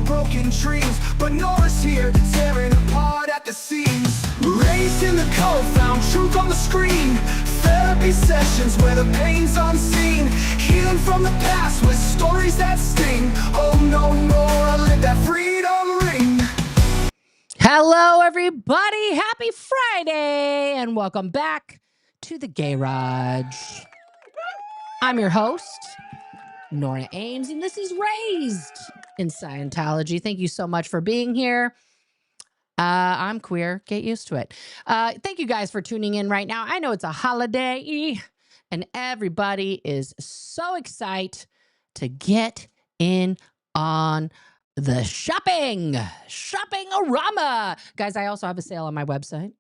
broken dreams, but Nora's here, tearing apart at the seams. Raised in the cold, found truth on the screen. Therapy sessions where the pain's unseen. Healing from the past with stories that sting. Oh no, Nora, let that freedom ring. Hello, everybody. Happy Friday, and welcome back to the Garage. I'm your host, Nora Ames, and this is Razed in Scientology. Thank you so much for being here. I'm queer. Get used to it. Thank you guys for tuning in right now. I know it's a holiday, and everybody is so excited to get in on the shopping-orama. Guys, I also have a sale on my website.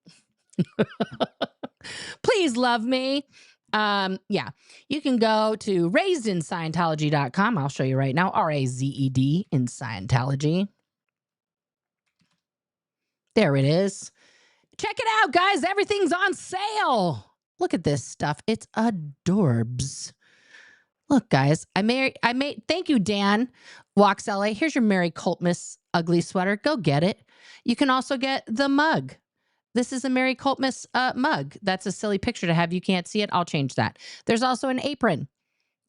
Please love me. Yeah, you can go to razedinscientology.com. I'll show you right now. R-A-Z-E-D in Scientology. There it is. Check it out, guys. Everything's on sale. Look at this stuff. It's adorbs. Look, guys, I made, thank you, Dan, Walks LA. Here's your Mary Coltmas ugly sweater. Go get it. You can also get the mug. This is a Mary Coltmas mug. That's a silly picture to have. You can't see it. I'll change that. There's also an apron.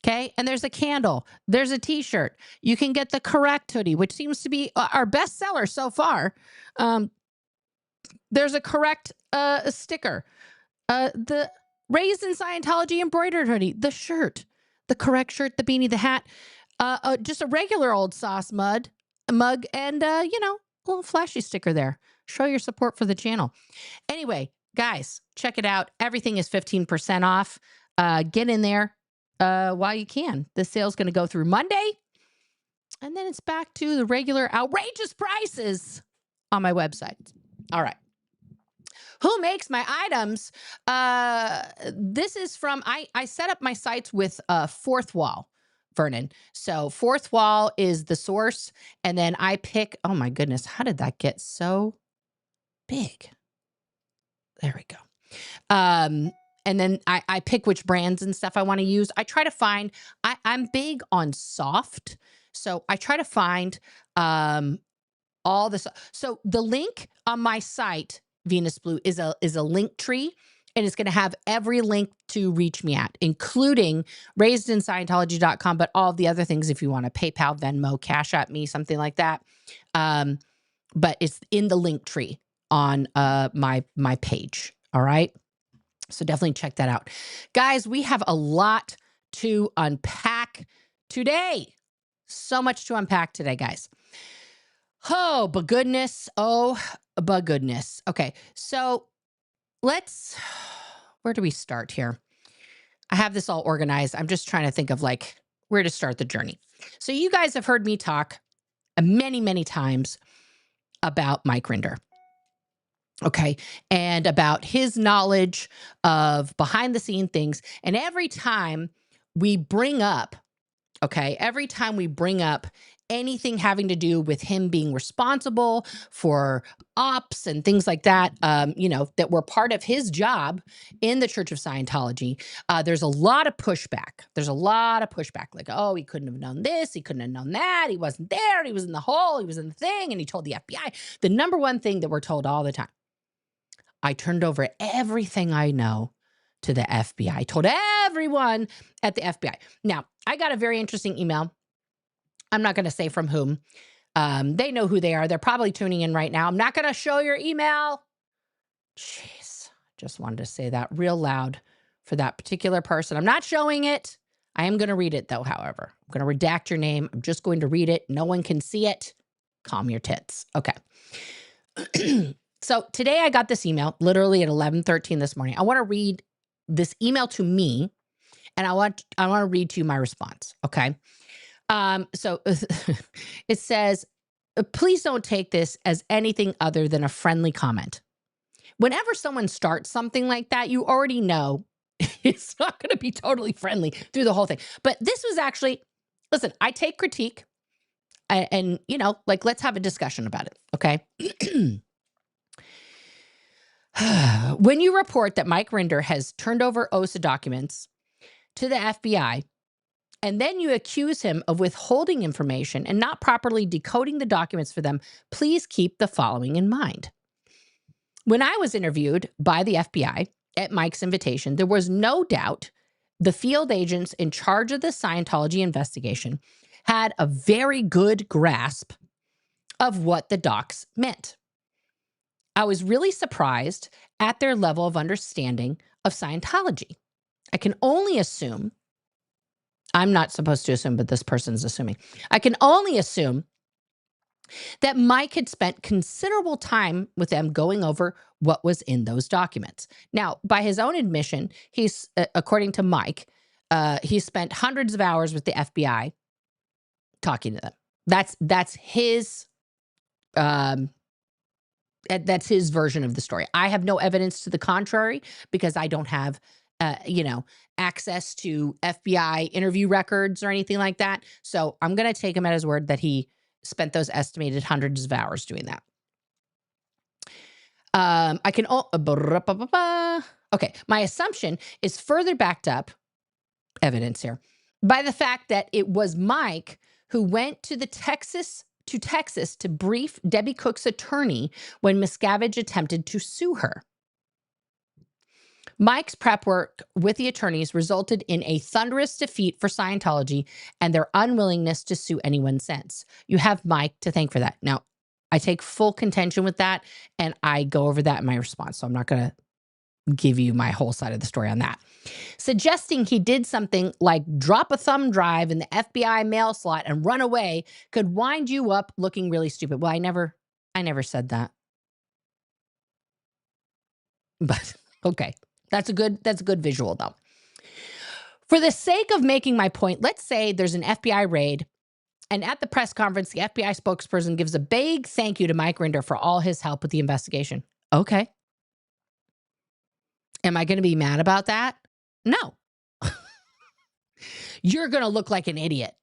Okay. And there's a candle. There's a t-shirt. You can get the correct hoodie, which seems to be our best seller so far. There's a correct sticker. The Raised in Scientology embroidered hoodie, the shirt, the correct shirt, the beanie, the hat, just a regular old sauce mug, and, you know, a little flashy sticker there. Show your support for the channel. Anyway, guys, check it out. Everything is 15% off. Get in there while you can. The sale's going to go through Monday, and then it's back to the regular outrageous prices on my website. All right. Who makes my items? This is from, I set up my sites with Fourth Wall, Vernon. So Fourth Wall is the source. And then I pick, oh my goodness, how did that get so big? There we go. And then I pick which brands and stuff I want to use. I try to find, I'm big on soft. So I try to find all this. So the link on my site, Venus Blue, is a link tree, and it's going to have every link to reach me at, including razedinscientology.com, but all the other things if you want to PayPal, Venmo, Cash App me, something like that. But it's in the link tree on my page. All right. So definitely check that out. Guys, we have a lot to unpack today. So much to unpack today, guys. Oh, but goodness. Oh, but goodness. Okay. So where do we start here? I have this all organized. I'm just trying to think of like where to start the journey. So you guys have heard me talk many, many times about Mike Rinder. Okay. And about his knowledge of behind the scene things. And every time we bring up, anything having to do with him being responsible for ops and things like that, you know, that were part of his job in the Church of Scientology, there's a lot of pushback. Like, oh, he couldn't have known this. He couldn't have known that. He wasn't there. He was in the hole. He was in the thing. And he told the FBI. The number one thing that we're told all the time, I turned over everything I know to the FBI. I told everyone at the FBI. Now, I got a very interesting email. I'm not going to say from whom. They know who they are. They're probably tuning in right now. I'm not going to show your email. Jeez. Just wanted to say that real loud for that particular person. I'm not showing it. I am going to read it, though, however. I'm going to redact your name. I'm just going to read it. No one can see it. Calm your tits. Okay. So today I got this email literally at 11:13 this morning. I want to read this email to me, and I want to read to you my response. Okay. So it says, please don't take this as anything other than a friendly comment. Whenever someone starts something like that, you already know it's not going to be totally friendly through the whole thing. But this was actually, listen, I take critique and you know, like, let's have a discussion about it. Okay. When you report that Mike Rinder has turned over OSA documents to the FBI, and then you accuse him of withholding information and not properly decoding the documents for them, please keep the following in mind. When I was interviewed by the FBI at Mike's invitation, there was no doubt the field agents in charge of the Scientology investigation had a very good grasp of what the docs meant. I was really surprised at their level of understanding of Scientology. I can only assume, I'm not supposed to assume, but this person's assuming, I can only assume that Mike had spent considerable time with them going over what was in those documents. Now, by his own admission, he's, according to Mike, he spent hundreds of hours with the FBI talking to them. That's his version of the story. I have no evidence to the contrary because I don't have, access to FBI interview records or anything like that. So I'm going to take him at his word that he spent those estimated hundreds of hours doing that. I can, okay. My assumption is further backed up, evidence here, by the fact that it was Mike who went to Texas to brief Debbie Cook's attorney when Miscavige attempted to sue her. Mike's prep work with the attorneys resulted in a thunderous defeat for Scientology and their unwillingness to sue anyone since. You have Mike to thank for that. Now, I take full contention with that, and I go over that in my response, so I'm not going to give you my whole side of the story on that. Suggesting he did something like drop a thumb drive in the FBI mail slot and run away could wind you up looking really stupid. Well, I never said that. But okay. That's a good visual though. For the sake of making my point, let's say there's an FBI raid, and at the press conference, the FBI spokesperson gives a big thank you to Mike Rinder for all his help with the investigation. Okay. Am I going to be mad about that? No. You're going to look like an idiot.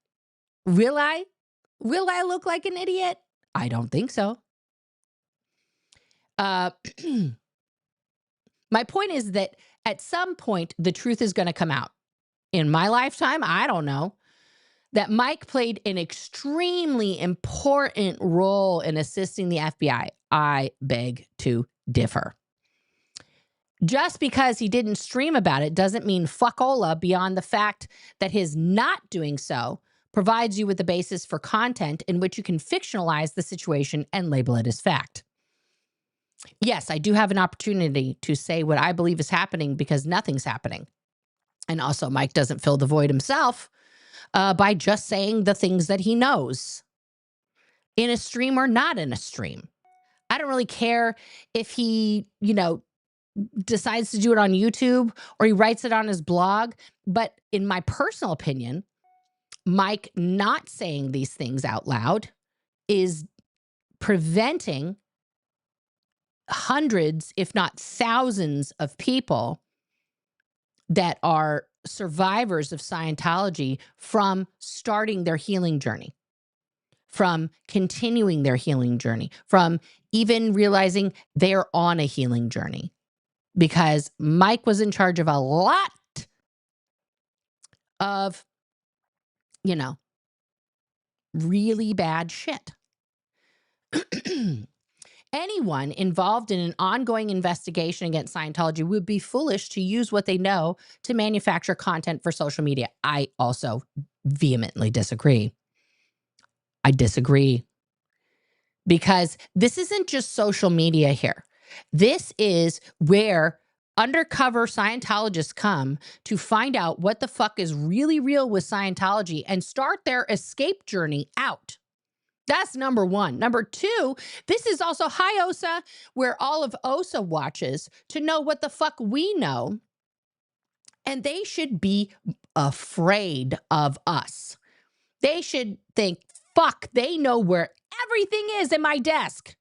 Will I? Will I look like an idiot? I don't think so. My point is that at some point, the truth is going to come out. In my lifetime, I don't know, that Mike played an extremely important role in assisting the FBI. I beg to differ. Just because he didn't stream about it doesn't mean fuckola beyond the fact that his not doing so provides you with the basis for content in which you can fictionalize the situation and label it as fact. Yes, I do have an opportunity to say what I believe is happening because nothing's happening. And also, Mike doesn't fill the void himself by just saying the things that he knows in a stream or not in a stream. I don't really care if he, decides to do it on YouTube or he writes it on his blog. But in my personal opinion, Mike not saying these things out loud is preventing hundreds, if not thousands of people that are survivors of Scientology from starting their healing journey, from continuing their healing journey, from even realizing they're on a healing journey. Because Mike was in charge of a lot of, really bad shit. Anyone involved in an ongoing investigation against Scientology would be foolish to use what they know to manufacture content for social media. I also vehemently disagree. I disagree. Because this isn't just social media here. This is where undercover Scientologists come to find out what the fuck is really real with Scientology and start their escape journey out. That's number one. Number two, this is also Hi OSA, where all of OSA watches to know what the fuck we know. And they should be afraid of us. They should think, fuck, they know where everything is in my desk.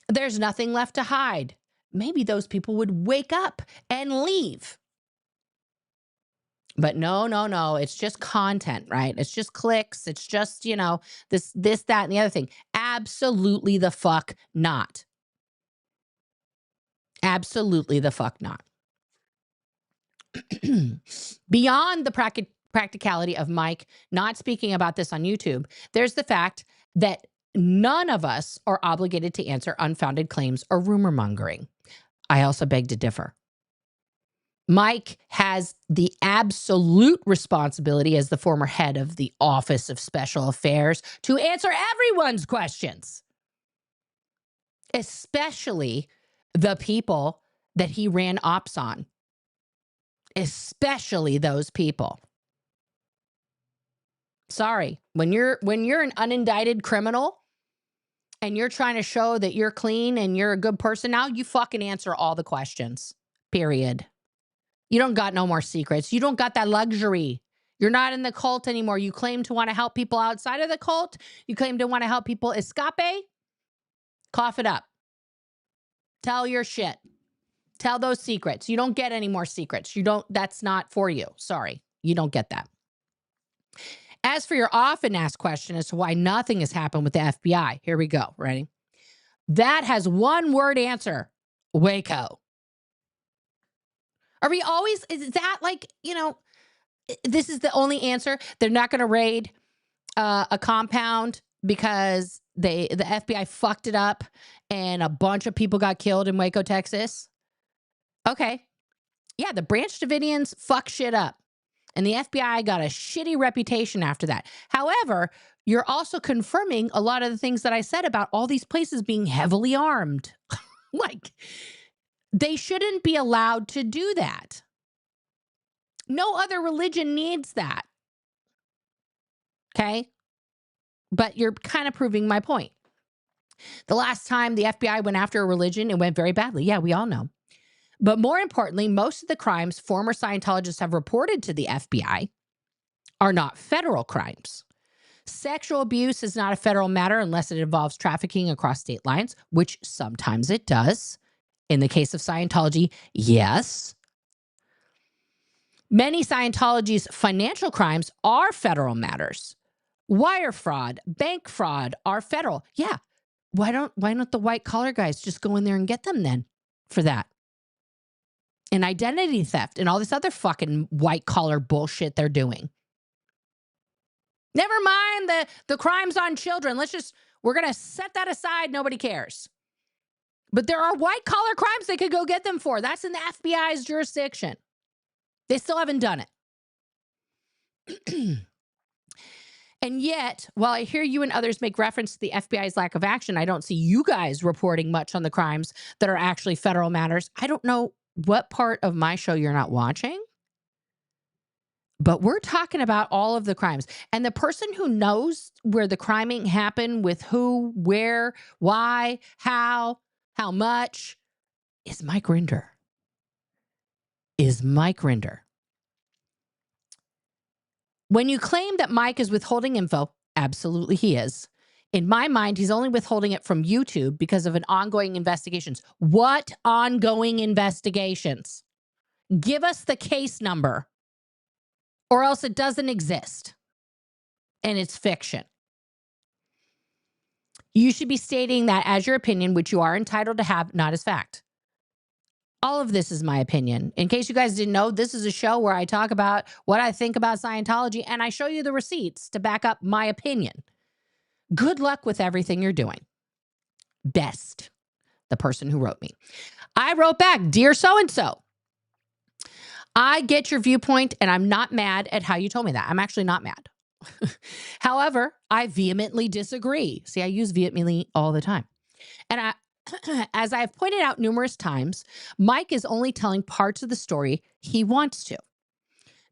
There's nothing left to hide. Maybe those people would wake up and leave. But no. It's just content, right? It's just clicks. It's just, this, that, and the other thing. Absolutely the fuck not. Absolutely the fuck not. Beyond the practicality of Mike not speaking about this on YouTube, there's the fact that none of us are obligated to answer unfounded claims or rumor mongering. I also beg to differ. Mike has the absolute responsibility as the former head of the Office of Special Affairs to answer everyone's questions, especially the people that he ran ops on, especially those people. Sorry, when you're an unindicted criminal and you're trying to show that you're clean and you're a good person now, you fucking answer all the questions, period. You don't got no more secrets. You don't got that luxury. You're not in the cult anymore. You claim to want to help people outside of the cult. You claim to want to help people escape. Cough it up. Tell your shit. Tell those secrets. You don't get any more secrets. That's not for you. Sorry. You don't get that. As for your often asked question as to why nothing has happened with the FBI, here we go. Ready? That has one word answer: Waco. Are we always, is that like, this is the only answer? They're not going to raid a compound because the FBI fucked it up and a bunch of people got killed in Waco, Texas? Okay. Yeah, the Branch Davidians fuck shit up. And the FBI got a shitty reputation after that. However, you're also confirming a lot of the things that I said about all these places being heavily armed. Like, they shouldn't be allowed to do that. No other religion needs that. Okay? But you're kind of proving my point. The last time the FBI went after a religion, it went very badly. Yeah, we all know. But more importantly, most of the crimes former Scientologists have reported to the FBI are not federal crimes. Sexual abuse is not a federal matter unless it involves trafficking across state lines, which sometimes it does. In the case of Scientology, yes. Many Scientology's financial crimes are federal matters. Wire fraud, bank fraud are federal. Yeah. Why don't the white collar guys just go in there and get them then for that? And identity theft and all this other fucking white collar bullshit they're doing. Never mind the crimes on children. We're going to set that aside. Nobody cares. But there are white collar crimes they could go get them for. That's in the FBI's jurisdiction. They still haven't done it. And yet, while I hear you and others make reference to the FBI's lack of action, I don't see you guys reporting much on the crimes that are actually federal matters. I don't know what part of my show you're not watching, but we're talking about all of the crimes. And the person who knows where the criming happened, with who, where, why, how much, is Mike Rinder. When you claim that Mike is withholding info, absolutely he is. In my mind, he's only withholding it from YouTube because of an ongoing investigations. What ongoing investigations? Give us the case number, or else it doesn't exist and it's fiction. You should be stating that as your opinion, which you are entitled to have, not as fact. All of this is my opinion. In case you guys didn't know, this is a show where I talk about what I think about Scientology, and I show you the receipts to back up my opinion. Good luck with everything you're doing. Best, the person who wrote me. I wrote back, "Dear so-and-so, I get your viewpoint, and I'm not mad at how you told me that." I'm actually not mad. However, I vehemently disagree. See, I use vehemently all the time. And as I've pointed out numerous times, Mike is only telling parts of the story he wants to.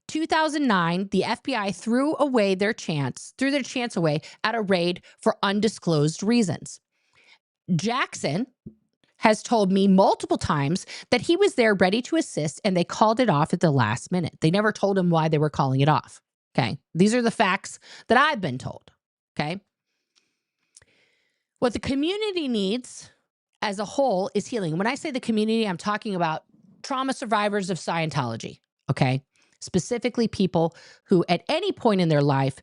2009, the FBI threw their chance away at a raid for undisclosed reasons. Jackson has told me multiple times that he was there ready to assist, and they called it off at the last minute. They never told him why they were calling it off. Okay. These are the facts that I've been told. Okay. What the community needs as a whole is healing. When I say the community, I'm talking about trauma survivors of Scientology. Okay. Specifically people who at any point in their life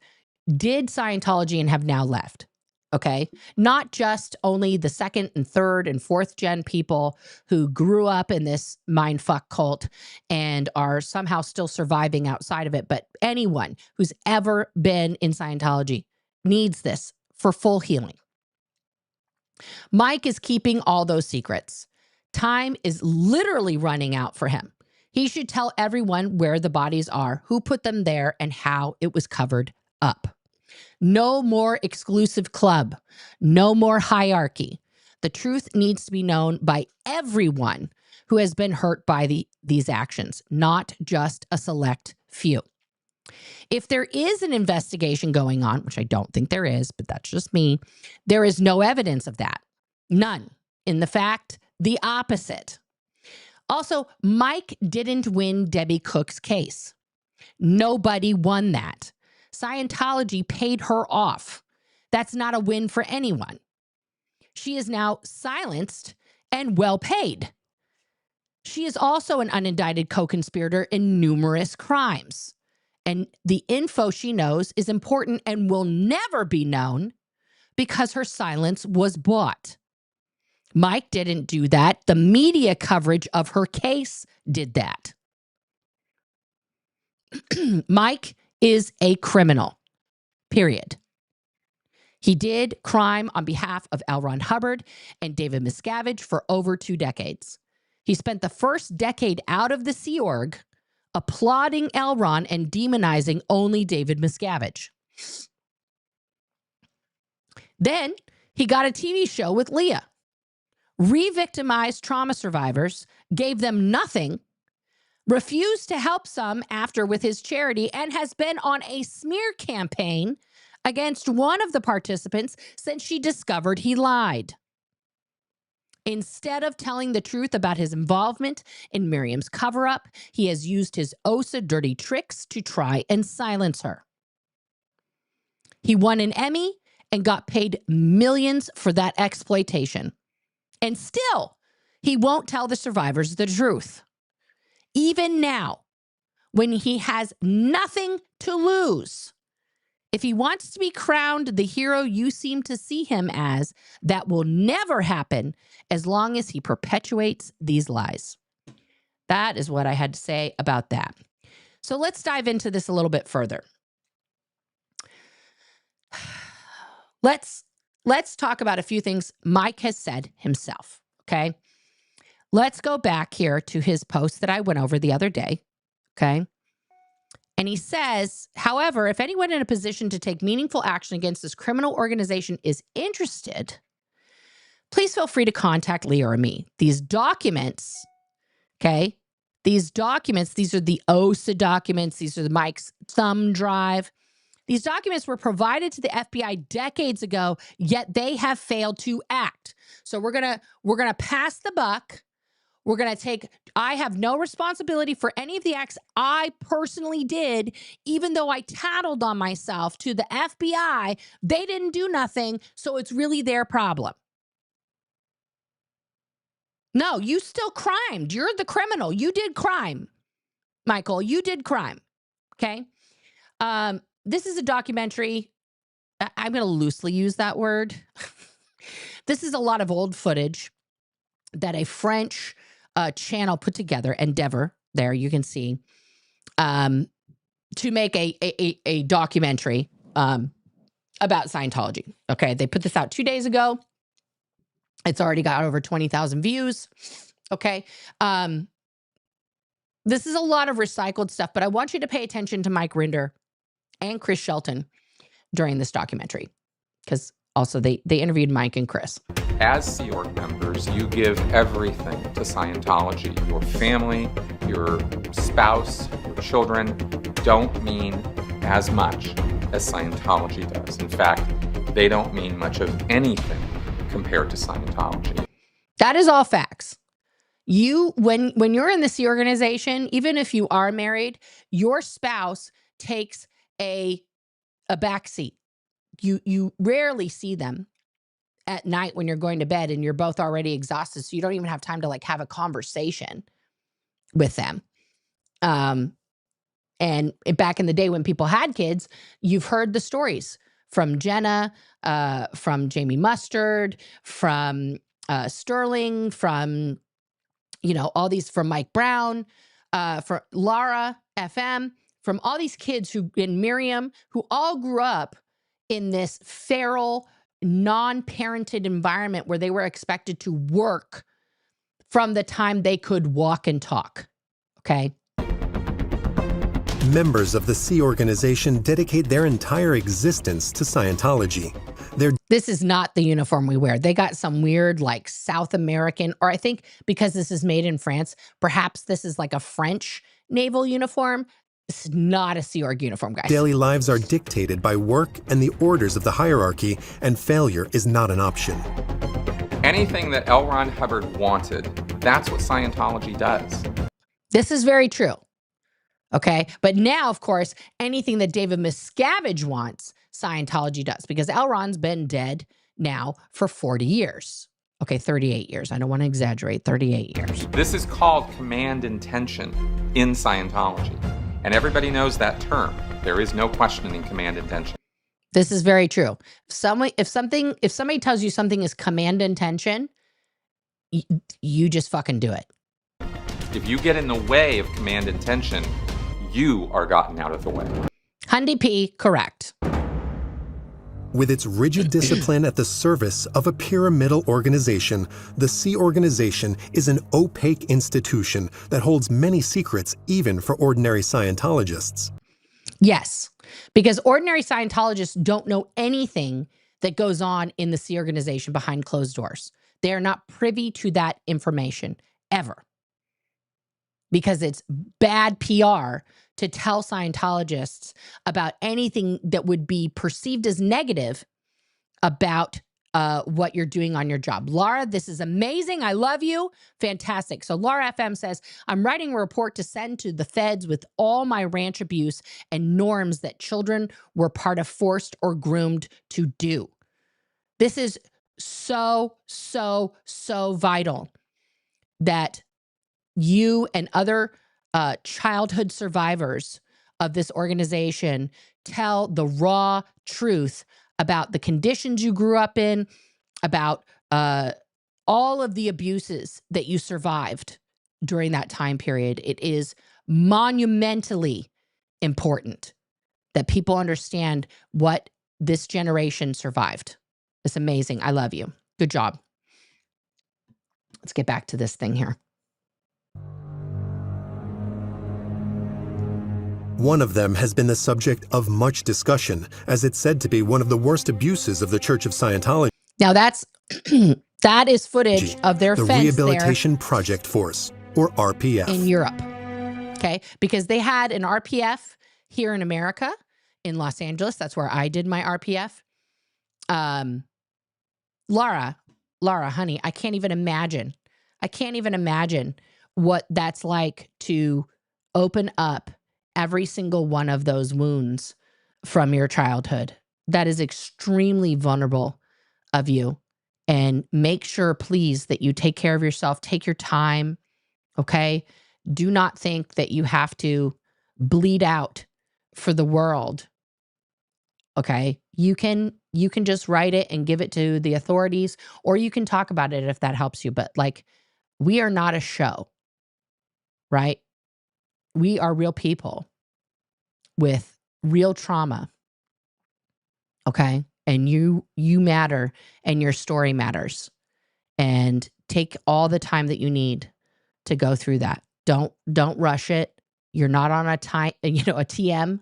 did Scientology and have now left. Okay. Not just only the second and third and fourth gen people who grew up in this mindfuck cult and are somehow still surviving outside of it, but anyone who's ever been in Scientology needs this for full healing. Mike is keeping all those secrets. Time is literally running out for him. He should tell everyone where the bodies are, who put them there, and how it was covered up. No more exclusive club. No more hierarchy. The truth needs to be known by everyone who has been hurt by these actions, not just a select few. If there is an investigation going on, which I don't think there is, but that's just me, there is no evidence of that. None. In the fact, the opposite. Also, Mike didn't win Debbie Cook's case. Nobody won that. Scientology paid her off. That's not a win for anyone. She is now silenced and well paid. She is also an unindicted co-conspirator in numerous crimes. And the info she knows is important and will never be known because her silence was bought. Mike didn't do that. The media coverage of her case did that. Mike is a criminal, period. He did crime on behalf of L. Ron Hubbard and David Miscavige for over 2 decades. He spent the first decade out of the Sea Org applauding L. Ron and demonizing only David Miscavige. Then he got a TV show with Leah, re-victimized trauma survivors, gave them nothing, refused to help some after with his charity, and has been on a smear campaign against one of the participants since she discovered he lied. Instead of telling the truth about his involvement in Miriam's cover-up, he has used his OSA dirty tricks to try and silence her. He won an Emmy and got paid millions for that exploitation. And still, he won't tell the survivors the truth. Even now, when he has nothing to lose, if he wants to be crowned the hero you seem to see him as, that will never happen as long as he perpetuates these lies. That is what I had to say about that. So let's dive into this a little bit further. Let's talk about a few things Mike has said himself, okay? Let's go back here to his post that I went over the other day, okay? And he says, however, if anyone in a position to take meaningful action against this criminal organization is interested, please feel free to contact Leah or me. These documents, okay? These documents, these are the OSA documents. These are the Mike's thumb drive. These documents were provided to the FBI decades ago, yet they have failed to act. So we're gonna pass the buck. We're going to take, I have no responsibility for any of the acts I personally did, even though I tattled on myself to the FBI. They didn't do nothing, so it's really their problem. No, you still crimed. You're the criminal. You did crime, Michael. You did crime, okay? This is a documentary. I'm going to loosely use that word. This is a lot of old footage that a French channel put together, Endeavor, there you can see, to make a documentary about Scientology. Okay, they put this out 2 days ago. It's already got over 20,000 views. Okay, this is a lot of recycled stuff, but I want you to pay attention to Mike Rinder and Chris Shelton during this documentary, because also they interviewed Mike and Chris. As Sea Org members, you give everything to Scientology. Your family, your spouse, your children don't mean as much as Scientology does. In fact, they don't mean much of anything compared to Scientology. That is all facts. You, when you're in the Sea organization, even if you are married, your spouse takes a backseat. You rarely see them at night when you're going to bed and you're both already exhausted, so you don't even have time to like have a conversation with them. And back in the day when people had kids, you've heard the stories from Jenna, from Jamie Mustard, from Sterling, from, you know, all these, from Mike Brown, for Laura FM, from all these kids who, and Miriam, who all grew up in this feral, non-parented environment where they were expected to work from the time they could walk and talk. Okay. Members of the Sea Organization dedicate their entire existence to Scientology. This is not the uniform we wear. They got some weird, like, South American, or I think because this is made in France, perhaps this is like a French naval uniform. It's not a Sea Org uniform, guys. Daily lives are dictated by work and the orders of the hierarchy, and failure is not an option. Anything that L. Ron Hubbard wanted, that's what Scientology does. This is very true. Okay. But now, of course, anything that David Miscavige wants, Scientology does, because L. Ron's been dead now for 40 years. Okay, 38 years. I don't want to exaggerate, 38 years. This is called command intention in Scientology. And everybody knows that term. There is no questioning command intention. This is very true. If somebody tells you something is command intention, you just fucking do it. If you get in the way of command intention, you are gotten out of the way. Hundy P, correct. With its rigid discipline at the service of a pyramidal organization, the Sea Organization is an opaque institution that holds many secrets even for ordinary Scientologists. Yes, because ordinary Scientologists don't know anything that goes on in the Sea Organization behind closed doors. They are not privy to that information ever, because it's bad PR to tell Scientologists about anything that would be perceived as negative about what you're doing on your job. Laura, this is amazing. I love you. Fantastic. So Laura FM says, I'm writing a report to send to the feds with all my ranch abuse and norms that children were part of forced or groomed to do. This is so, so, so vital that you and other childhood survivors of this organization tell the raw truth about the conditions you grew up in, about all of the abuses that you survived during that time period. It is monumentally important that people understand what this generation survived. It's amazing. I love you. Good job. Let's get back to this thing here. One of them has been the subject of much discussion, as it's said to be one of the worst abuses of the Church of Scientology. Now that's that is footage of their the fence Rehabilitation Project Force, or RPF. in Europe. Okay, because they had an RPF here in America, in Los Angeles. That's where I did my RPF. Laura, honey, I can't even imagine. I can't even imagine what that's like to open up every single one of those wounds from your childhood. That is extremely vulnerable of you. And make sure, please, that you take care of yourself. Take your time, okay? Do not think that you have to bleed out for the world, okay? You can just write it and give it to the authorities, or you can talk about it if that helps you. But, like, we are not a show, right? We are real people with real trauma, okay? And you matter, and your story matters. And take all the time that you need to go through that. Don't rush it. You're not on a TM,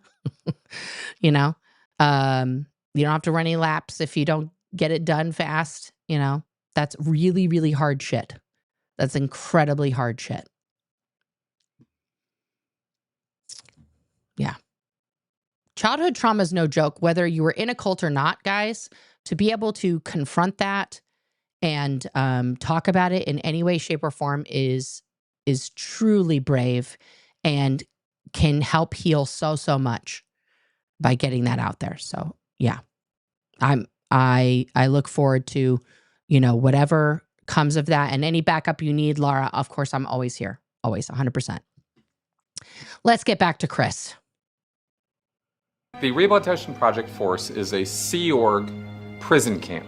you know? You don't have to run any laps if you don't get it done fast, you know? That's really, really hard shit. That's incredibly hard shit. Yeah. Childhood trauma is no joke, whether you were in a cult or not, guys. To be able to confront that and talk about it in any way, shape, or form is truly brave and can help heal so much by getting that out there. So yeah, I look forward to, you know, whatever comes of that, and any backup you need, Laura. Of course, I'm always here, always 100%. Let's get back to Chris. The Rehabilitation Project Force is a Sea Org prison camp.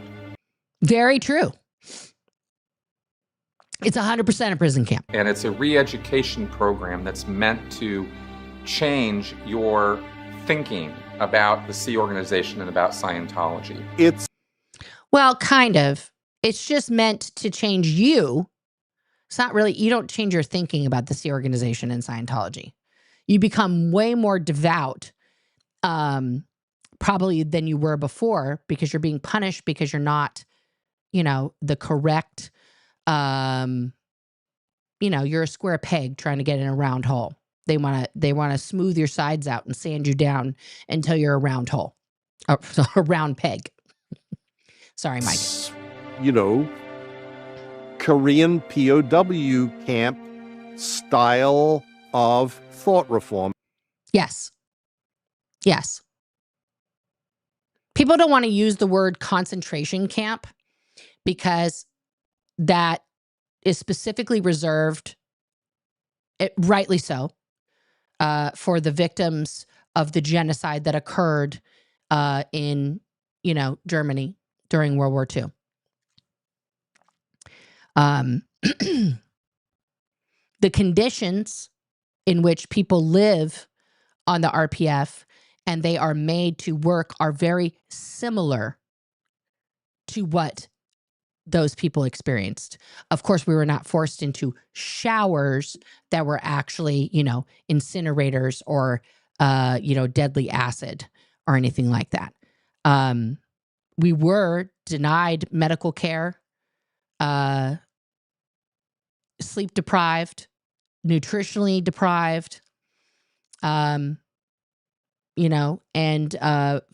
Very true. It's 100% a prison camp. And it's a re-education program that's meant to change your thinking about the Sea Organization and about Scientology. Well, kind of. It's just meant to change you. It's not really, you don't change your thinking about the Sea Organization and Scientology. You become way more devout, probably than you were before, because you're being punished because you're not, you know, the correct, you know, you're a square peg trying to get in a round hole. They want to smooth your sides out and sand you down until you're a round hole, or a round peg. Sorry, Mike. You know, Korean POW camp style of thought reform. Yes. Yes. People don't want to use the word concentration camp because that is specifically reserved, rightly so, for the victims of the genocide that occurred in, you know, Germany during World War II. The conditions in which people live on the RPF and they are made to work are very similar to what those people experienced. Of course, we were not forced into showers that were actually, you know, incinerators or, you know, deadly acid or anything like that. We were denied medical care, sleep deprived, nutritionally deprived, you know, and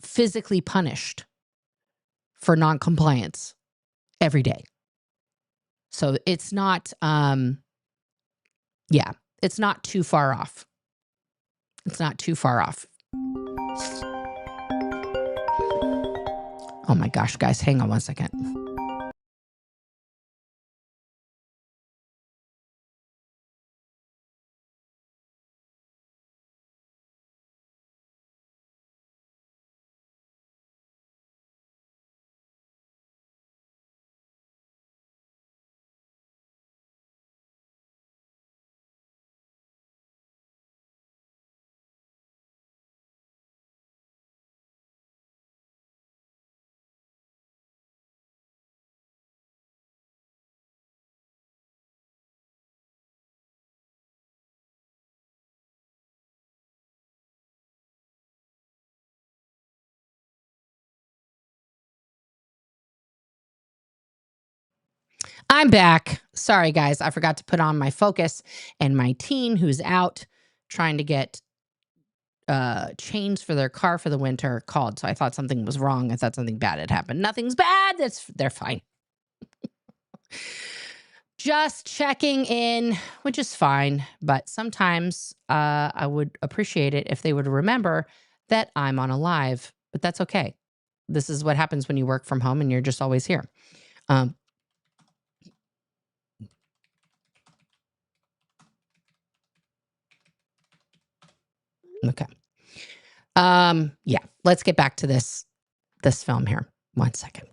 physically punished for noncompliance every day. So it's not, yeah, it's not too far off. It's not too far off. Oh my gosh, guys, hang on one second. I'm back. Sorry, guys. I forgot to put on my focus, and my teen who's out trying to get chains for their car for the winter called. So I thought something was wrong. I thought something bad had happened. Nothing's bad. They're fine. Just checking in, which is fine. But sometimes I would appreciate it if they would remember that I'm on a live. But that's okay. This is what happens when you work from home and you're just always here. Okay. Yeah, let's get back to this film here. 1 second.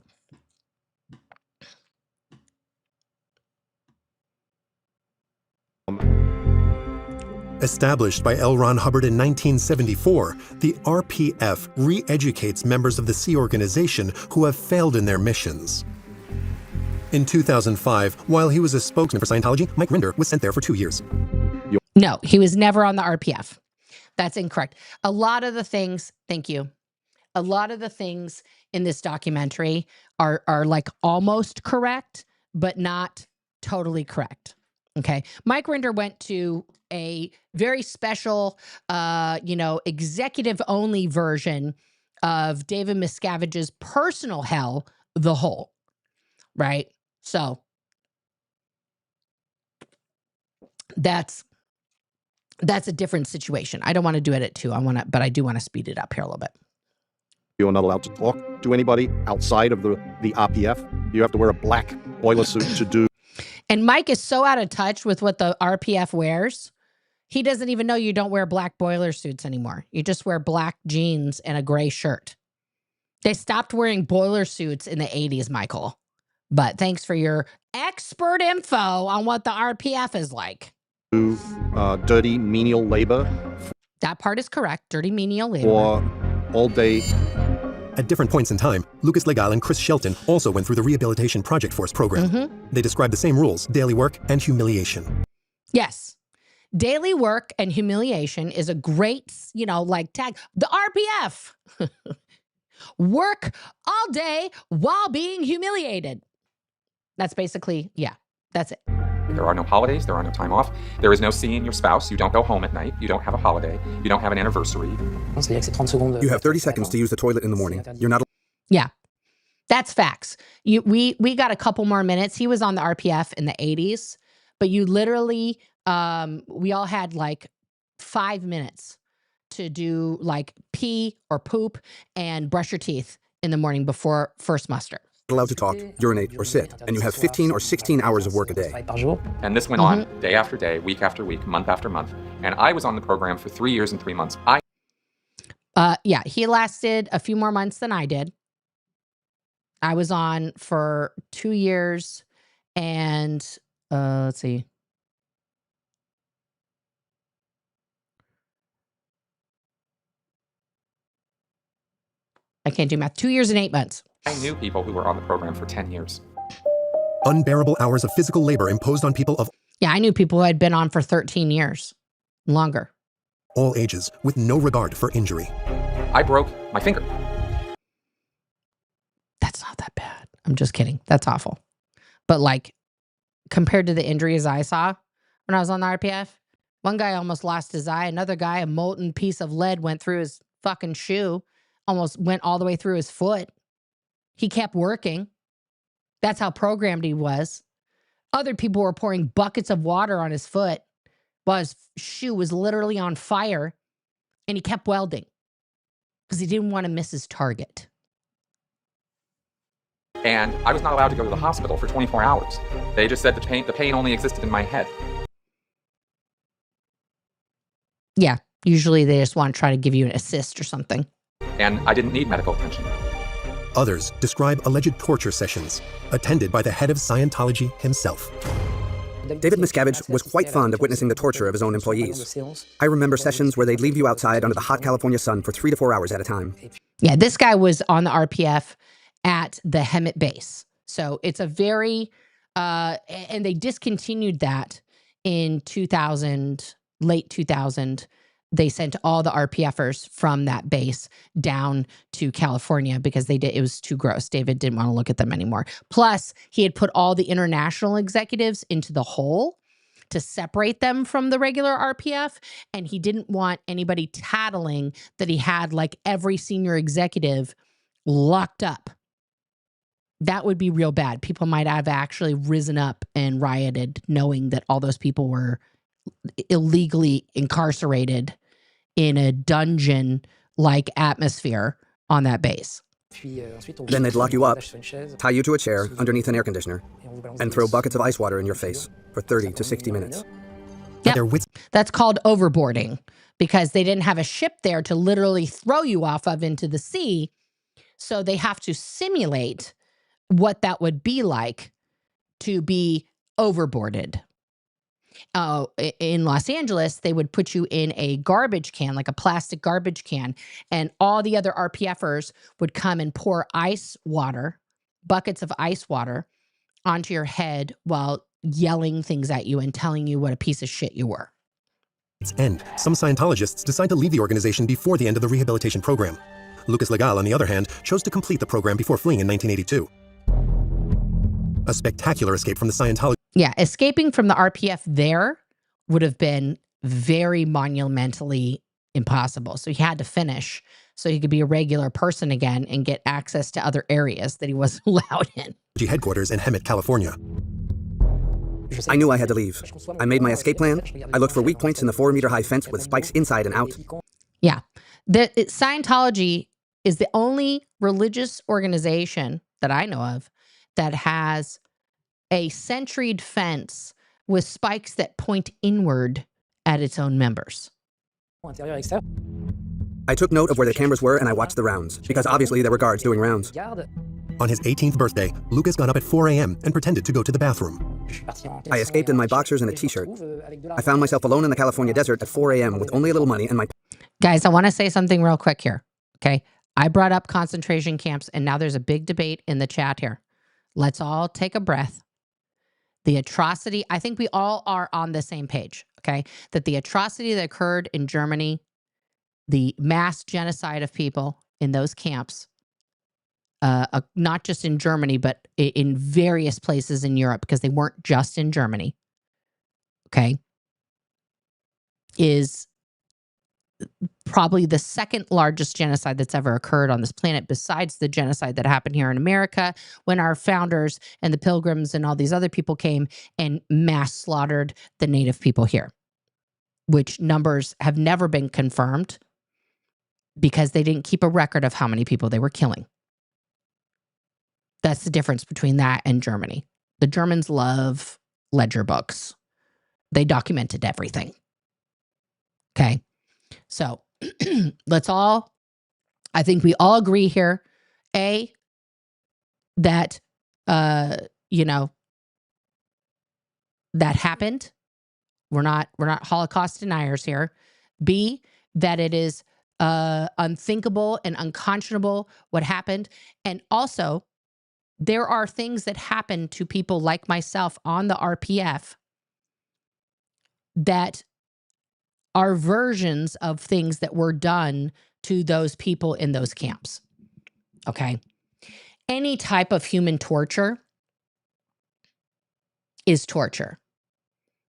Established by L. Ron Hubbard in 1974, the RPF re-educates members of the Sea Organization who have failed in their missions. In 2005, while he was a spokesman for Scientology, Mike Rinder was sent there for 2 years. No, he was never on the RPF. That's incorrect. A lot of the things, thank you. A lot of the things in this documentary are like almost correct, but not totally correct. Okay. Mike Rinder went to a very special, you know, executive only version of David Miscavige's personal hell, The Hole. Right. So that's a different situation. I don't want to do it at 2. But I do want to speed it up here a little bit. You're not allowed to talk to anybody outside of the RPF. You have to wear a black boiler suit to do. And Mike is so out of touch with what the RPF wears. He doesn't even know you don't wear black boiler suits anymore. You just wear black jeans and a gray shirt. They stopped wearing boiler suits in the 80s, Michael. But thanks for your expert info on what the RPF is like. Dirty menial labor That part is correct. Dirty menial labor. or all day. At different points in time, Lucas Legal and Chris Shelton also went through the Rehabilitation Project Force program. They described the same rules, daily work and humiliation. Yes. Daily work and humiliation is a great, like tag. The RPF. Work all day while being humiliated. That's basically, that's it. There are no holidays. There are no time off. There is no seeing your spouse. You don't go home at night. You don't have a holiday. You don't have an anniversary. You have 30 seconds to use the toilet in the morning. You're not. Yeah, that's facts. We got a couple more minutes. He was on the RPF in the 80s, but you literally, we all had like 5 minutes to do like pee or poop and brush your teeth in the morning before first muster. Allowed to talk, urinate, or sit, and you have 15 or 16 hours of work a day. And this went on day after day, week after week, month after month. And I was on the program for 3 years and 3 months. He lasted a few more months than I did. I was on for 2 years and let's see. I can't do math. 2 years and 8 months. I knew people who were on the program for 10 years. Unbearable hours of physical labor imposed on people of Yeah, I knew people who had been on for 13 years, longer. all ages, with no regard for injury. I broke my finger. That's not that bad. I'm just kidding. That's awful. But like, compared to the injuries I saw when I was on the RPF, one guy almost lost his eye. Another guy, a molten piece of lead went through his fucking shoe, almost went all the way through his foot. He kept working. That's how programmed he was. Other people were pouring buckets of water on his foot while his shoe was literally on fire, and he kept welding because he didn't want to miss his target. And I was not allowed to go to the hospital for 24 hours. They just said the pain only existed in my head. Yeah, usually they just want to try to give you an assist or something. And I didn't need medical attention. Others describe alleged torture sessions attended by the head of Scientology himself. David Miscavige was quite fond of witnessing the torture of his own employees. I remember sessions where they'd leave you outside under the hot California sun for 3 to 4 hours at a time. Yeah, this guy was on the RPF at the Hemet base. So it's a very, and they discontinued that in 2000, late 2000. They sent all the RPFers from that base down to California because it was too gross. David didn't want to look at them anymore. Plus, he had put all the international executives into the hole to separate them from the regular RPF. And he didn't want anybody tattling that he had like every senior executive locked up. That would be real bad. People might have actually risen up and rioted knowing that all those people were illegally incarcerated in a dungeon-like atmosphere on that base. Then they'd lock you up, tie you to a chair underneath an air conditioner, and throw buckets of ice water in your face for 30 to 60 minutes. Yep. Their wits That's called overboarding because they didn't have a ship there to literally throw you off of into the sea. So they have to simulate what that would be like to be overboarded. In Los Angeles, they would put you in a garbage can, like a plastic garbage can, and all the other RPFers would come and pour ice water, buckets of ice water, onto your head while yelling things at you and telling you what a piece of shit you were. end. Some Scientologists decide to leave the organization before the end of the rehabilitation program. Lucas Legal, on the other hand, chose to complete the program before fleeing in 1982. A spectacular escape from the Scientology. Yeah, escaping from the RPF there would have been very monumentally impossible. So he had to finish so he could be a regular person again and get access to other areas that he wasn't allowed in. Headquarters in Hemet, California. I knew I had to leave. I made my escape plan. I looked for weak points in the 4-meter-high fence with spikes inside and out. Yeah. Scientology is the only religious organization that I know of that has a sentried fence with spikes that point inward at its own members. I took note of where the cameras were and I watched the rounds, because obviously there were guards doing rounds. On his 18th birthday, Lucas got up at 4 a.m. and pretended to go to the bathroom. I escaped in my boxers and a t-shirt. I found myself alone in the California desert at 4 a.m. with only a little money and my... Guys, I want to say something real quick here, okay? I brought up concentration camps, and now there's a big debate in the chat here. Let's all take a breath. The atrocity, I think we all are on the same page, okay? That the atrocity that occurred in Germany, the mass genocide of people in those camps, not just in Germany, but in various places in Europe, because they weren't just in Germany, okay, is probably the second largest genocide that's ever occurred on this planet, besides the genocide that happened here in America when our founders and the Pilgrims and all these other people came and mass slaughtered the native people here, which numbers have never been confirmed because they didn't keep a record of how many people they were killing. That's the difference between that and Germany. The Germans love ledger books. They documented everything. Okay. So let's all, I think we all agree here, A, that, you know, that happened. We're not Holocaust deniers here. B, that it is unthinkable and unconscionable what happened. And also, there are things that happen to people like myself on the RPF that are versions of things that were done to those people in those camps. Okay. Any type of human torture is torture.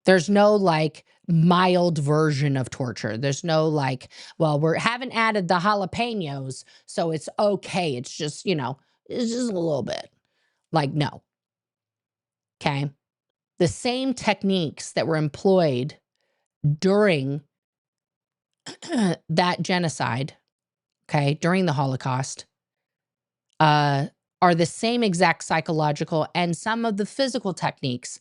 There's no like mild version of torture. There's no like, well, we haven't added the jalapenos, so it's okay. It's just, you know, it's just a little bit. Like, no. Okay. The same techniques that were employed during that genocide, okay, during the Holocaust, are the same exact psychological and some of the physical techniques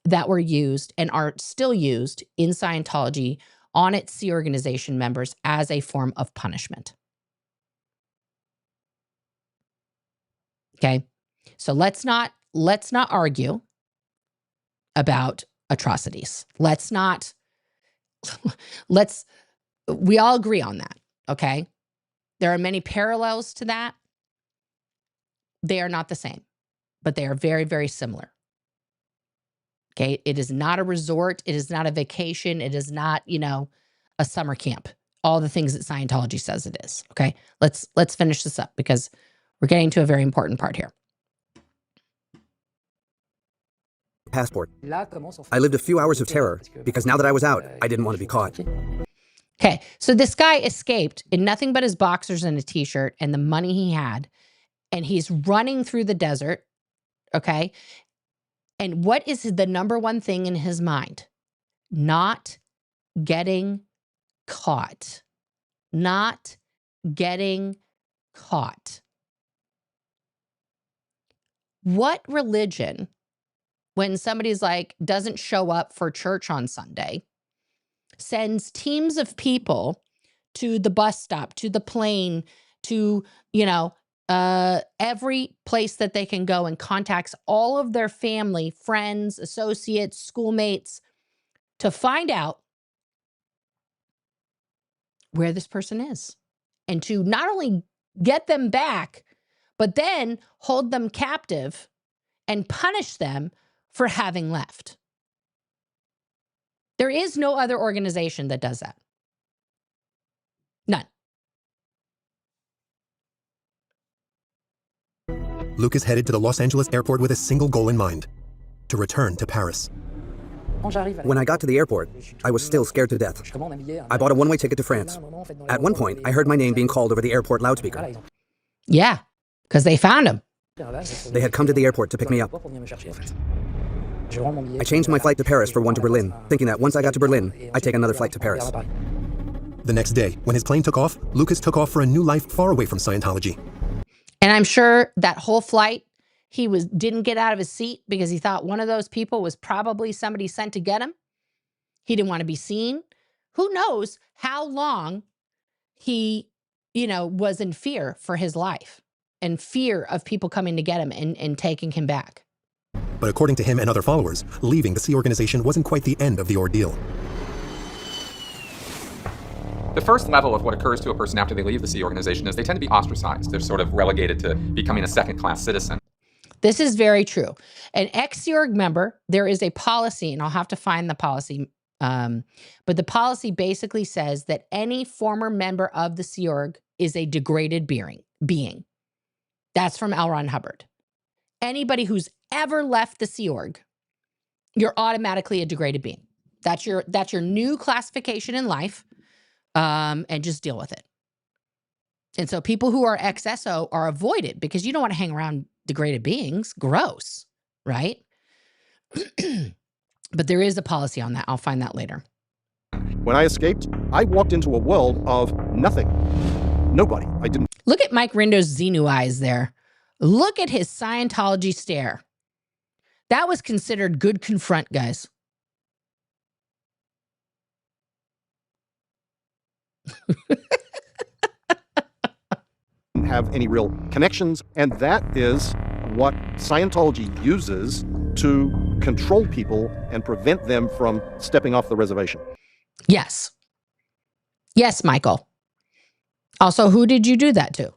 that were used and are still used in Scientology on its Sea organization members as a form of punishment. Okay, so let's not argue about atrocities. We all agree on that, okay? There are many parallels to that. They are not the same, but they are very, very similar. Okay, it is not a resort. It is not a vacation. It is not, you know, a summer camp. All the things that Scientology says it is, okay? Let's finish this up because we're getting to a very important part here. Passport. I lived a few hours of terror because now that I was out, I didn't want to be caught. Okay, so this guy escaped in nothing but his boxers and a t-shirt and the money he had, and he's running through the desert, okay? And what is the number one thing in his mind? Not getting caught. Not getting caught. What religion, when somebody's like, doesn't show up for church on Sunday, sends teams of people to the bus stop, to the plane, to, you know, every place that they can go, and contacts all of their family, friends, associates, schoolmates to find out where this person is and to not only get them back, but then hold them captive and punish them for having left. There is no other organization that does that. None. Lucas headed to the Los Angeles airport with a single goal in mind: to return to Paris. When I got to the airport, I was still scared to death. I bought a one-way ticket to France. At one point, I heard my name being called over the airport loudspeaker. Yeah, because they found him. They had come to the airport to pick me up. I changed my flight to Paris for one to Berlin, thinking that once I got to Berlin, I'd take another flight to Paris. The next day, when his plane took off, Lucas took off for a new life far away from Scientology. And I'm sure that whole flight, he didn't get out of his seat because he thought one of those people was probably somebody sent to get him. He didn't want to be seen. Who knows how long he, was in fear for his life and fear of people coming to get him and taking him back. But according to him and other followers, leaving the Sea Organization wasn't quite the end of the ordeal. The first level of what occurs to a person after they leave the Sea Organization is they tend to be ostracized. They're sort of relegated to becoming a second-class citizen. This is very true. An ex-Sea Org member, there is a policy, and I'll have to find the policy, but the policy basically says that any former member of the Sea Org is a degraded being. That's from L. Ron Hubbard. Anybody who's ever left the Sea Org, you're automatically a degraded being. That's your new classification in life, and just deal with it. And so people who are ex-SO are avoided because you don't want to hang around degraded beings. Gross, right? But there is a policy on that. I'll find that later. When I escaped, I walked into a world of nothing. Nobody. I didn't. Look at Mike Rindo's Xenu eyes there. Look at his Scientology stare. That was considered good confront, guys. Have any real connections, and that is what Scientology uses to control people and prevent them from stepping off the reservation. Yes. Yes, Michael. Also, who did you do that to?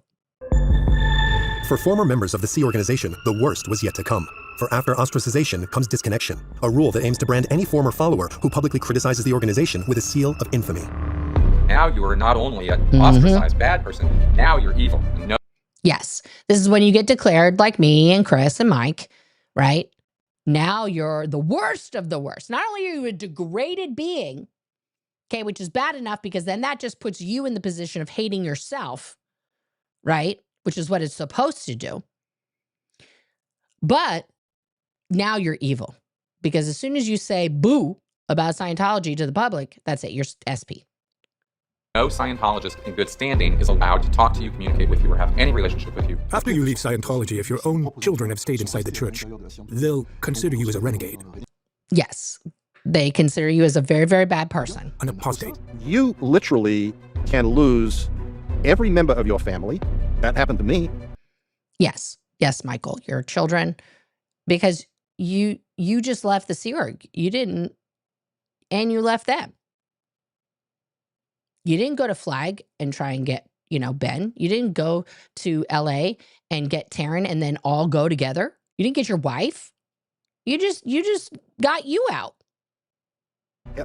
For former members of the Sea Organization, the worst was yet to come. For after ostracization comes disconnection, a rule that aims to brand any former follower who publicly criticizes the organization with a seal of infamy. Now you are not only an ostracized bad person, now you're evil. No. Yes. This is when you get declared like me and Chris and Mike, right? Now you're the worst of the worst. Not only are you a degraded being, okay, which is bad enough because then that just puts you in the position of hating yourself, right? Which is what it's supposed to do. But now you're evil because as soon as you say boo about Scientology to the public, that's it. You're SP. No Scientologist in good standing is allowed to talk to you, communicate with you, or have any relationship with you. After you leave Scientology, if your own children have stayed inside the church, they'll consider you as a renegade. Yes. They consider you as a very, very bad person. An apostate. You literally can lose every member of your family. That happened to me. Yes. Yes, Michael, your children, because you just left the Sea Org. You didn't, and you left them. You didn't go to Flag and try and get, Ben. You didn't go to LA and get Taryn and then all go together. You didn't get your wife. You just got you out.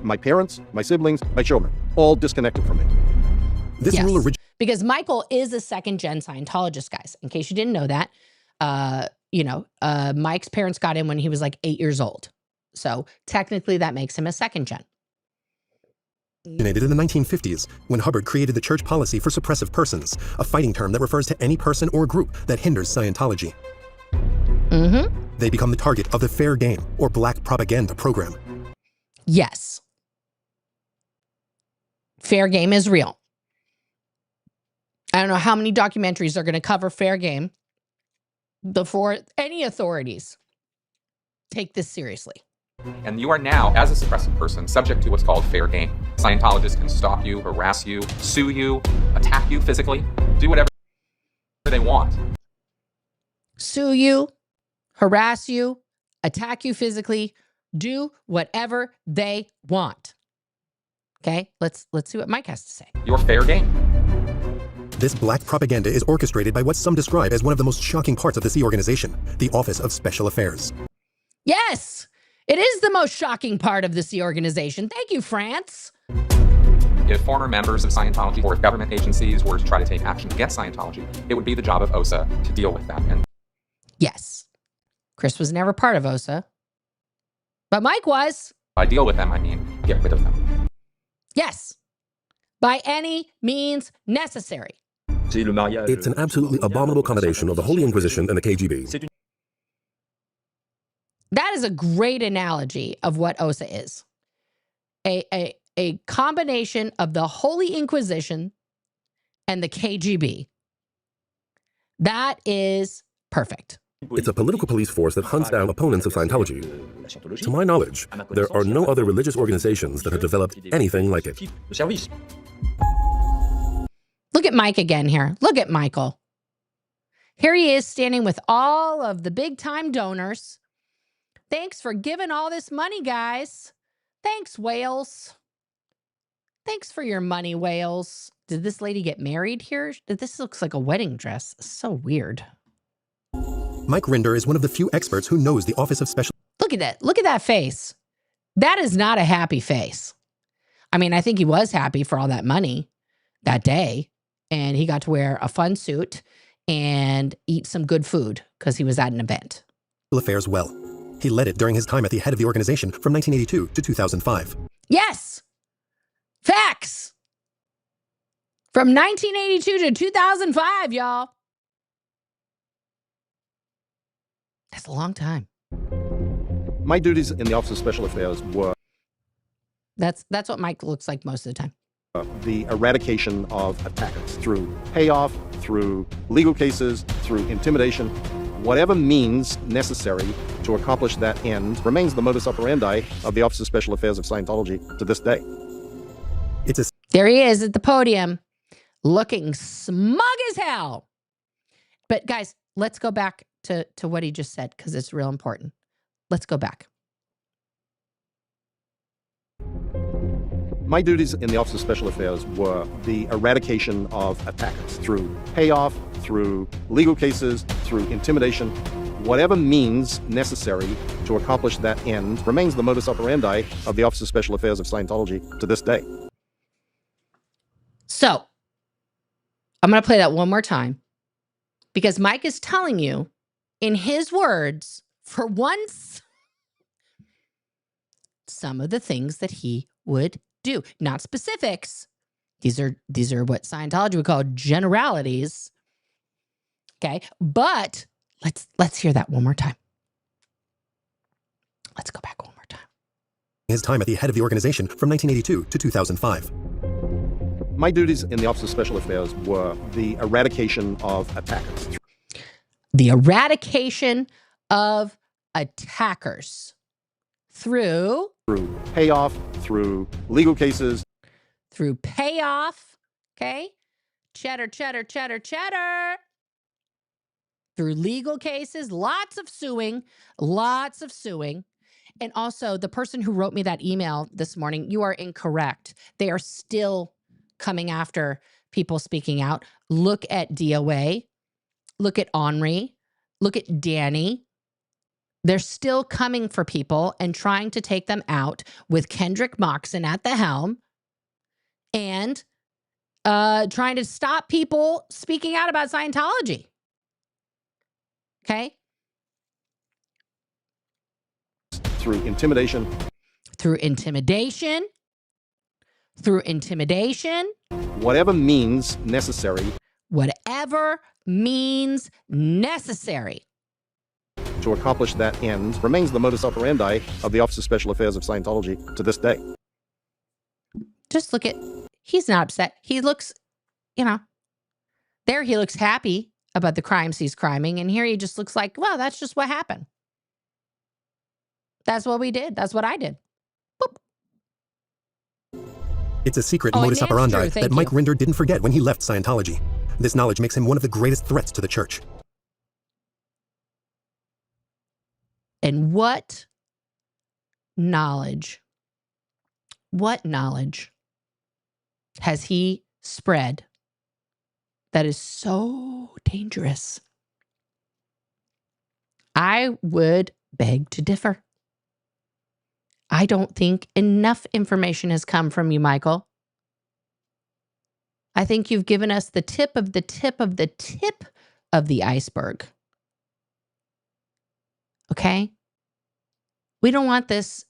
My parents, my siblings, my children, all disconnected from me. This rule originated because Michael is a second-gen Scientologist, guys. In case you didn't know that, Mike's parents got in when he was like 8 years old. So technically that makes him a second-gen. in the 1950s when Hubbard created the church policy for suppressive persons, a fighting term that refers to any person or group that hinders Scientology. They become the target of the fair game or black propaganda program. Yes. Fair game is real. I don't know how many documentaries are going to cover fair game before any authorities take this seriously. And you are now, as a suppressive person, subject to what's called fair game. Scientologists can stop you, harass you, sue you, attack you physically, do whatever they want. Sue you, harass you, attack you physically, do whatever they want. Okay, let's see what Mike has to say. You're fair game. This black propaganda is orchestrated by what some describe as one of the most shocking parts of the Sea Organization, the Office of Special Affairs. Yes, it is the most shocking part of the Sea Organization. Thank you, France. If former members of Scientology or if government agencies were to try to take action against Scientology, it would be the job of OSA to deal with that. And yes, Chris was never part of OSA, but Mike was. by deal with them, I mean get rid of them. Yes, by any means necessary. It's an absolutely abominable combination of the Holy Inquisition and the KGB. That is a great analogy of what OSA is. A combination of the Holy Inquisition and the KGB. That is perfect. It's a political police force that hunts down opponents of Scientology. To my knowledge, there are no other religious organizations that have developed anything like it. Look at Mike again here. Look at Michael. Here he is standing with all of the big time donors. Thanks for giving all this money, guys. Thanks, whales. Thanks for your money, whales. Did this lady get married here? This looks like a wedding dress. So weird. Mike Rinder is one of the few experts who knows the Office of Special... Look at that. Look at that face. That is not a happy face. I mean, I think he was happy for all that money that day. And he got to wear a fun suit and eat some good food because he was at an event. Affairs well. He led it during his time at the head of the organization from 1982 to 2005. Yes. Facts. From 1982 to 2005, y'all. That's a long time. My duties in the Office of Special Affairs were That's what Mike looks like most of the time. the eradication of attackers through payoff, through legal cases, through intimidation. Whatever means necessary to accomplish that end remains the modus operandi of the Office of Special Affairs of Scientology to this day. There he is at the podium, looking smug as hell. But guys, let's go back to what he just said because it's real important. Let's go back. My duties in the Office of Special Affairs were the eradication of attackers through payoff, through legal cases, through intimidation. Whatever means necessary to accomplish that end remains the modus operandi of the Office of Special Affairs of Scientology to this day. So, I'm going to play that one more time because Mike is telling you in his words, for once, some of the things that he would do. Not specifics. These are what Scientology would call generalities. Okay, but let's hear that one more time. Let's go back one more time. His time at the head of the organization from 1982 to 2005. My duties in the Office of Special Affairs were the eradication of attackers. The eradication of attackers through payoff, through legal cases. Through payoff, okay? Cheddar, cheddar, cheddar, cheddar. Through legal cases, lots of suing. And also, the person who wrote me that email this morning, you are incorrect. They are still coming after people speaking out. Look at DOA. Look at Henri. Look at Danny. They're still coming for people and trying to take them out with Kendrick Moxon at the helm and trying to stop people speaking out about Scientology. Okay? Through intimidation. Through intimidation. Through intimidation. Whatever means necessary. Whatever means necessary. To accomplish that end remains the modus operandi of the Office of Special Affairs of Scientology to this day. Just look at, he's not upset. He looks, there he looks happy about the crimes he's criming. And here he just looks like, well, that's just what happened. That's what we did. That's what I did. Boop. It's a secret modus operandi that Mike Rinder didn't forget when he left Scientology. This knowledge makes him one of the greatest threats to the church. And what knowledge has he spread that is so dangerous? I would beg to differ. I don't think enough information has come from you, Michael. I think you've given us the tip of the tip of the tip of the iceberg. Okay? We don't want this,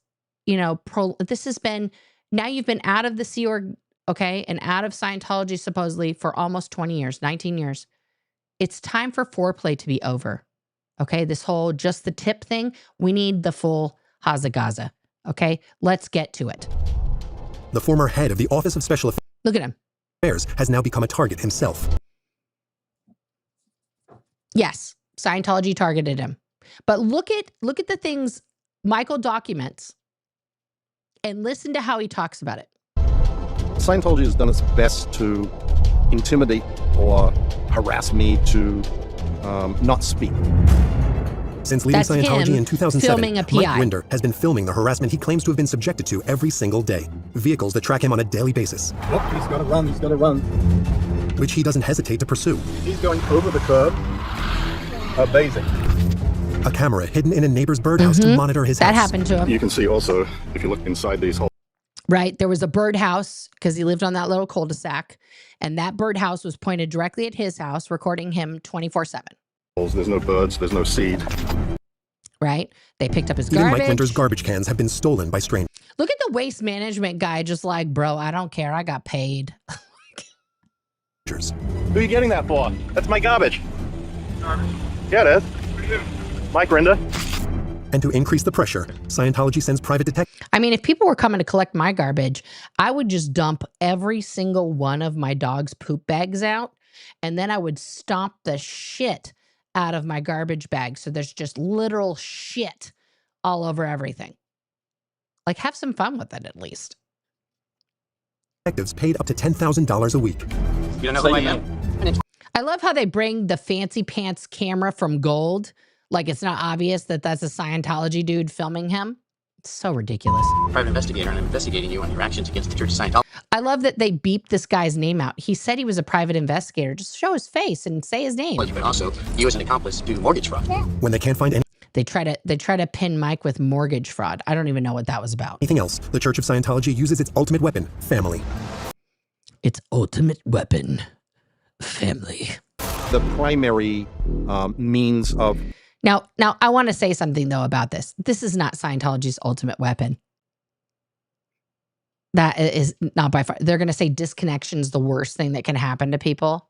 this has been, now you've been out of the Sea Org, okay, and out of Scientology supposedly for almost 20 years, 19 years. It's time for foreplay to be over. Okay? This whole just the tip thing, we need the full Hazagaza. Okay? Let's get to it. The former head of the Office of Special Affairs. Look at him. Has now become a target himself. Yes. Scientology targeted him. But look at the things Michael documents and listen to how he talks about it. Scientology has done its best to intimidate or harass me to not speak. Since leaving That's Scientology him in 2007, filming a Mike PI. Rinder has been filming the harassment he claims to have been subjected to every single day. Vehicles that track him on a daily basis, Oh, he's got to run, he's got to run. which he doesn't hesitate to pursue. He's going over the curb, amazing. A camera hidden in a neighbor's birdhouse to monitor his That house. happened to him. You can see also, if you look inside these holes, Right. There was a birdhouse because he lived on that little cul-de-sac. And that birdhouse was pointed directly at his house, recording him 24/7. there's no birds, there's no seed. Right. They picked up his Even garbage. Mike Rinder's garbage cans have been stolen by strangers. Look at the waste management guy just like, bro, I don't care. I got paid. Who are you getting that for? That's my garbage. Yeah, it is. Mike Rinder. And to increase the pressure, Scientology sends private detectives I mean, if people were coming to collect my garbage, I would just dump every single one of my dog's poop bags out. And then I would stomp the shit out of my garbage bag. So there's just literal shit all over everything. Like, have some fun with it at least. paid up to $10,000 a week. You don't know who I am? I love how they bring the fancy pants camera from Gold. Like, it's not obvious that that's a Scientology dude filming him. It's so ridiculous. Private investigator, and I'm investigating you on your actions against the Church of Scientology. I love that they beeped this guy's name out. He said he was a private investigator. Just show his face and say his name. But also, you as an accomplice do mortgage fraud. When they can't find They try to pin Mike with mortgage fraud. I don't even know what that was about. anything else, the Church of Scientology uses its ultimate weapon, family. Its ultimate weapon, family. The primary means of Now I want to say something though about this. This is not Scientology's ultimate weapon. That is not by far. They're going to say disconnection is the worst thing that can happen to people.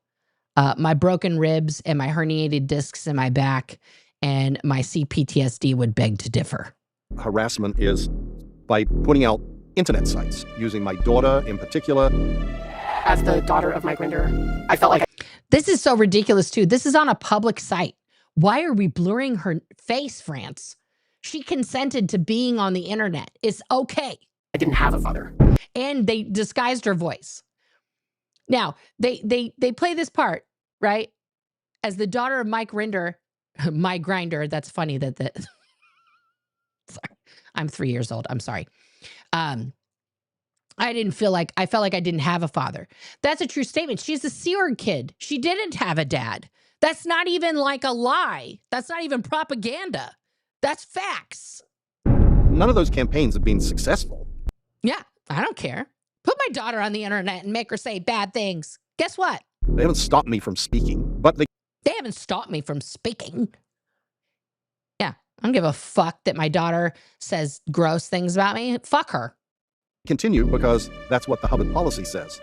My broken ribs and my herniated discs in my back and my CPTSD would beg to differ. harassment is by putting out internet sites, using my daughter in particular. As the daughter of Mike Rinder, I felt like This is so ridiculous too. This is on a public site. Why are we blurring her face, France? She consented to being on the internet. It's okay. I didn't have a father. And they disguised her voice. Now, they play this part, right? As the daughter of Mike Rinder, my grinder. That's funny that sorry. I'm 3 years old. I'm sorry. I felt like I didn't have a father. That's a true statement. She's a Sea Org kid. She didn't have a dad. That's not even like a lie. That's not even propaganda. That's facts. None of those campaigns have been successful. Yeah, I don't care. Put my daughter on the internet and make her say bad things. Guess what? They haven't stopped me from speaking, but they They haven't stopped me from speaking. Yeah, I don't give a fuck that my daughter says gross things about me. Fuck her. continue because that's what the Hubbard policy says.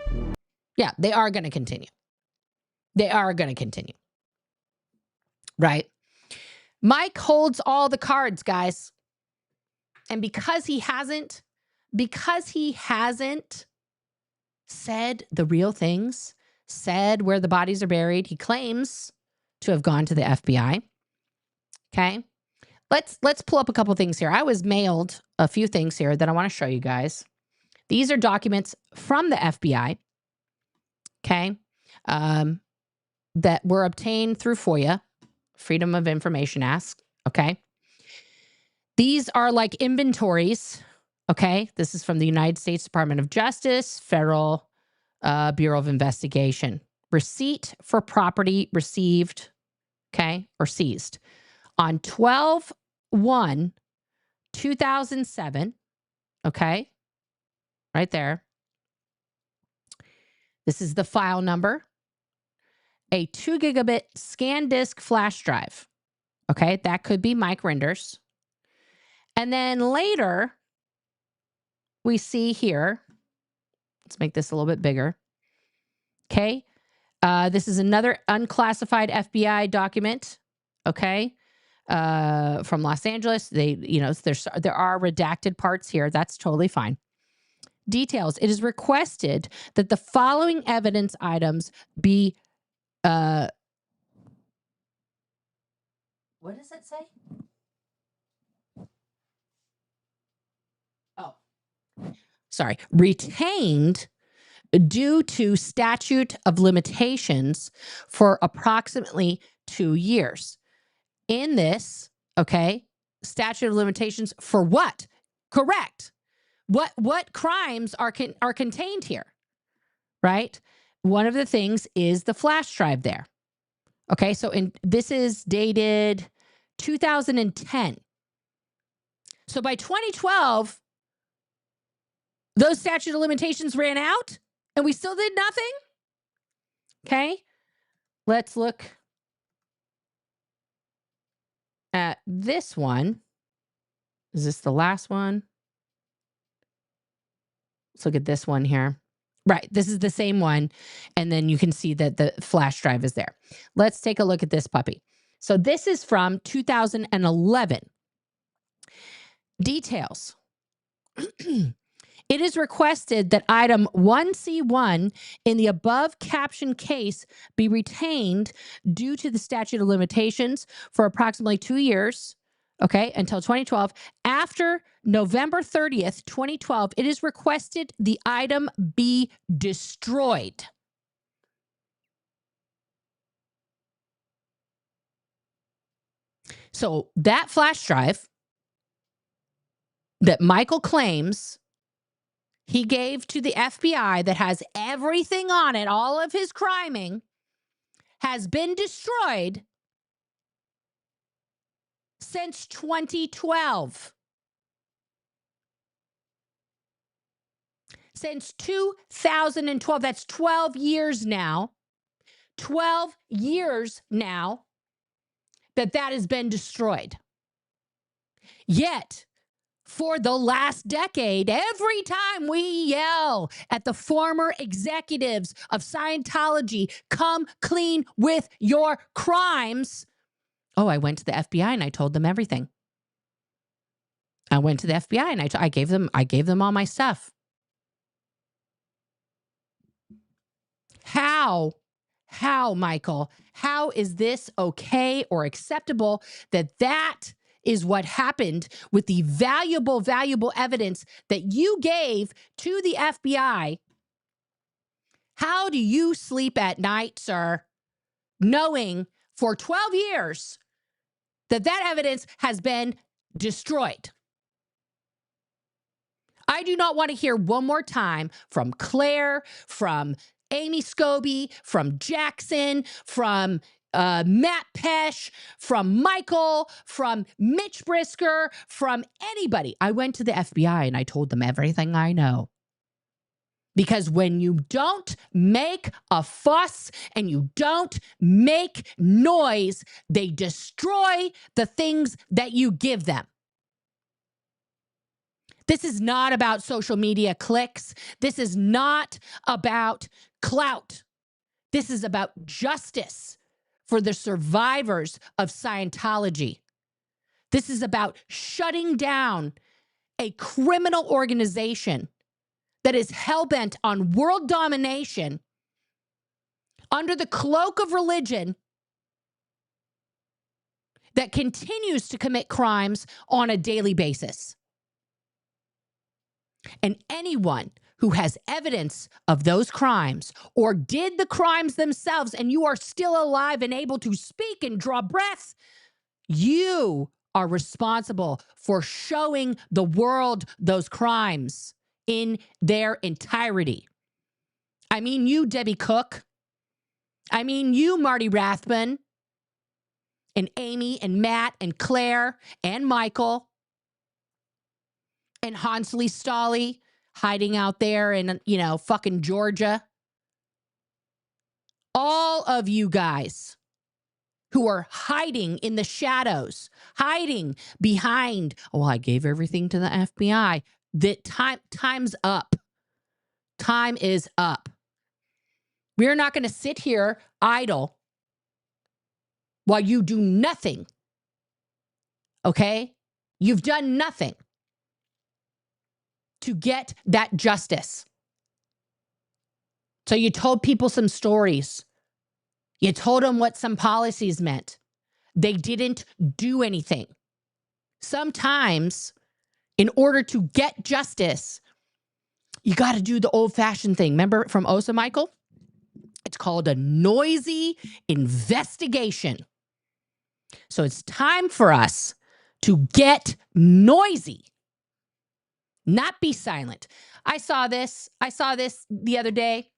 Yeah, they are going to continue. They are going to continue. Right? Mike holds all the cards, guys. And because he hasn't said the real things, said where the bodies are buried, he claims to have gone to the FBI. Okay? Let's pull up a couple things here. I was mailed a few things here that I want to show you guys. These are documents from the FBI, okay, that were obtained through FOIA, Freedom of Information Act, okay? These are like inventories, okay? This is from the United States Department of Justice, Federal Bureau of Investigation. Receipt for property received, okay, or seized on 12/1/2007, okay? Right there. This is the file number. A 2 gigabit scan disk flash drive. Okay, that could be Mike Rinder's. And then later, we see here, let's make this a little bit bigger. Okay, this is another unclassified FBI document. Okay, from Los Angeles. There are redacted parts here. That's totally fine. Details. It is requested that the following evidence items be What does it say? Oh, sorry. Retained due to statute of limitations for approximately 2 years. In this, okay, statute of limitations for what? Correct. What crimes are contained here, right? One of the things is the flash drive there. Okay, so this is dated 2010. So by 2012, those statute of limitations ran out and we still did nothing? Okay, let's look at this one. Is this the last one? Let's look at this one here. Right, this is the same one. And then you can see that the flash drive is there. Let's take a look at this puppy. So this is from 2011. Details. It is requested that item 1C1 in the above caption case be retained due to the statute of limitations for approximately 2 years, okay, until 2012. After November 30th, 2012, it is requested the item be destroyed. So that flash drive that Michael claims he gave to the FBI that has everything on it, all of his criming, has been destroyed since 2012. Since 2012, that's 12 years now. 12 years now that has been destroyed. Yet, for the last decade, every time we yell at the former executives of Scientology, come clean with your crimes. Oh, I went to the FBI and I told them everything. I went to the FBI and I gave them all my stuff. How, Michael, how is this okay or acceptable that is what happened with the valuable evidence that you gave to the FBI? How do you sleep at night, sir, knowing for 12 years that evidence has been destroyed? I do not want to hear one more time from Claire, from Amy Scobie, from Jackson, from Matt Pesh, from Michael, from Mitch Brisker, from anybody. I went to the FBI and I told them everything I know. Because when you don't make a fuss and you don't make noise, they destroy the things that you give them. This is not about social media clicks. This is not about clout. This is about justice for the survivors of Scientology. This is about shutting down a criminal organization that is hell-bent on world domination under the cloak of religion that continues to commit crimes on a daily basis. And anyone who has evidence of those crimes or did the crimes themselves and you are still alive and able to speak and draw breath, you are responsible for showing the world those crimes in their entirety. I mean you, Debbie Cook. I mean you, Marty Rathbun, and Amy and Matt and Claire and Michael and Hansley Stolly hiding out there in, fucking Georgia. All of you guys who are hiding in the shadows, hiding behind, I gave everything to the FBI. Time's up. Time is up. We're not going to sit here idle while you do nothing. Okay? You've done nothing to get that justice. So you told people some stories. You told them what some policies meant. They didn't do anything. Sometimes, in order to get justice, you got to do the old-fashioned thing. Remember from OSA, Michael? It's called a noisy investigation. So it's time for us to get noisy, not be silent. I saw this the other day,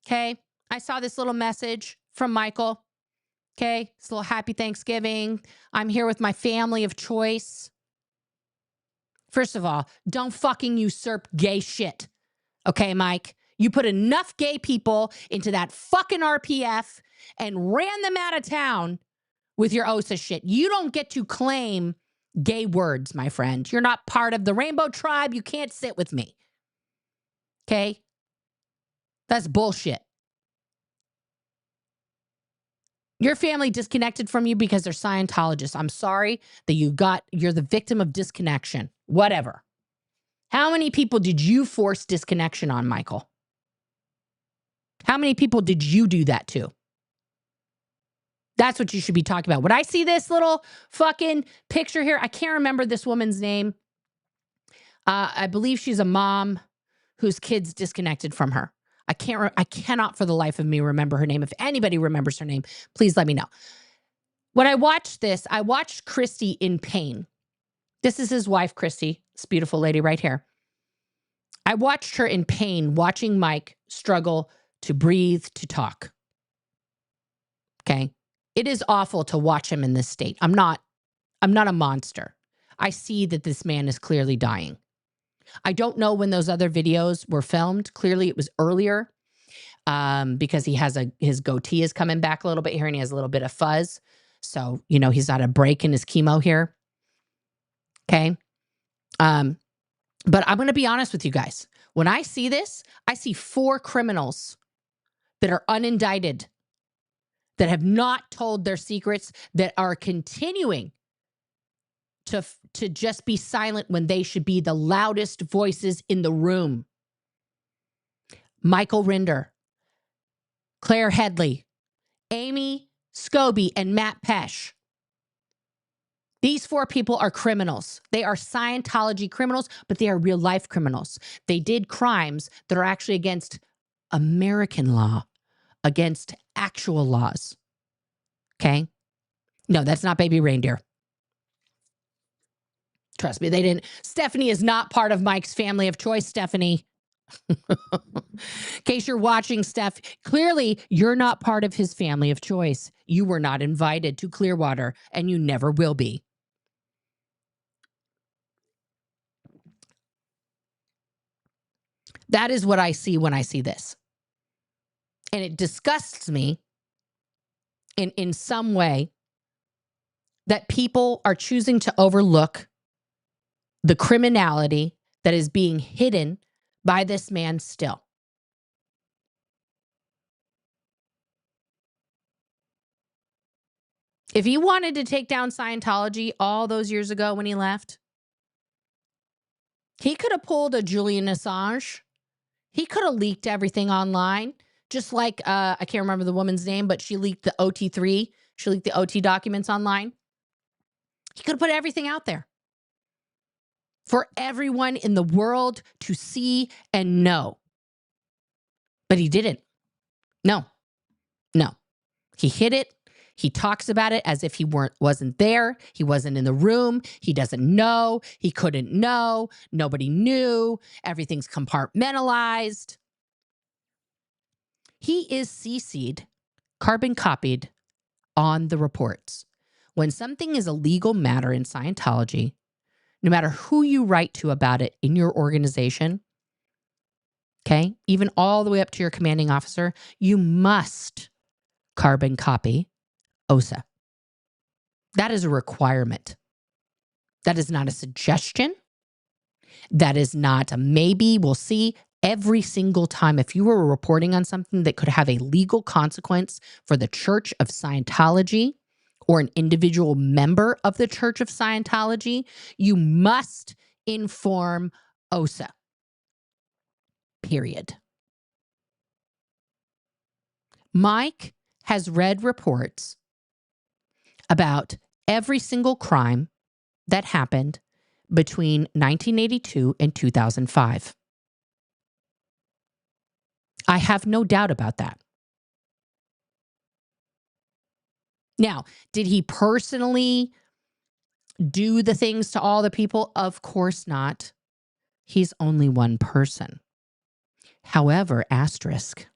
okay? I saw this little message from Michael, okay? This little happy Thanksgiving. I'm here with my family of choice. First of all, don't fucking usurp gay shit, okay, Mike? You put enough gay people into that fucking RPF and ran them out of town with your OSA shit. You don't get to claim gay words, my friend. You're not part of the rainbow tribe. You can't sit with me. Okay? That's bullshit. Your family disconnected from you because they're Scientologists. I'm sorry that you're the victim of disconnection. Whatever. How many people did you force disconnection on, Michael? How many people did you do that to? That's what you should be talking about. When I see this little fucking picture here, I can't remember this woman's name. I believe she's a mom whose kids disconnected from her. I cannot for the life of me remember her name. If anybody remembers her name, please let me know. When I watched this, I watched Christy in pain. This is his wife, Christy, this beautiful lady right here. I watched her in pain, watching Mike struggle to breathe, to talk. Okay? It is awful to watch him in this state. I'm not a monster. I see that this man is clearly dying. I don't know when those other videos were filmed. Clearly it was earlier because his goatee is coming back a little bit here and he has a little bit of fuzz. So, he's got a break in his chemo here. Okay. But I'm going to be honest with you guys. When I see this, I see 4 criminals that are unindicted, that have not told their secrets, that are continuing to just be silent when they should be the loudest voices in the room. Michael Rinder, Claire Headley, Amy Scobie, and Matt Pesh. These 4 people are criminals. They are Scientology criminals, but they are real life criminals. They did crimes that are actually against American law, against actual laws. Okay? No, that's not baby reindeer. Trust me, they didn't. Stephanie is not part of Mike's family of choice, Stephanie. In case you're watching, Steph, clearly you're not part of his family of choice. You were not invited to Clearwater, and you never will be. That is what I see when I see this. And it disgusts me in some way that people are choosing to overlook the criminality that is being hidden by this man still. If he wanted to take down Scientology all those years ago when he left, he could have pulled a Julian Assange. He could have leaked everything online, just like, I can't remember the woman's name, but she leaked the OT3. She leaked the OT documents online. He could have put everything out there for everyone in the world to see and know. But he didn't. No. He hid it. He talks about it as if he wasn't there. He wasn't in the room. He doesn't know. He couldn't know. Nobody knew. Everything's compartmentalized. He is CC'd, carbon copied on the reports. When something is a legal matter in Scientology, no matter who you write to about it in your organization, okay, even all the way up to your commanding officer, you must carbon copy OSA. That is a requirement. That is not a suggestion. That is not a maybe. We'll see. Every single time, if you were reporting on something that could have a legal consequence for the Church of Scientology or an individual member of the Church of Scientology, you must inform OSA. Period. Mike has read reports about every single crime that happened between 1982 and 2005. I have no doubt about that. Now, did he personally do the things to all the people? Of course not. He's only one person. However, asterisk,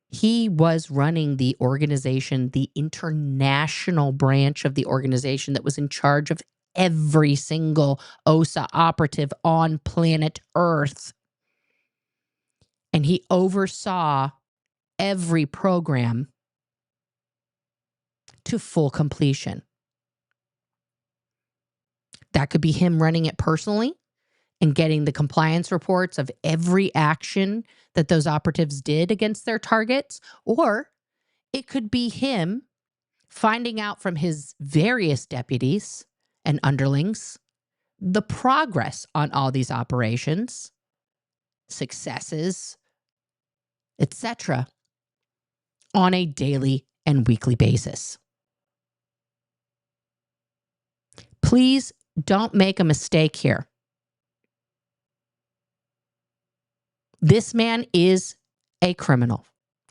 he was running the organization, the international branch of the organization that was in charge of every single OSA operative on planet Earth. And he oversaw every program to full completion. That could be him running it personally and getting the compliance reports of every action that those operatives did against their targets, or it could be him finding out from his various deputies and underlings the progress on all these operations, successes, etc., on a daily and weekly basis. Please don't make a mistake here. This man is a criminal.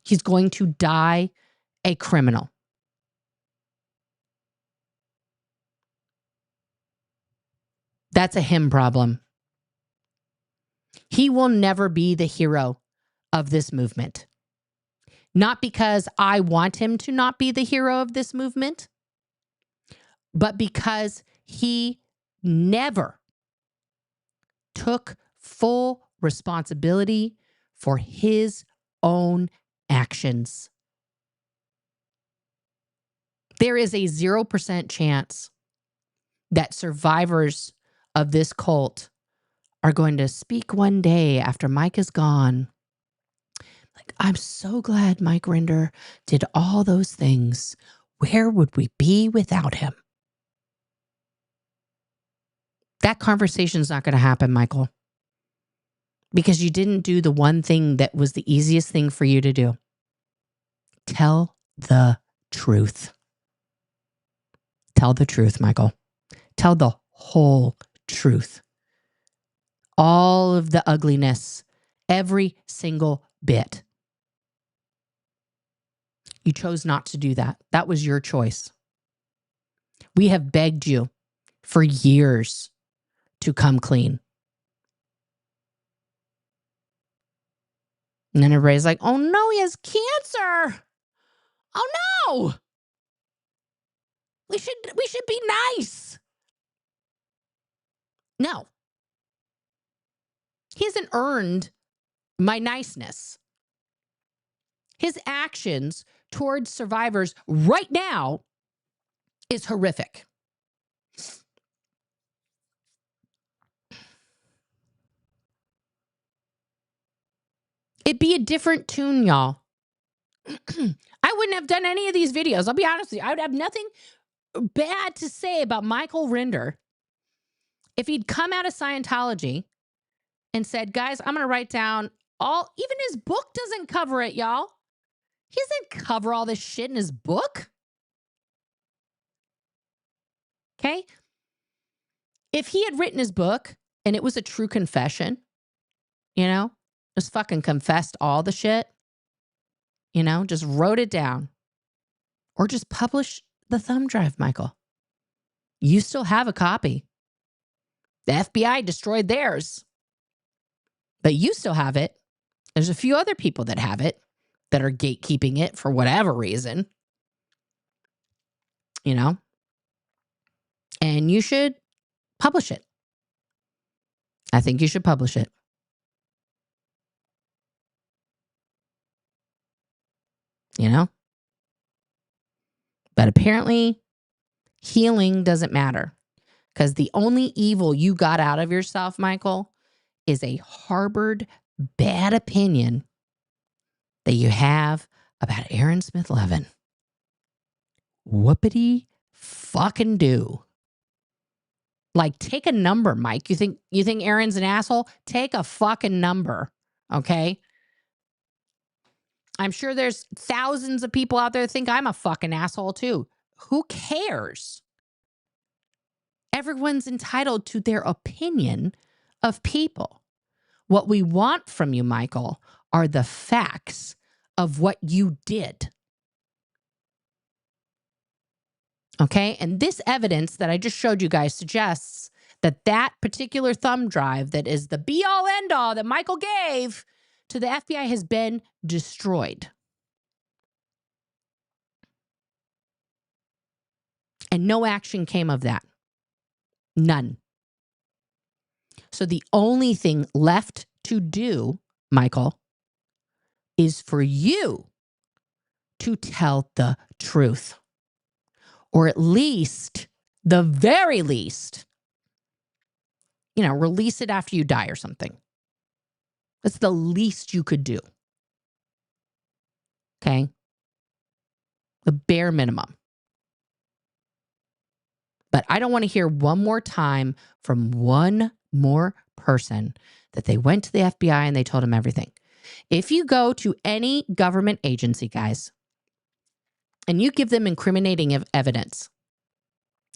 He's going to die a criminal. That's a him problem. He will never be the hero of this movement. Not because I want him to not be the hero of this movement, but because he never took full responsibility for his own actions. There is a 0% chance that survivors of this cult are going to speak one day after Mike is gone. Like, I'm so glad Mike Rinder did all those things. Where would we be without him? That conversation's not going to happen, Michael. Because you didn't do the one thing that was the easiest thing for you to do. Tell the truth. Tell the truth, Michael. Tell the whole truth. All of the ugliness, every single bit. You chose not to do that. That was your choice. We have begged you for years to come clean. And then everybody's like, oh no, he has cancer. Oh no. We should be nice. No. He hasn't earned my niceness. His actions towards survivors right now is horrific. It'd be a different tune, y'all. I wouldn't have done any of these videos. I'll be honest with you. I would have nothing bad to say about Michael Rinder if he'd come out of Scientology and said, guys, I'm going to write down even his book doesn't cover it, y'all. He doesn't cover all this shit in his book. Okay? If he had written his book and it was a true confession, just fucking confessed all the shit, just wrote it down, or just publish the thumb drive, Michael. You still have a copy. The FBI destroyed theirs, but you still have it. There's a few other people that have it that are gatekeeping it for whatever reason, and you should publish it. I think you should publish it. But apparently healing doesn't matter, because the only evil you got out of yourself, Michael, is a harbored bad opinion that you have about Aaron Smith Levin. Whoopity fucking do. Like, take a number, Mike. You think Aaron's an asshole? Take a fucking number, okay? I'm sure there's thousands of people out there that think I'm a fucking asshole too. Who cares? Everyone's entitled to their opinion of people. What we want from you, Michael, are the facts of what you did. Okay? And this evidence that I just showed you guys suggests that that particular thumb drive that is the be-all, end-all that Michael gave to the FBI has been destroyed. And no action came of that. None. So the only thing left to do, Michael, is for you to tell the truth. Or at least, the very least, release it after you die or something. That's the least you could do. Okay? The bare minimum. But I don't want to hear one more time from one more person that they went to the FBI and they told them everything. If you go to any government agency, guys, and you give them incriminating evidence,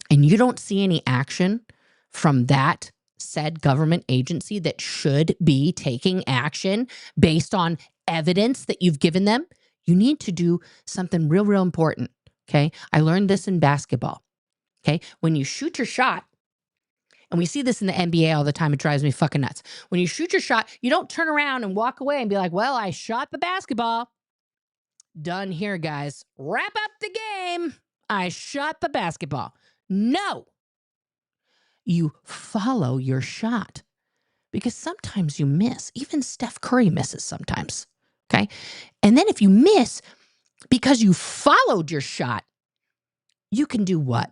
and you don't see any action from that said government agency that should be taking action based on evidence that you've given them, you need to do something real, real important. Okay? I learned this in basketball. Okay? When you shoot your shot, and we see this in the NBA all the time, it drives me fucking nuts. When you shoot your shot, you don't turn around and walk away and be like, well, I shot the basketball. Done here, guys. Wrap up the game. I shot the basketball. No. You follow your shot because sometimes you miss. Even Steph Curry misses sometimes. Okay? And then if you miss because you followed your shot, you can do what?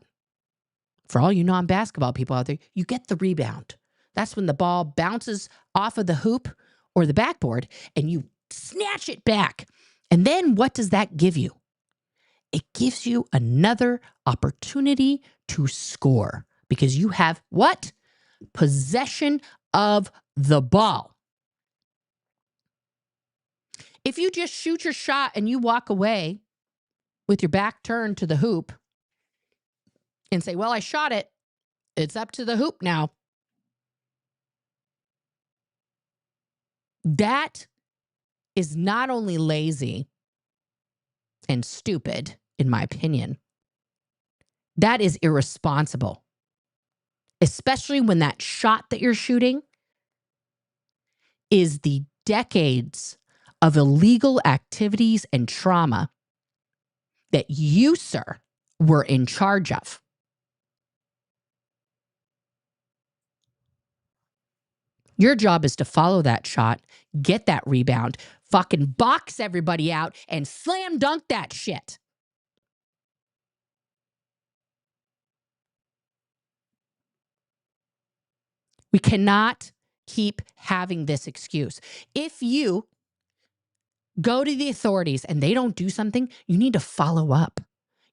For all you non-basketball people out there, you get the rebound. That's when the ball bounces off of the hoop or the backboard and you snatch it back. And then what does that give you? It gives you another opportunity to score because you have what? Possession of the ball. If you just shoot your shot and you walk away with your back turned to the hoop and say, well, I shot it. It's up to the hoop now. That is not only lazy and stupid, in my opinion, that is irresponsible. Especially when that shot that you're shooting is the decades of illegal activities and trauma that you, sir, were in charge of. Your job is to follow that shot, get that rebound, fucking box everybody out, and slam dunk that shit. We cannot keep having this excuse. If you go to the authorities and they don't do something, you need to follow up.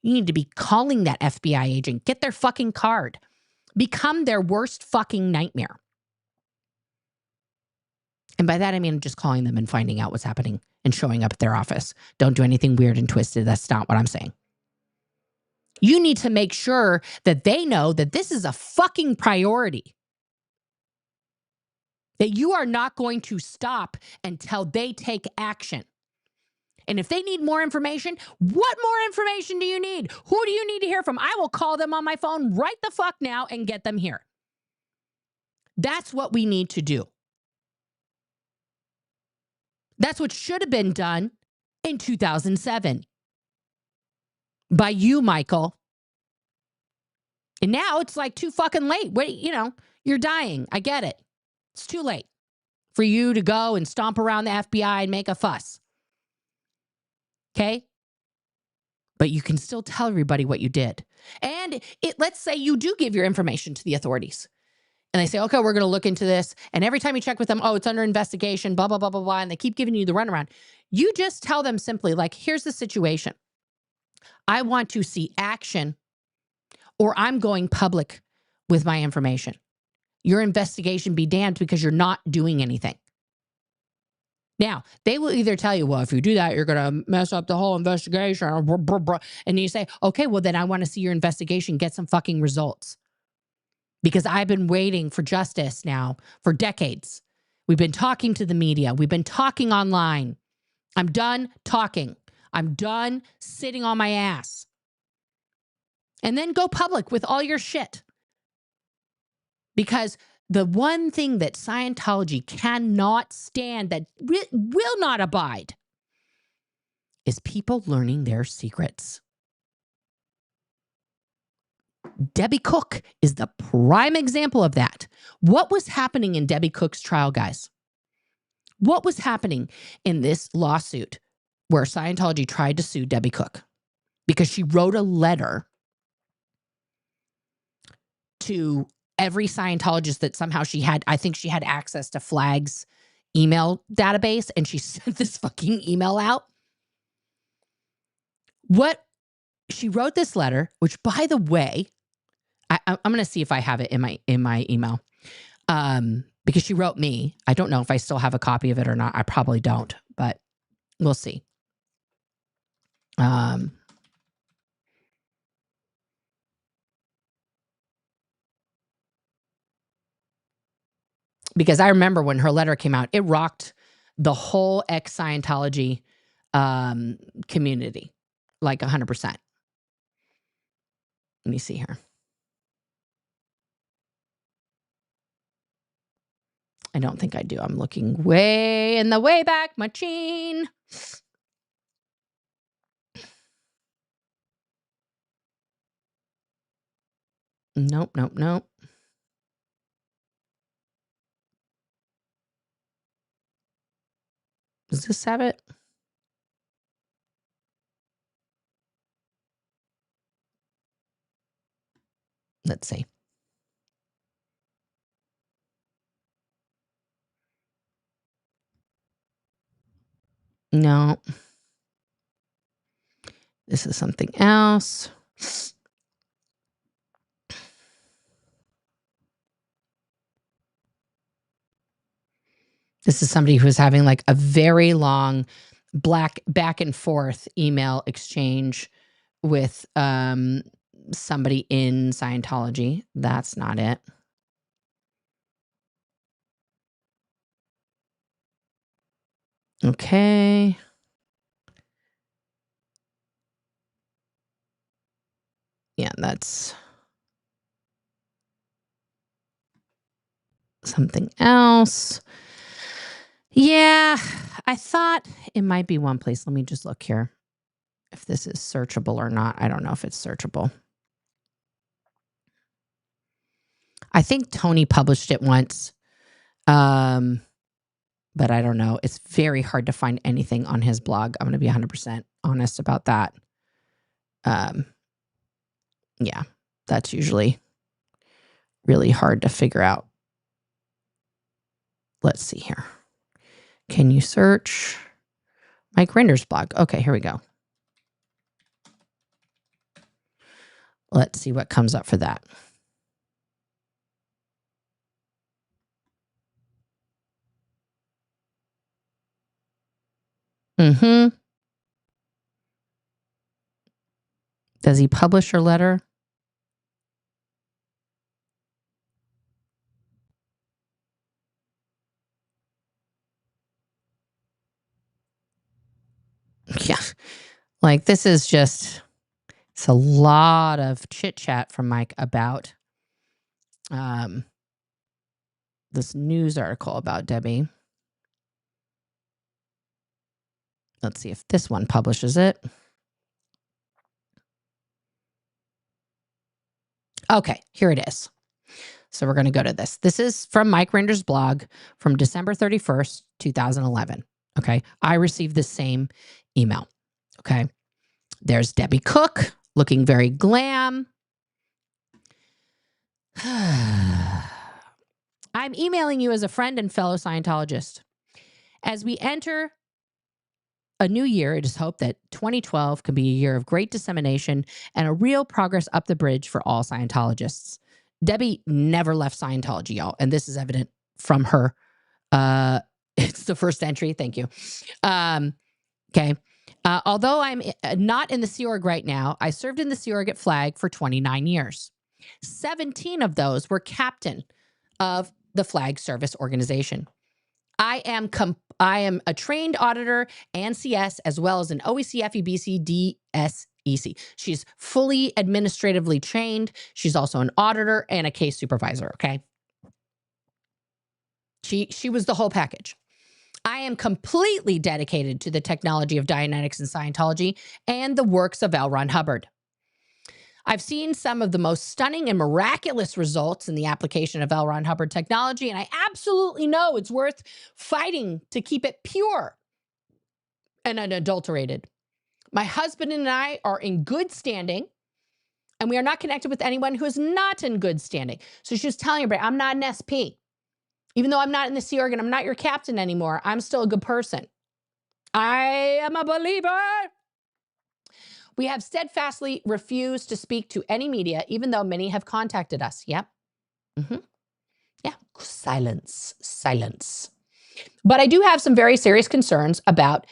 You need to be calling that FBI agent. Get their fucking card. Become their worst fucking nightmare. And by that, I mean just calling them and finding out what's happening and showing up at their office. Don't do anything weird and twisted. That's not what I'm saying. You need to make sure that they know that this is a fucking priority. That you are not going to stop until they take action. And if they need more information, what more information do you need? Who do you need to hear from? I will call them on my phone right the fuck now and get them here. That's what we need to do. That's what should have been done in 2007 by you, Michael. And now it's like too fucking late. Wait, you're dying. I get it. It's too late for you to go and stomp around the FBI and make a fuss. Okay? But you can still tell everybody what you did. And let's say you do give your information to the authorities. And they say, okay, we're going to look into this. And every time you check with them, oh, it's under investigation, blah, blah, blah, blah, blah. And they keep giving you the runaround. You just tell them simply, like, here's the situation. I want to see action or I'm going public with my information. Your investigation be damned because you're not doing anything. Now, they will either tell you, well, if you do that, you're going to mess up the whole investigation. And you say, okay, well, then I want to see your investigation. Get some fucking results. Because I've been waiting for justice now for decades. We've been talking to the media. We've been talking online. I'm done talking. I'm done sitting on my ass. And then go public with all your shit. Because the one thing that Scientology cannot stand, that will not abide, is people learning their secrets. Debbie Cook is the prime example of that. What was happening in Debbie Cook's trial, guys? What was happening in this lawsuit where Scientology tried to sue Debbie Cook? Because she wrote a letter to every Scientologist that somehow she had, I think she had access to Flag's email database, and she sent this fucking email out. What she wrote this letter, which, by the way, I'm going to see if I have it in my email, because she wrote me. I don't know if I still have a copy of it or not. I probably don't, but we'll see. Because I remember when her letter came out, it rocked the whole ex-Scientology community, like 100%. Let me see here. I don't think I do. I'm looking way in the Wayback Machine. Nope, nope, nope. Does this have it? Let's see. No. This is something else. This is somebody who was having like a very long back and forth email exchange with somebody in Scientology. That's not it. Okay. Yeah, that's something else. Yeah, I thought it might be one place. Let me just look here. If this is searchable or not. I don't know if it's searchable. I think Tony published it once. But I don't know. It's very hard to find anything on his blog. I'm going to be 100% honest about that. Yeah, that's usually really hard to figure out. Let's see here. Can you search Mike Rinder's blog? Okay, here we go. Let's see what comes up for that. Does he publish her letter? Yeah. Like, this is just, it's a lot of chit chat from Mike about this news article about Debbie. Let's see if this one publishes it. Okay, here it is. So we're going to go to this. This is from Mike Rinder's blog from December 31st, 2011. Okay, I received the same email. Okay, there's Debbie Cook looking very glam. I'm emailing you as a friend and fellow Scientologist. As we enter a new year, it is hoped that 2012 can be a year of great dissemination and a real progress up the bridge for all Scientologists. Debbie never left Scientology, y'all, and this is evident from her It's the first entry. Thank you. Okay. Although I'm not in the Sea Org right now, I served in the Sea Org at Flag for 29 years. 17 of those were captain of the Flag Service Organization. I am a trained auditor and CS, as well as an OEC, FEBC, DSEC. She's fully administratively trained. She's also an auditor and a case supervisor, okay? She was the whole package. I am completely dedicated to the technology of Dianetics and Scientology and the works of L. Ron Hubbard. I've seen some of the most stunning and miraculous results in the application of L. Ron Hubbard technology, and I absolutely know it's worth fighting to keep it pure and unadulterated. My husband and I are in good standing, and we are not connected with anyone who is not in good standing. So she was telling everybody, I'm not an SP. Even though I'm not in the Sea Org and I'm not your captain anymore, I'm still a good person. I am a believer. We have steadfastly refused to speak to any media, even though many have contacted us. Yep. Yeah. Silence. But I do have some very serious concerns about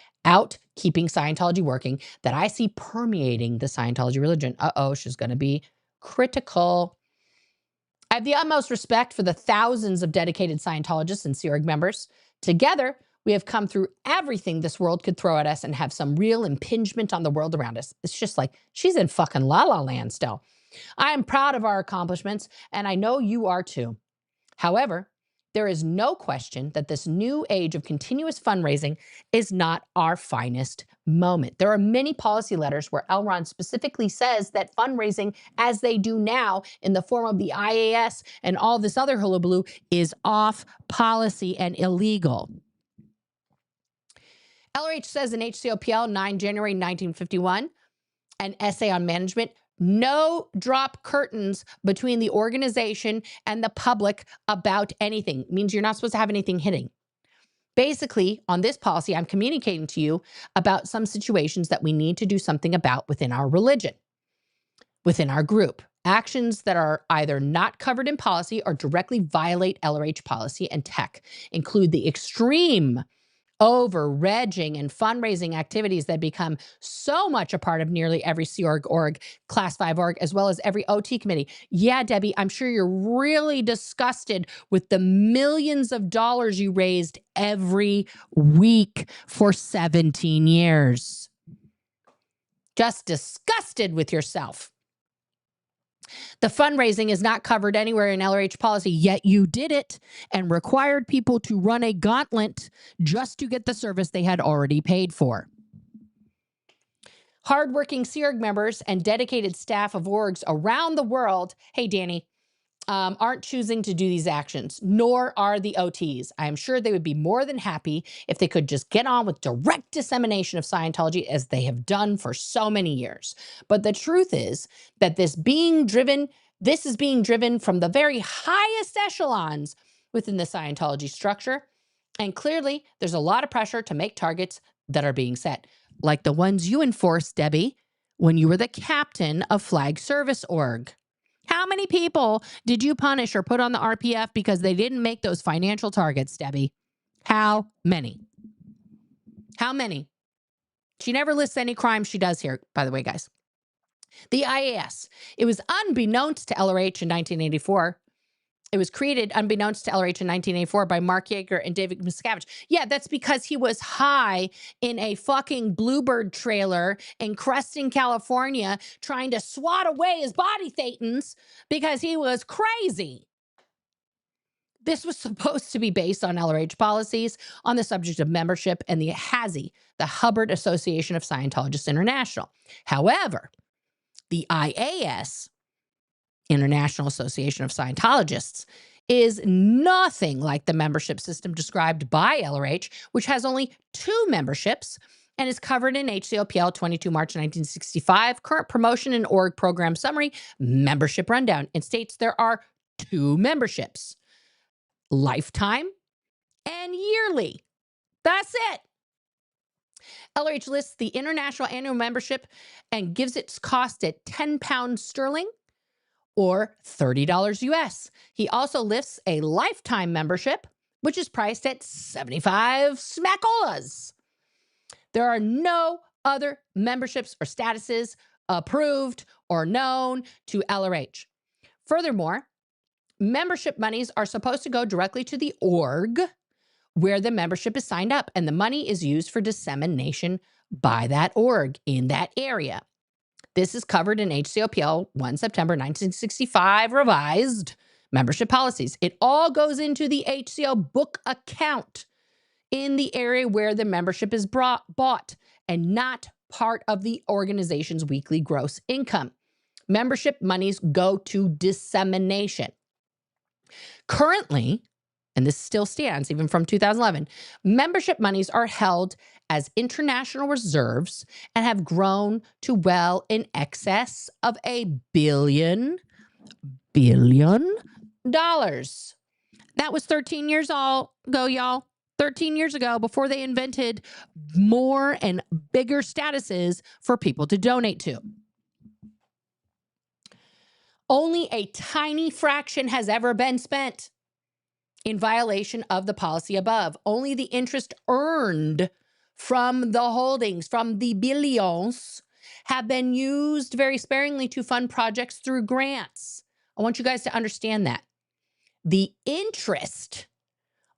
keeping Scientology working that I see permeating the Scientology religion. She's going to be critical. I have the utmost respect for the thousands of dedicated Scientologists and Sea Org members. Together, we have come through everything this world could throw at us and have some real impingement on the world around us. It's just like, she's in fucking La La Land still. I am proud of our accomplishments, and I know you are too. However, there is no question that this new age of continuous fundraising is not our finest moment. There are many policy letters where L. Ron specifically says that fundraising, as they do now in the form of the IAS and all this other hullabaloo, is off policy and illegal. LRH says in HCOPL 9 January 1951, an essay on management, no drop curtains between the organization and the public about anything. It means you're not supposed to have anything hidden. Basically, on this policy, I'm communicating to you about some situations that we need to do something about within our religion, within our group. Actions that are either not covered in policy or directly violate LRH policy and tech include the extreme over-regging and fundraising activities that become so much a part of nearly every Sea Org, Class 5 org, as well as every OT committee. Yeah, Debbie, I'm sure you're really disgusted with the millions of dollars you raised every week for 17 years. Just disgusted with yourself. The fundraising is not covered anywhere in LRH policy, yet you did it and required people to run a gauntlet just to get the service they had already paid for. Hardworking Sea Org members and dedicated staff of orgs around the world, hey, Danny, aren't choosing to do these actions, nor are the OTs. I am sure they would be more than happy if they could just get on with direct dissemination of Scientology as they have done for so many years. But the truth is that this is being driven from the very highest echelons within the Scientology structure. And clearly, there's a lot of pressure to make targets that are being set, like the ones you enforced, Debbie, when you were the captain of Flag Service Org. How many people did you punish or put on the RPF because they didn't make those financial targets, Debbie? How many? How many? She never lists any crimes she does here, by the way, guys. The IAS, it was unbeknownst to LRH in 1984. It was created unbeknownst to LRH in 1984 by Mark Yeager and David Miscavige. Yeah, that's because he was high in a fucking Bluebird trailer in Creston, California, trying to swat away his body thetans because he was crazy. This was supposed to be based on LRH policies on the subject of membership and the HASI, the Hubbard Association of Scientologists International. However, the IAS, International Association of Scientologists, is nothing like the membership system described by LRH, which has only 2 memberships and is covered in HCOPL 22 March 1965, current promotion and org program summary, membership rundown. It states there are 2 memberships, lifetime and yearly. That's it. LRH lists the international annual membership and gives its cost at £10 sterling or $30 US. He also lists a lifetime membership which is priced at 75 smackolas. There are no other memberships or statuses approved or known to LRH. Furthermore, membership monies are supposed to go directly to the org where the membership is signed up, and the money is used for dissemination by that org in that area. This is covered in HCOPL 1 September 1965 revised membership policies. It all goes into the HCO book account in the area where the membership is bought and not part of the organization's weekly gross income. Membership monies go to dissemination. Currently, and this still stands even from 2011, membership monies are held as international reserves and have grown to well in excess of $1 billion. That was 13 years ago, y'all. 13 years ago, before they invented more and bigger statuses for people to donate to. Only a tiny fraction has ever been spent in violation of the policy above. Only the interest earned from the holdings, from the billions, have been used very sparingly to fund projects through grants. I want you guys to understand that. The interest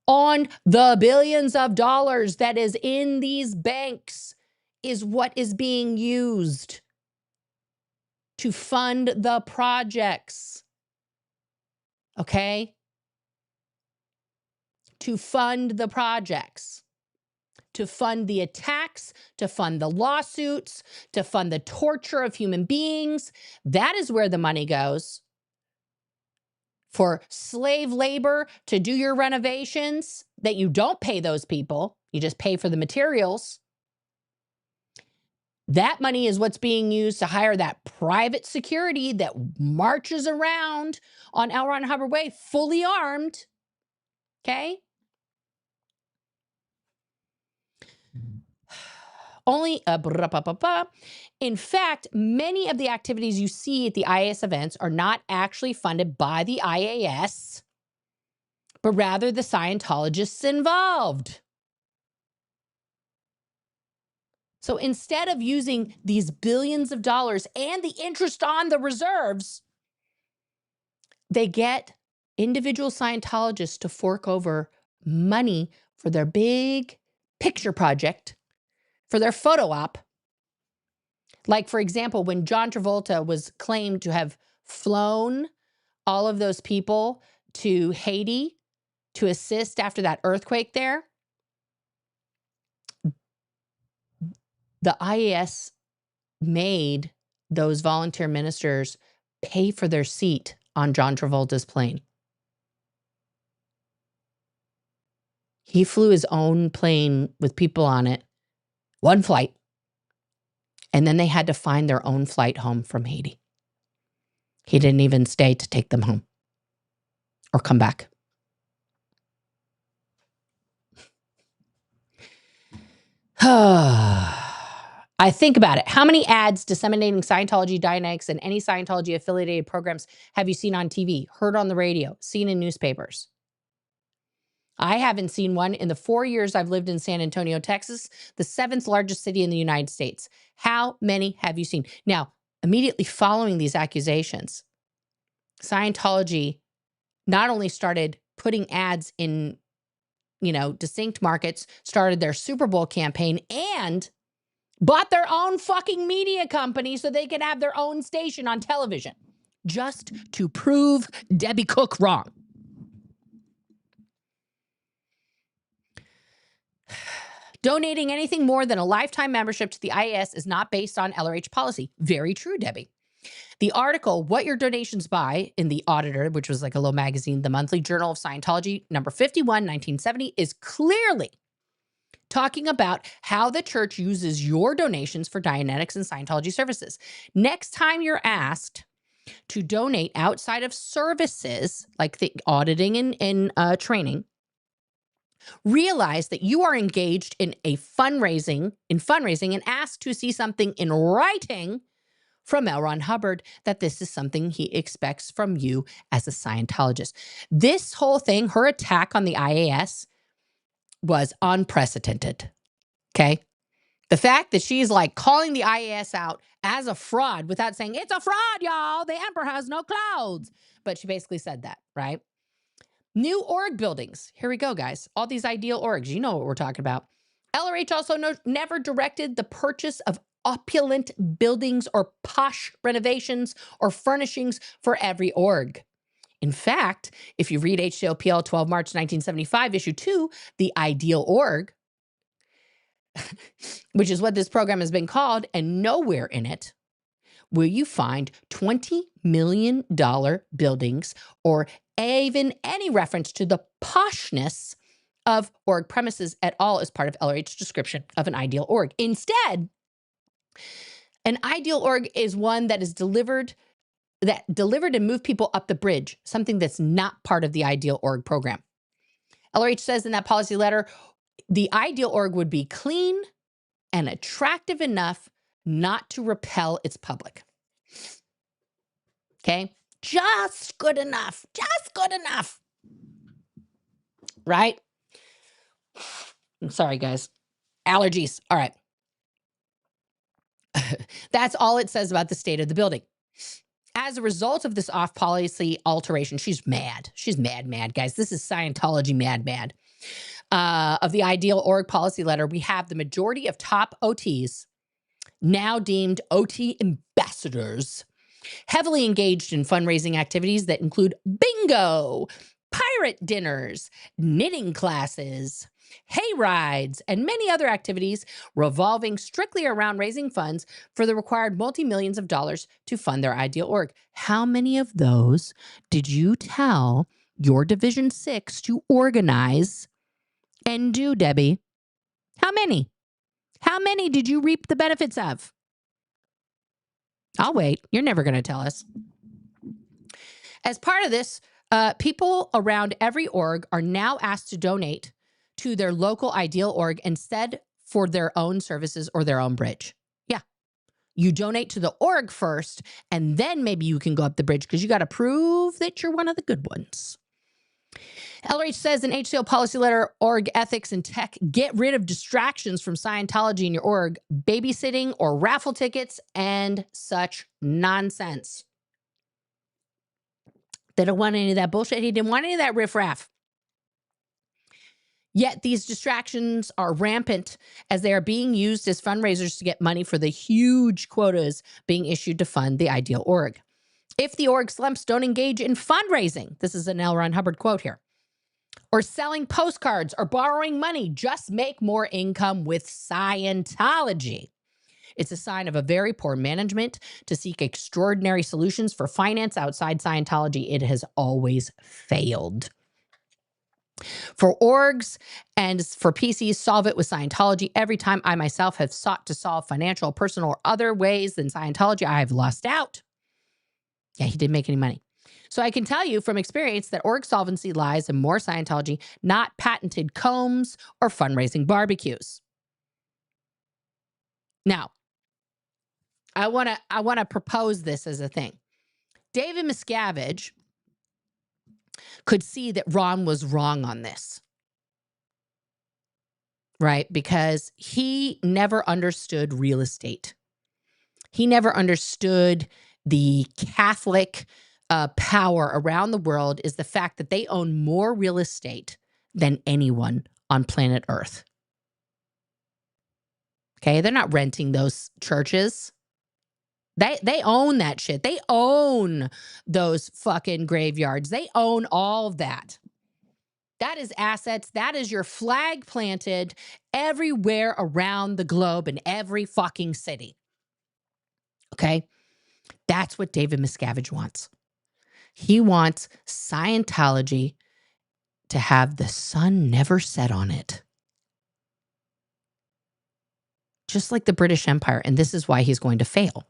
on the billions of dollars that is in these banks is what is being used to fund the projects. Okay? To fund the projects, to fund the attacks, to fund the lawsuits, to fund the torture of human beings. That is where the money goes. For slave labor to do your renovations that you don't pay those people, you just pay for the materials. That money is what's being used to hire that private security that marches around on L. Ron Hubbard Way fully armed. Okay? Only, in fact, many of the activities you see at the IAS events are not actually funded by the IAS, but rather the Scientologists involved. So instead of using these billions of dollars and the interest on the reserves, they get individual Scientologists to fork over money for their big picture project, for their photo op. Like, for example, when John Travolta was claimed to have flown all of those people to Haiti to assist after that earthquake there, the IAS made those volunteer ministers pay for their seat on John Travolta's plane. He flew his own plane with people on it, one flight, and then they had to find their own flight home from Haiti. He didn't even stay to take them home or come back. I think about it. How many ads disseminating Scientology, Dianetics, and any Scientology affiliated programs have you seen on TV, heard on the radio, seen in newspapers? I haven't seen one in the 4 years I've lived in San Antonio, Texas, the 7th largest city in the United States. How many have you seen? Now, immediately following these accusations, Scientology not only started putting ads in, distinct markets, started their Super Bowl campaign, and bought their own fucking media company so they could have their own station on television, just to prove Debbie Cook wrong. Donating anything more than a lifetime membership to the IAS is not based on LRH policy. Very true, Debbie. The article, What Your Donations Buy, in The Auditor, which was like a little magazine, the Monthly Journal of Scientology, number 51, 1970, is clearly talking about how the church uses your donations for Dianetics and Scientology services. Next time you're asked to donate outside of services, like the auditing and training, realize that you are engaged in fundraising and asked to see something in writing from L. Ron Hubbard that this is something he expects from you as a Scientologist. This whole thing, her attack on the IAS, was unprecedented. Okay? The fact that she's like calling the IAS out as a fraud without saying, it's a fraud, y'all. The emperor has no clothes. But she basically said that, right? New org buildings. Here we go, guys. All these ideal orgs. You know what we're talking about. LRH also never directed the purchase of opulent buildings or posh renovations or furnishings for every org. In fact, if you read HCOPL 12 March 1975, issue 2, The Ideal Org, which is what this program has been called, and nowhere in it will you find $20 million buildings or even any reference to the poshness of org premises at all as part of LRH's description of an ideal org. Instead, an ideal org is one that is delivered and move people up the bridge, something that's not part of the ideal org program. LRH says in that policy letter, the ideal org would be clean and attractive enough not to repel its public. Okay? Just good enough. Just good enough. Right? I'm sorry, guys. Allergies. All right. That's all it says about the state of the building. As a result of this off-policy alteration, she's mad. She's mad, guys. This is Scientology mad. Of the ideal org policy letter, we have the majority of top OTs, now deemed OT ambassadors, heavily engaged in fundraising activities that include bingo, pirate dinners, knitting classes, hay rides, and many other activities revolving strictly around raising funds for the required multi-millions of dollars to fund their ideal org. How many of those did you tell your Division 6 to organize and do, Debbie? How many? How many did you reap the benefits of? I'll wait. You're never going to tell us. As part of this, people around every org are now asked to donate to their local ideal org instead for their own services or their own bridge. Yeah. You donate to the org first, and then maybe you can go up the bridge because you got to prove that you're one of the good ones. LRH says in HCO policy letter, org ethics and tech, get rid of distractions from Scientology in your org, babysitting or raffle tickets and such nonsense. They don't want any of that bullshit. He didn't want any of that riffraff. Yet these distractions are rampant as they are being used as fundraisers to get money for the huge quotas being issued to fund the ideal org. If the org slumps, don't engage in fundraising. This is an L. Ron Hubbard quote here. Or selling postcards or borrowing money. Just make more income with Scientology. It's a sign of a very poor management to seek extraordinary solutions for finance outside Scientology. It has always failed. For orgs and for PCs, solve it with Scientology. Every time I myself have sought to solve financial, personal, or other ways than Scientology, I have lost out. Yeah, he didn't make any money. So I can tell you from experience that org solvency lies in more Scientology, not patented combs or fundraising barbecues. Now, I want to propose this as a thing. David Miscavige could see that Ron was wrong on this, right? Because he never understood real estate. He never understood the Catholic power around the world is the fact that they own more real estate than anyone on planet Earth. Okay, they're not renting those churches. They own that shit. They own those fucking graveyards. They own all of that. That is assets. That is your flag planted everywhere around the globe in every fucking city. Okay? That's what David Miscavige wants. He wants Scientology to have the sun never set on it. Just like the British Empire. And this is why he's going to fail.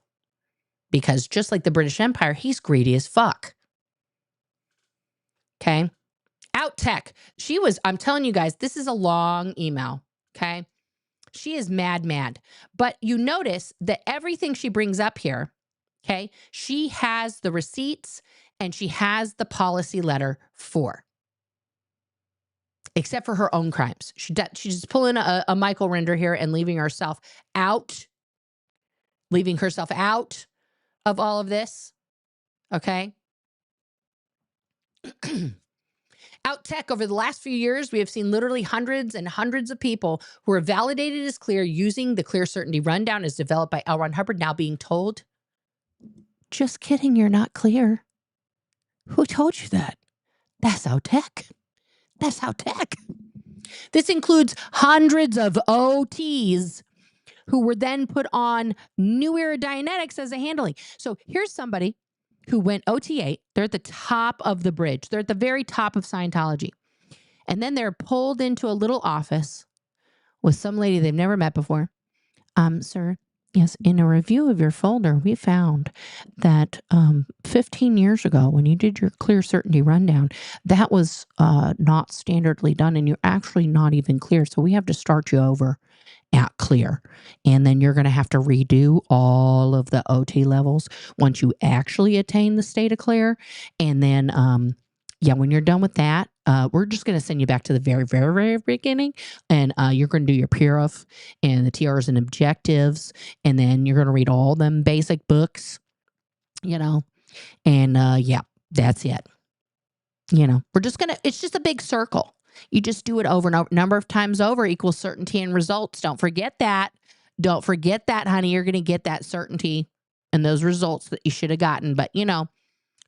Because just like the British Empire, he's greedy as fuck. Okay? Out Tech. I'm telling you guys, this is a long email. Okay? She is mad. But you notice that everything she brings up here Okay. She has the receipts and she has the policy letter for, except for her own crimes. She's just pulling a Michael Render here and leaving herself out of all of this. Okay. Out tech, over the last few years, we have seen literally hundreds and hundreds of people who are validated as clear using the clear certainty rundown as developed by L. Ron Hubbard now being told, just kidding, you're not clear. Who told you that? That's out tech. That's out tech. This includes hundreds of OTs who were then put on New Era Dianetics as a handling. So here's somebody who went OT8. They're at the top of the bridge. They're at the very top of Scientology. And then they're pulled into a little office with some lady they've never met before. Sir, yes, in a review of your folder, we found that 15 years ago when you did your clear certainty rundown, that was not standardly done and you're actually not even clear. So we have to start you over at clear. And then you're going to have to redo all of the OT levels once you actually attain the state of clear. And then, when you're done with that, we're just going to send you back to the very, very, very beginning. And you're going to do your PRF and the TRs and objectives. And then you're going to read all them basic books, and that's it. It's just a big circle. You just do it over and over. Number of times over equals certainty and results. Don't forget that. Don't forget that, honey. You're going to get that certainty and those results that you should have gotten. But,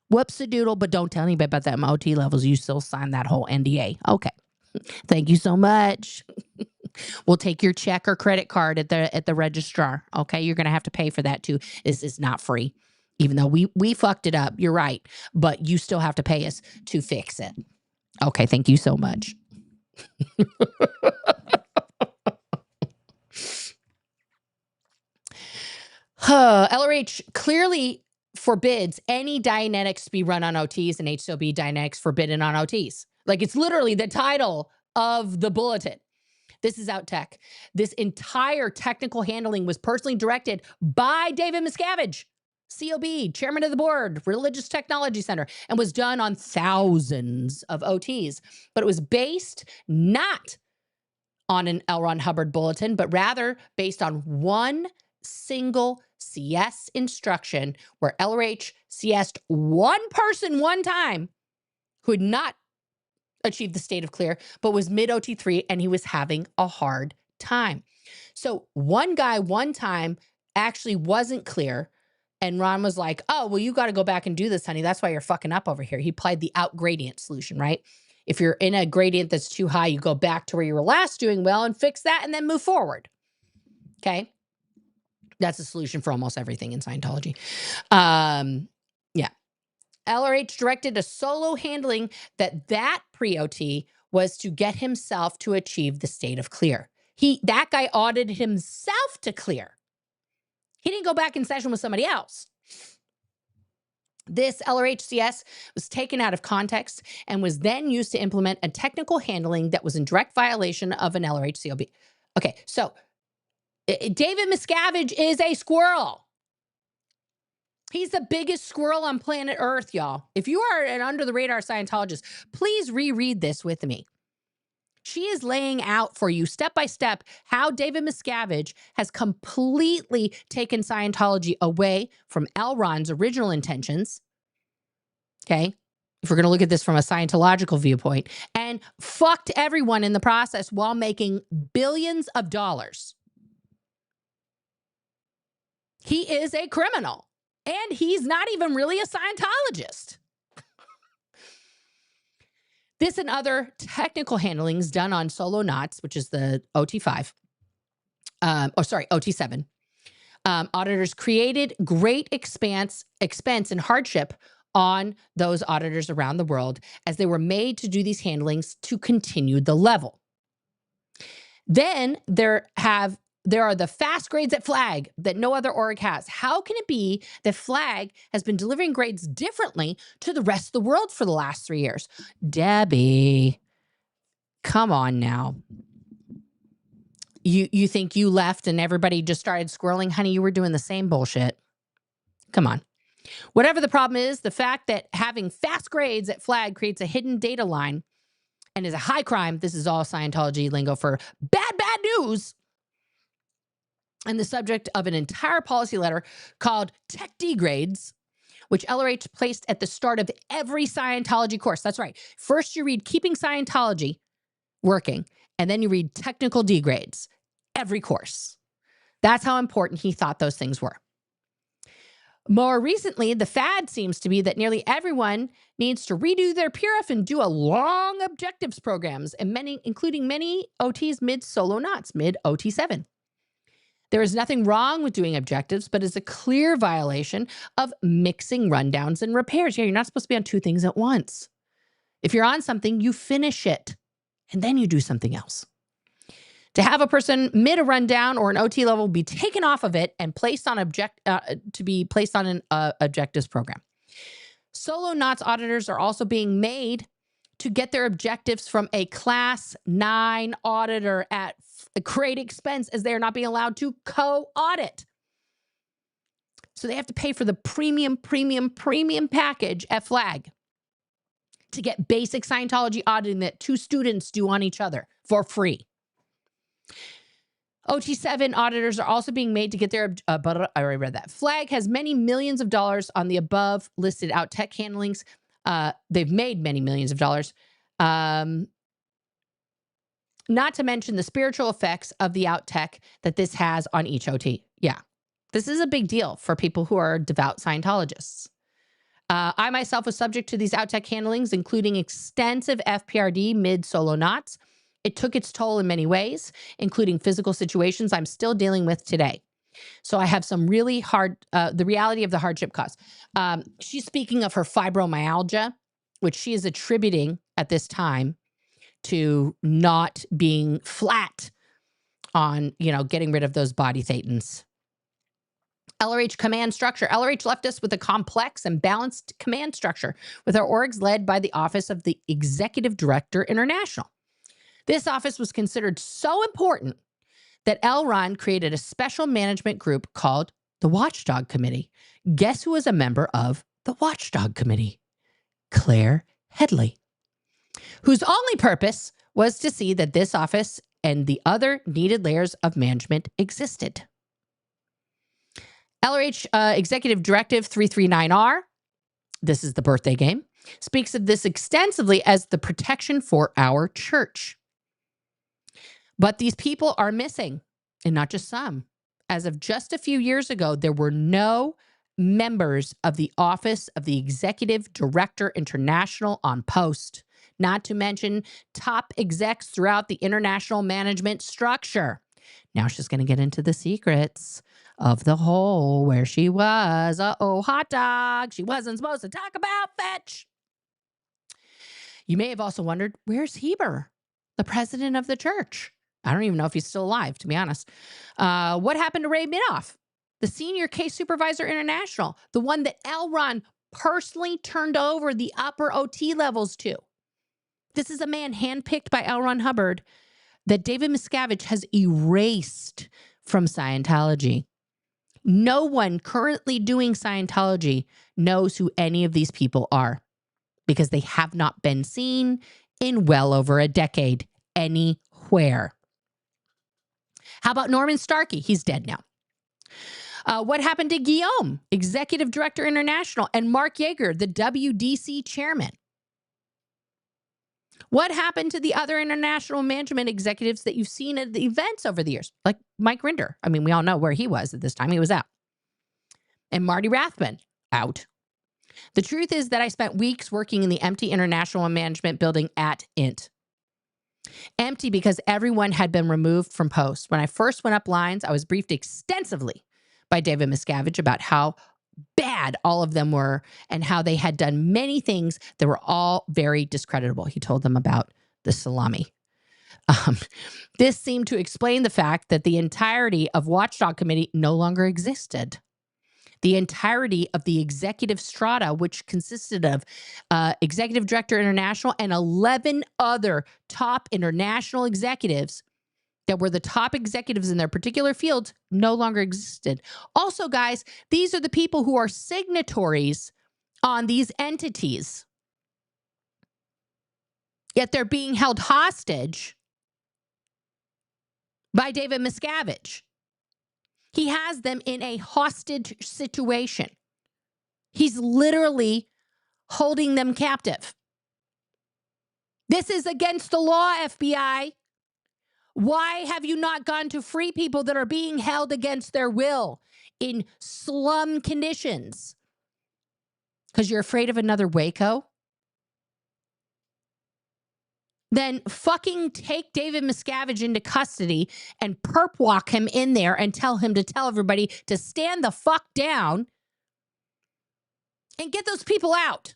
whoops-a-doodle, but don't tell anybody about that MOT levels. You still sign that whole NDA. Okay. Thank you so much. We'll take your check or credit card at the registrar. Okay. You're going to have to pay for that too. This is not free. Even though we fucked it up. You're right. But you still have to pay us to fix it. Okay, thank you so much. LRH clearly forbids any Dianetics to be run on OTs, and HCOB Dianetics forbidden on OTs. Like, it's literally the title of the bulletin. This is out tech. This entire technical handling was personally directed by David Miscavige, COB, chairman of the board, Religious Technology Center, and was done on thousands of OTs. But it was based not on an L. Ron Hubbard bulletin, but rather based on one single CS instruction where LRH CS'd one person one time who had not achieved the state of clear, but was mid OT3 and he was having a hard time. So one guy one time actually wasn't clear. And Ron was like, oh, well, you got to go back and do this, honey. That's why you're fucking up over here. He applied the out gradient solution, right? If you're in a gradient that's too high, you go back to where you were last doing well and fix that and then move forward. Okay. That's a solution for almost everything in Scientology. LRH directed a solo handling that pre-OT was to get himself to achieve the state of clear. That guy audited himself to clear. He didn't go back in session with somebody else. This LRHCS was taken out of context and was then used to implement a technical handling that was in direct violation of an LRHCOB. Okay, so David Miscavige is a squirrel. He's the biggest squirrel on planet Earth, y'all. If you are an under-the-radar Scientologist, please reread this with me. She is laying out for you step by step how David Miscavige has completely taken Scientology away from L. Ron's original intentions. Okay. If we're going to look at this from a Scientological viewpoint, and fucked everyone in the process while making billions of dollars. He is a criminal and he's not even really a Scientologist. This and other technical handlings done on solo knots, which is the OT5, OT7. Auditors created great expense and hardship on those auditors around the world as they were made to do these handlings to continue the level. Then there are the fast grades at Flag that no other org has. How can it be that Flag has been delivering grades differently to the rest of the world for the last 3 years? Debbie, come on now. You think you left and everybody just started squirreling? Honey, you were doing the same bullshit. Come on. Whatever the problem is, the fact that having fast grades at Flag creates a hidden data line and is a high crime, this is all Scientology lingo for bad news, and the subject of an entire policy letter called Tech D Grades, which LRH placed at the start of every Scientology course. That's right. First you read Keeping Scientology Working, and then you read Technical D Grades, every course. That's how important he thought those things were. More recently, the fad seems to be that nearly everyone needs to redo their PRF and do a long objectives programs, and including many OTs mid-solo knots, mid-OT7. There is nothing wrong with doing objectives, but it's a clear violation of mixing rundowns and repairs. Yeah, you're not supposed to be on two things at once. If you're on something, you finish it, and then you do something else. To have a person mid a rundown or an OT level be taken off of it and placed on an objectives program. Solo knots auditors are also being made to get their objectives from a Class 9 auditor at great expense, as they are not being allowed to co-audit. So they have to pay for the premium package at Flag to get basic Scientology auditing that two students do on each other for free. OT7 auditors are also being made to get their, but I already read that. Flag has many millions of dollars on the above listed out tech handlings. They've made many millions of dollars. Not to mention the spiritual effects of the out tech that this has on each OT. Yeah, this is a big deal for people who are devout Scientologists. I myself was subject to these out tech handlings, including extensive FPRD mid-solo knots. It took its toll in many ways, including physical situations I'm still dealing with today. So I have some really hard, the reality of the hardship caused. She's speaking of her fibromyalgia, which she is attributing at this time to not being flat on, getting rid of those body thetans. LRH command structure. LRH left us with a complex and balanced command structure with our orgs led by the Office of the Executive Director International. This office was considered so important that L. Ron created a special management group called the Watchdog Committee. Guess who was a member of the Watchdog Committee? Claire Headley, whose only purpose was to see that this office and the other needed layers of management existed. LRH Executive Directive 339R, this is the birthday game, speaks of this extensively as the protection for our church. But these people are missing, and not just some. As of just a few years ago, there were no members of the Office of the Executive Director International on post, not to mention top execs throughout the international management structure. Now she's going to get into the secrets of the hole where she was. Uh-oh, hot dog. She wasn't supposed to talk about fetch. You may have also wondered, where's Heber, the president of the church? I don't even know if he's still alive, to be honest. What happened to Ray Minoff, the senior case supervisor international, the one that L. Ron personally turned over the upper OT levels to? This is a man handpicked by L. Ron Hubbard that David Miscavige has erased from Scientology. No one currently doing Scientology knows who any of these people are because they have not been seen in well over a decade anywhere. How about Norman Starkey? He's dead now. What happened to Guillaume, Executive Director International, and Mark Yeager, the WDC Chairman? What happened to the other international management executives that you've seen at the events over the years? Like Mike Rinder. I mean, we all know where he was at this time. He was out. And Marty Rathman, out. The truth is that I spent weeks working in the empty international management building at INT. Empty because everyone had been removed from post. When I first went up lines, I was briefed extensively by David Miscavige about how bad all of them were and how they had done many things that were all very discreditable. He told them about the salami. This seemed to explain the fact that the entirety of Watchdog Committee no longer existed. The entirety of the executive strata, which consisted of Executive Director International and 11 other top international executives, that were the top executives in their particular fields no longer existed. Also, guys, these are the people who are signatories on these entities. Yet they're being held hostage by David Miscavige. He has them in a hostage situation. He's literally holding them captive. This is against the law, FBI. Why have you not gone to free people that are being held against their will in slum conditions? Because you're afraid of another Waco? Then fucking take David Miscavige into custody and perp walk him in there and tell him to tell everybody to stand the fuck down and get those people out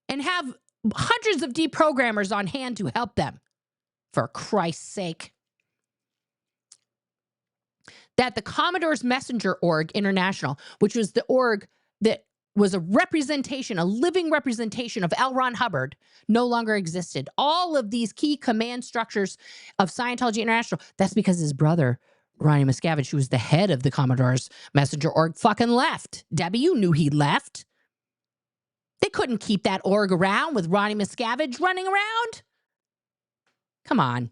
and have hundreds of deprogrammers on hand to help them, for Christ's sake. That the Commodore's Messenger Org International, which was the org that was a representation, a living representation of L. Ron Hubbard, no longer existed. All of these key command structures of Scientology International, that's because his brother, Ronnie Miscavige, who was the head of the Commodore's Messenger Org, fucking left. Debbie, you knew he left. They couldn't keep that org around with Ronnie Miscavige running around. Come on.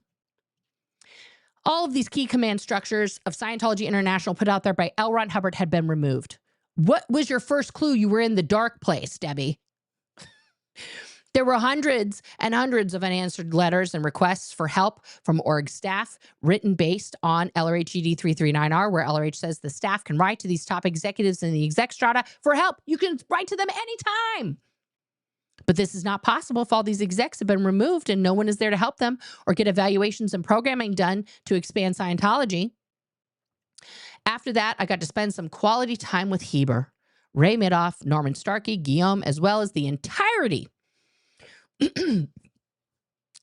All of these key command structures of Scientology International put out there by L. Ron Hubbard had been removed. What was your first clue you were in the dark place, Debbie? There were hundreds and hundreds of unanswered letters and requests for help from org staff written based on LRHED 339R, where LRH says the staff can write to these top executives in the exec strata for help. You can write to them anytime. But this is not possible if all these execs have been removed and no one is there to help them or get evaluations and programming done to expand Scientology. After that, I got to spend some quality time with Heber, Ray Midoff, Norman Starkey, Guillaume, as well as the entirety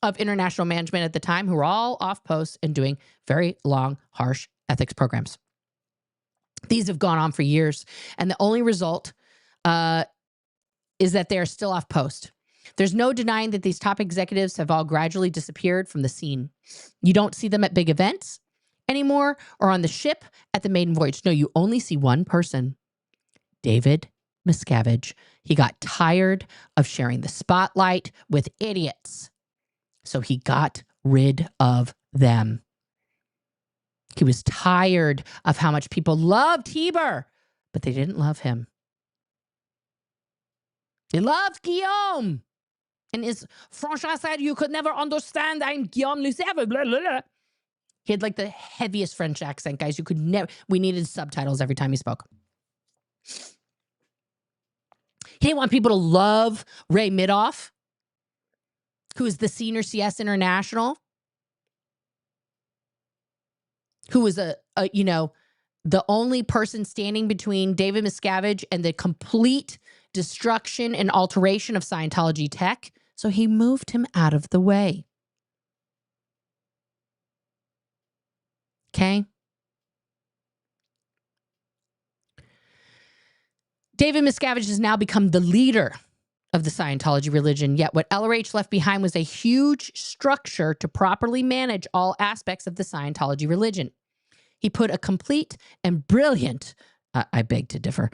of international management at the time, who were all off post and doing very long, harsh ethics programs. These have gone on for years, and the only result is that they're still off post. There's no denying that these top executives have all gradually disappeared from the scene. You don't see them at big events anymore or on the ship at the maiden voyage. No, you only see one person, David Miscavige. He got tired of sharing the spotlight with idiots, so he got rid of them. He was tired of how much people loved Heber, but they didn't love him. They loved Guillaume. And his François said, you could never understand. I'm Guillaume Lucevre. Blah, blah, blah. He had like the heaviest French accent, guys. You could never, we needed subtitles every time he spoke. He didn't want people to love Ray Midoff, who is the senior CS International, who was the only person standing between David Miscavige and the complete destruction and alteration of Scientology tech. So he moved him out of the way. Okay. David Miscavige has now become the leader of the Scientology religion, yet what LRH left behind was a huge structure to properly manage all aspects of the Scientology religion. He put a complete and brilliant, I beg to differ,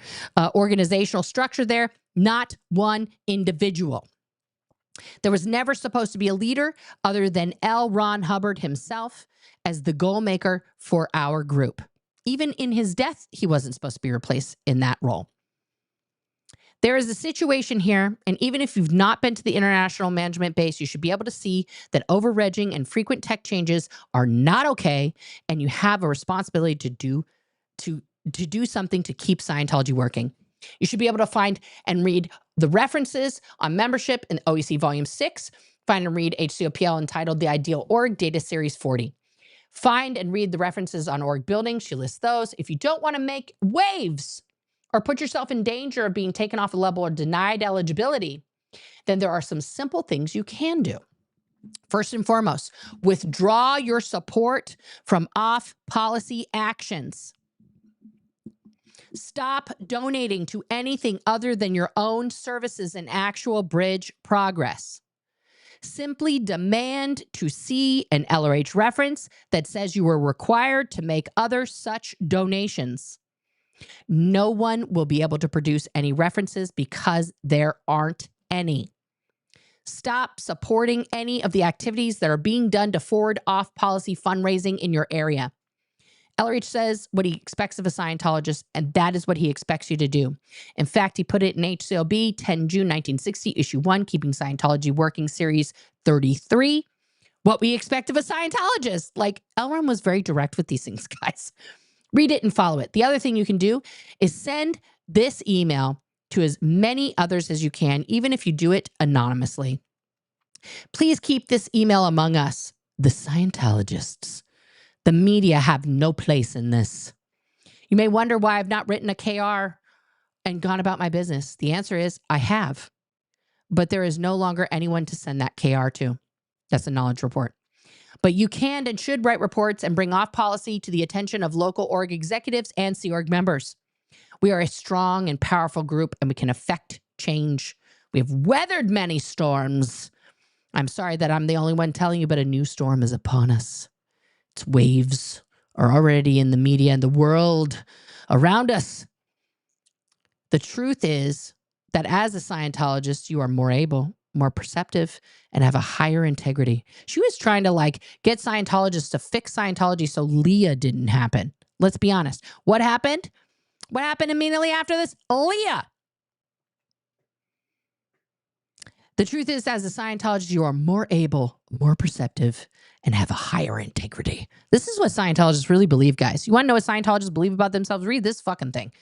organizational structure there, not one individual. There was never supposed to be a leader other than L. Ron Hubbard himself as the goal maker for our group. Even in his death, he wasn't supposed to be replaced in that role. There is a situation here, and even if you've not been to the international management base, you should be able to see that over-regging and frequent tech changes are not okay, and you have a responsibility to do something to keep Scientology working. You should be able to find and read the references on membership in OEC Volume 6. Find and read HCOPL entitled The Ideal Org, Data Series 40. Find and read the references on org building. She lists those. If you don't want to make waves or put yourself in danger of being taken off a level or denied eligibility, then there are some simple things you can do. First and foremost, withdraw your support from off-policy actions. Stop donating to anything other than your own services and actual bridge progress. Simply demand to see an LRH reference that says you were required to make other such donations. No one will be able to produce any references because there aren't any. Stop supporting any of the activities that are being done to forward off-policy fundraising in your area. LRH says what he expects of a Scientologist, and that is what he expects you to do. In fact, he put it in HCLB 10 June 1960, issue 1, Keeping Scientology Working, series 33. What we expect of a Scientologist. Like, L. Ron was very direct with these things, guys. Read it and follow it. The other thing you can do is send this email to as many others as you can, even if you do it anonymously. Please keep this email among us, the Scientologists. The media have no place in this. You may wonder why I've not written a KR and gone about my business. The answer is I have, but there is no longer anyone to send that KR to. That's a knowledge report. But you can and should write reports and bring off policy to the attention of local org executives and Sea Org members. We are a strong and powerful group, and we can affect change. We have weathered many storms. I'm sorry that I'm the only one telling you, but a new storm is upon us. Its waves are already in the media and the world around us. The truth is that as a Scientologist, you are more able, more perceptive, and have a higher integrity. She was trying to get Scientologists to fix Scientology so Leah didn't happen. Let's be honest. What happened? What happened immediately after this? Leah. The truth is, as a Scientologist, you are more able, more perceptive, and have a higher integrity. This is what Scientologists really believe, guys. You want to know what Scientologists believe about themselves? Read this fucking thing.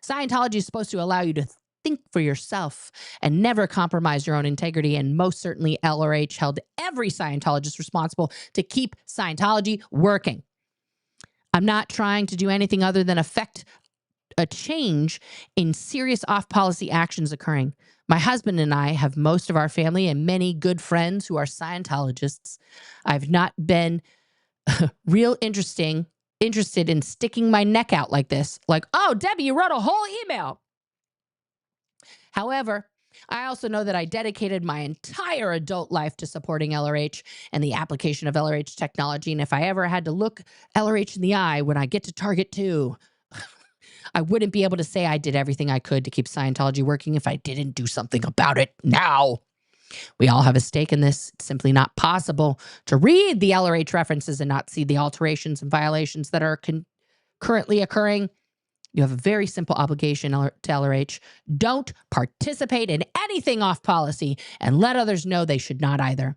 Scientology is supposed to allow you to think for yourself and never compromise your own integrity. And most certainly, LRH held every Scientologist responsible to keep Scientology working. I'm not trying to do anything other than affect a change in serious off-policy actions occurring. My husband and I have most of our family and many good friends who are Scientologists. I've not been real interested in sticking my neck out like this. Like, oh, Debbie, you wrote a whole email. However, I also know that I dedicated my entire adult life to supporting LRH and the application of LRH technology. And if I ever had to look LRH in the eye when I get to Target 2, I wouldn't be able to say I did everything I could to keep Scientology working if I didn't do something about it now. We all have a stake in this. It's simply not possible to read the LRH references and not see the alterations and violations that are currently occurring. You have a very simple obligation to LRH. Don't participate in anything off policy and let others know they should not either.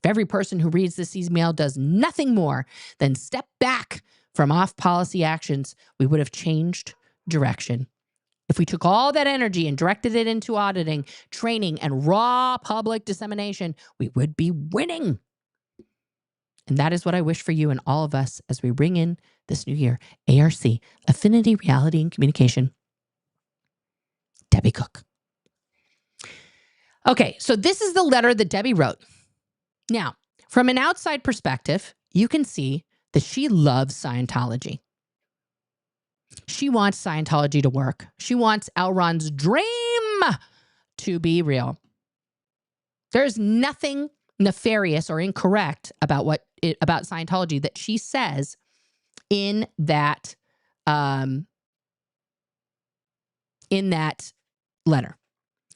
If every person who reads this email does nothing more than step back from off-policy actions, we would have changed direction. If we took all that energy and directed it into auditing, training, and raw public dissemination, we would be winning. And that is what I wish for you and all of us as we ring in this new year. ARC, Affinity, Reality, and Communication. Debbie Cook. Okay, so this is the letter that Debbie wrote. Now, from an outside perspective, you can see that she loves Scientology. She wants Scientology to work. She wants L. Ron's dream to be real. There's nothing nefarious or incorrect about about Scientology that she says in that letter.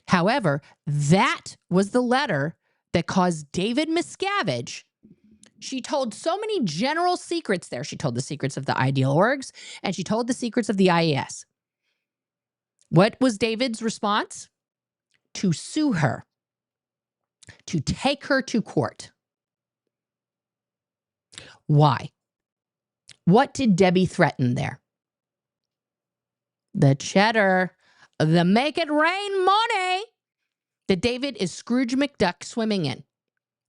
However, that was the letter that caused David Miscavige. She told so many general secrets there. She told the secrets of the ideal orgs, and she told the secrets of the IES. What was David's response? To sue her, to take her to court. Why? What did Debbie threaten there? The cheddar, the make it rain money that David is Scrooge McDuck swimming in.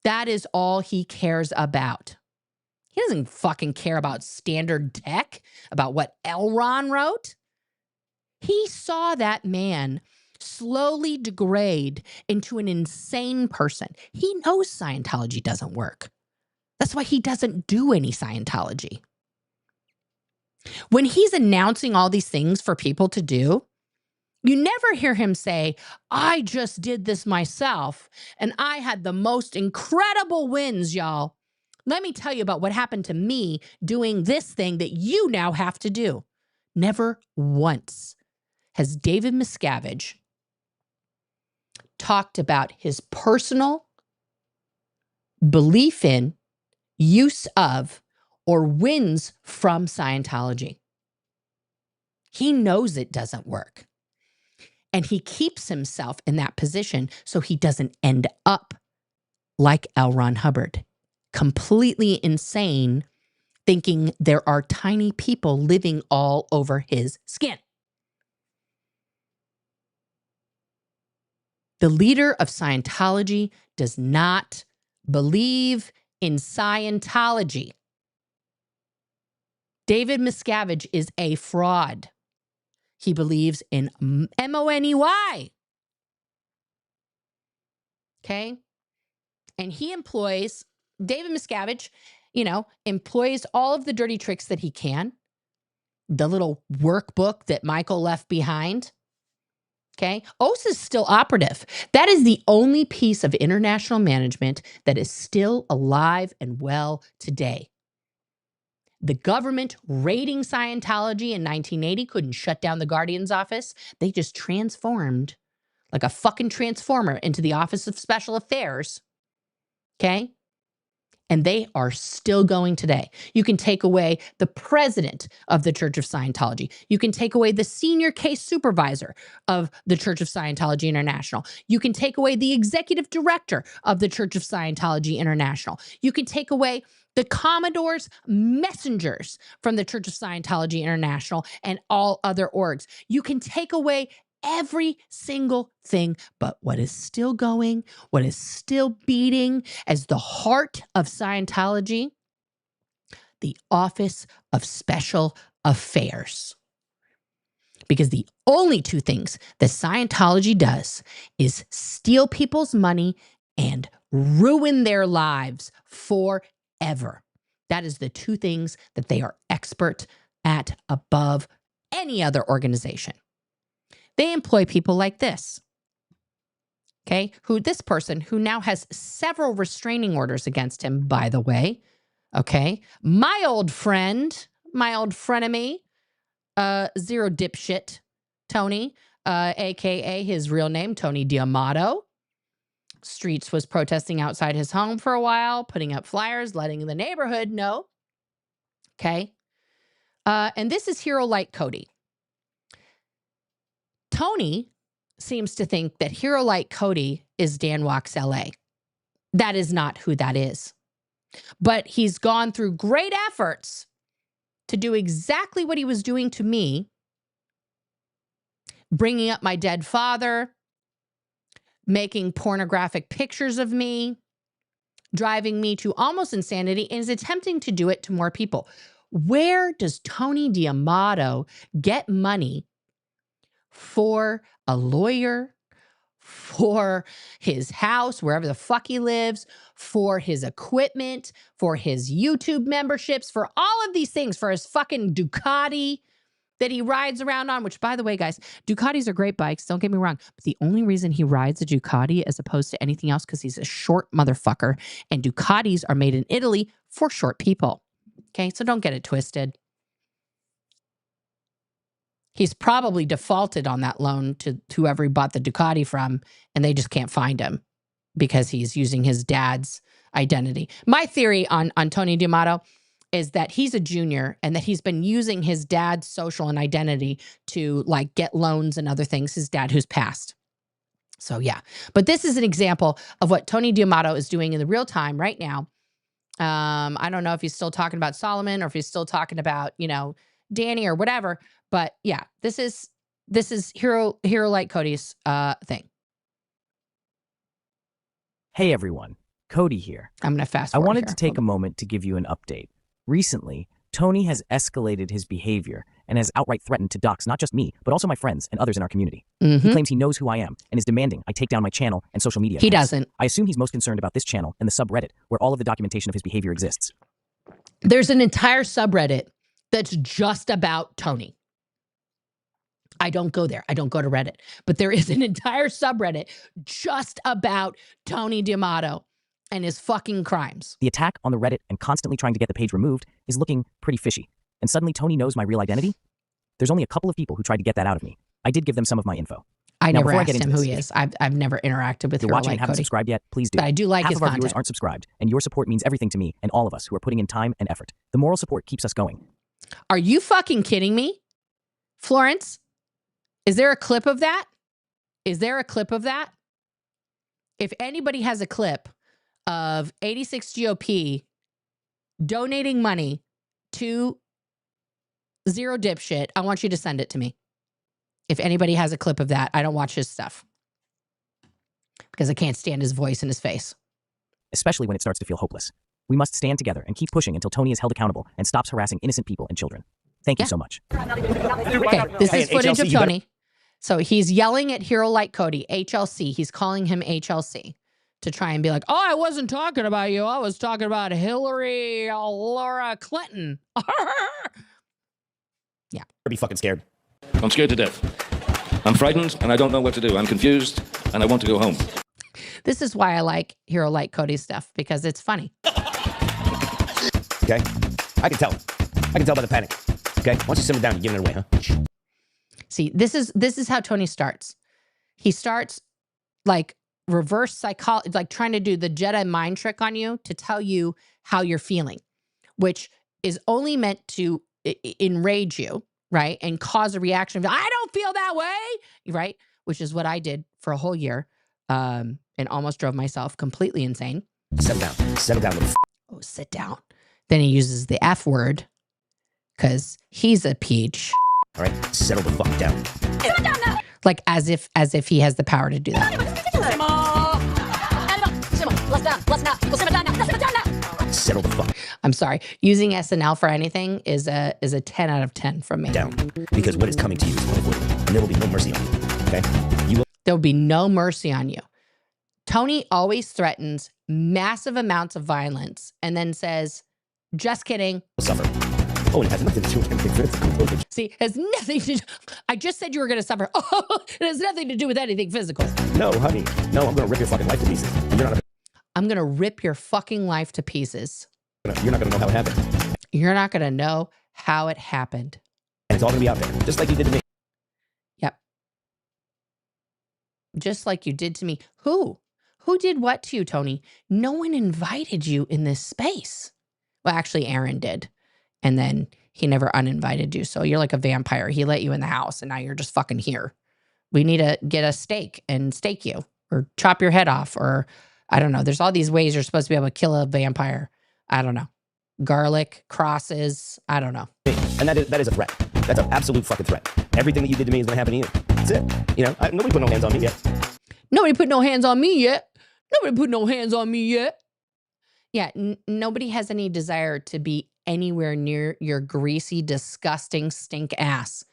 That is all he cares about. He doesn't fucking care about standard tech, about what L. Ron wrote. He saw that man slowly degrade into an insane person. He knows Scientology doesn't work. That's why he doesn't do any You never hear him say, I just did this myself and I had the most incredible wins, y'all. Let me tell you about what happened to me doing this thing that you now have to do. Never once has David Miscavige talked about his personal belief in, use of, or wins from Scientology. He knows it doesn't work. And he keeps himself in that position so he doesn't end up like L. Ron Hubbard, completely insane, thinking there are tiny people living all over his skin. The leader of Scientology does not believe in Scientology. David Miscavige is a fraud. He believes in M-O-N-E-Y. Okay? And he employs, David Miscavige, employs all of the dirty tricks that he can. The little workbook that Michael left behind. Okay? OSA is still operative. That is the only piece of international management that is still alive and well today. The government raiding Scientology in 1980 couldn't shut down the Guardian's office. They just transformed like a fucking transformer into the Office of Special Affairs. Okay? And they are still going today. You can take away the president of the Church of Scientology. You can take away the senior case supervisor of the Church of Scientology International. You can take away the executive director of the Church of Scientology International. You can take away the Commodore's messengers from the Church of Scientology International and all other orgs. You can take away every single thing, but what is still going, what is still beating as the heart of Scientology, the Office of Special Affairs. Because the only two things that Scientology does is steal people's money and ruin their lives forever. That is the two things that they are expert at above any other organization. They employ people like this, okay, this person who now has several restraining orders against him, by the way, okay, my old frenemy, zero dipshit, Tony, AKA his real name, Tony D'Amato. Streets was protesting outside his home for a while, putting up flyers, letting the neighborhood know, okay, and this is Hero Light Cody. Tony seems to think that Hero Light Cody is Dan Walks LA. That is not who that is. But he's gone through great efforts to do exactly what he was doing to me, bringing up my dead father, making pornographic pictures of me, driving me to almost insanity, and is attempting to do it to more people. Where does Tony D'Amato get money for a lawyer, for his house, wherever the fuck he lives, for his equipment, for his YouTube memberships, for all of these things, for his fucking Ducati that he rides around on, which, by the way, guys, Ducatis are great bikes. Don't get me wrong. But the only reason he rides a Ducati as opposed to anything else, because he's a short motherfucker. And Ducatis are made in Italy for short people. Okay, so don't get it twisted. He's probably defaulted on that loan to whoever he bought the Ducati from, and they just can't find him because he's using his dad's identity. My theory on Tony D'Amato is that he's a junior and that he's been using his dad's social and identity to like get loans and other things, his dad who's passed. So yeah, but this is an example of what Tony D'Amato is doing in the real time right now. I don't know if he's still talking about Solomon or if he's still talking about, Danny or whatever. But yeah, this is Hero Light Cody's thing. Hey everyone, Cody here. I'm gonna fast I forward wanted here. to take a moment to give you an update. Recently, Tony has escalated his behavior and has outright threatened to dox not just me, but also my friends and others in our community. He claims he knows who I am and is demanding I take down my channel and social media. He accounts. doesn't. I assume he's most concerned about this channel and the subreddit where all of the documentation of his behavior exists. There's an entire subreddit that's just about Tony. I don't go there. I don't go to Reddit. But there is an entire subreddit just about Tony D'Amato and his fucking crimes. The attack on the Reddit and constantly trying to get the page removed is looking pretty fishy. And suddenly Tony knows my real identity? There's only a couple of people who tried to get that out of me. I did give them some of my info. I Now, never before I asked get into him who this, he is. I've never interacted with If you're Hero watching Light and haven't Cody. subscribed yet, please do. But I do like Half his of our content. viewers aren't subscribed, and your support means everything to me and all of us who are putting in time and effort. The moral support keeps us going. Are you fucking kidding me? Florence, is there a clip of that? Is there a clip of that? If anybody has a clip of 86 GOP donating money to Zero Dipshit, I want you to send it to me. If anybody has a clip of that, I don't watch his stuff because I can't stand his voice and his face. Especially when it starts to feel hopeless. We must stand together and keep pushing until Tony is held accountable and stops harassing innocent people and children. Thank you so much. Okay, this is footage of Tony. So he's yelling at Hero Light Cody, HLC. He's calling him HLC to try and be like, oh, I wasn't talking about you. I was talking about Hillary Laura Clinton. Yeah. Be fucking scared. I'm scared to death. I'm frightened and I don't know what to do. I'm confused and I want to go home. This is why I like Hero Light Cody's stuff, because it's funny. Okay? I can tell. I can tell by the panic. Okay? Once you simmer down, you're giving it away, huh? See, this is how Tony starts. He starts like reverse psychology, like trying to do the Jedi mind trick on you to tell you how you're feeling, which is only meant to enrage you, right? And cause a reaction. I don't feel that way, right? Which is what I did for a whole year and almost drove myself completely insane. Settle down. Settle down. Oh, sit down. Then he uses the F word because he's a peach. All right, settle the fuck down. Like as if he has the power to do that. Settle the fuck I'm sorry. Using SNL for anything is a 10 out of 10 from me. down. Because what is coming to you is unavoidable, and there will be no mercy on you. Okay? There will be no mercy on you. Tony always threatens massive amounts of violence and then says, just kidding. Suffer. Oh, and it has nothing to do with anything physical. See, it has nothing to do. I just said you were going to suffer. Oh, it has nothing to do with anything physical. No, honey. No, I'm going to rip your fucking life to pieces. And you're not I'm going to rip your fucking life to pieces. You're not going to know how it happened. You're not going to know how it happened. And it's all going to be out there, just like you did to me. Yep. Just like you did to me. Who? Who did what to you, Tony? No one invited you in this space. Well, actually, Aaron did. And then he never uninvited you. So you're like a vampire. He let you in the house and now you're just fucking here. We need to get a stake and stake you or chop your head off or I don't know. There's all these ways you're supposed to be able to kill a vampire. I don't know. Garlic, crosses. I don't know. And that is a threat. That's an absolute fucking threat. Everything that you did to me is going to happen to you. That's it. You know, nobody put no hands on me yet. Nobody put no hands on me yet. Nobody put no hands on me yet. Yeah, nobody has any desire to be anywhere near your greasy, disgusting stink ass.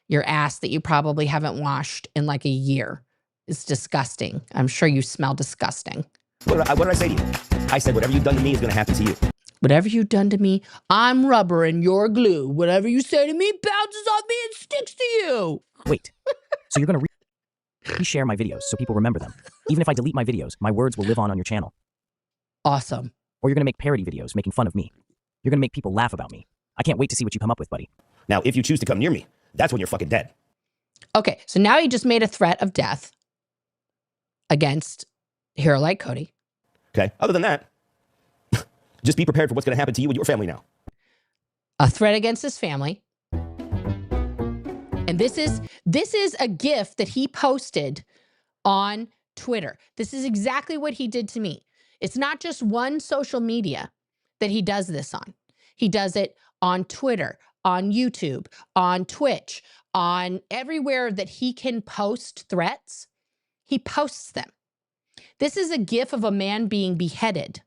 Your ass that you probably haven't washed in like a year. It's disgusting. I'm sure you smell disgusting. What did I say to you? I said, whatever you've done to me is going to happen to you. Whatever you've done to me, I'm rubber and you're glue. Whatever you say to me bounces off me and sticks to you. Wait, so you're going to reshare my videos so people remember them. Even if I delete my videos, my words will live on your channel. Awesome. Or you're going to make parody videos making fun of me. You're going to make people laugh about me. I can't wait to see what you come up with, buddy. Now, if you choose to come near me, that's when you're fucking dead. Okay, so now he just made a threat of death against Hero Light Cody. Okay, other than that, just be prepared for what's going to happen to you and your family now. A threat against his family. And this is a GIF that he posted on Twitter. This is exactly what he did to me. It's not just one social media that he does this on. He does it on Twitter, on YouTube, on Twitch, on everywhere that he can post threats. He posts them. This is a GIF of a man being beheaded.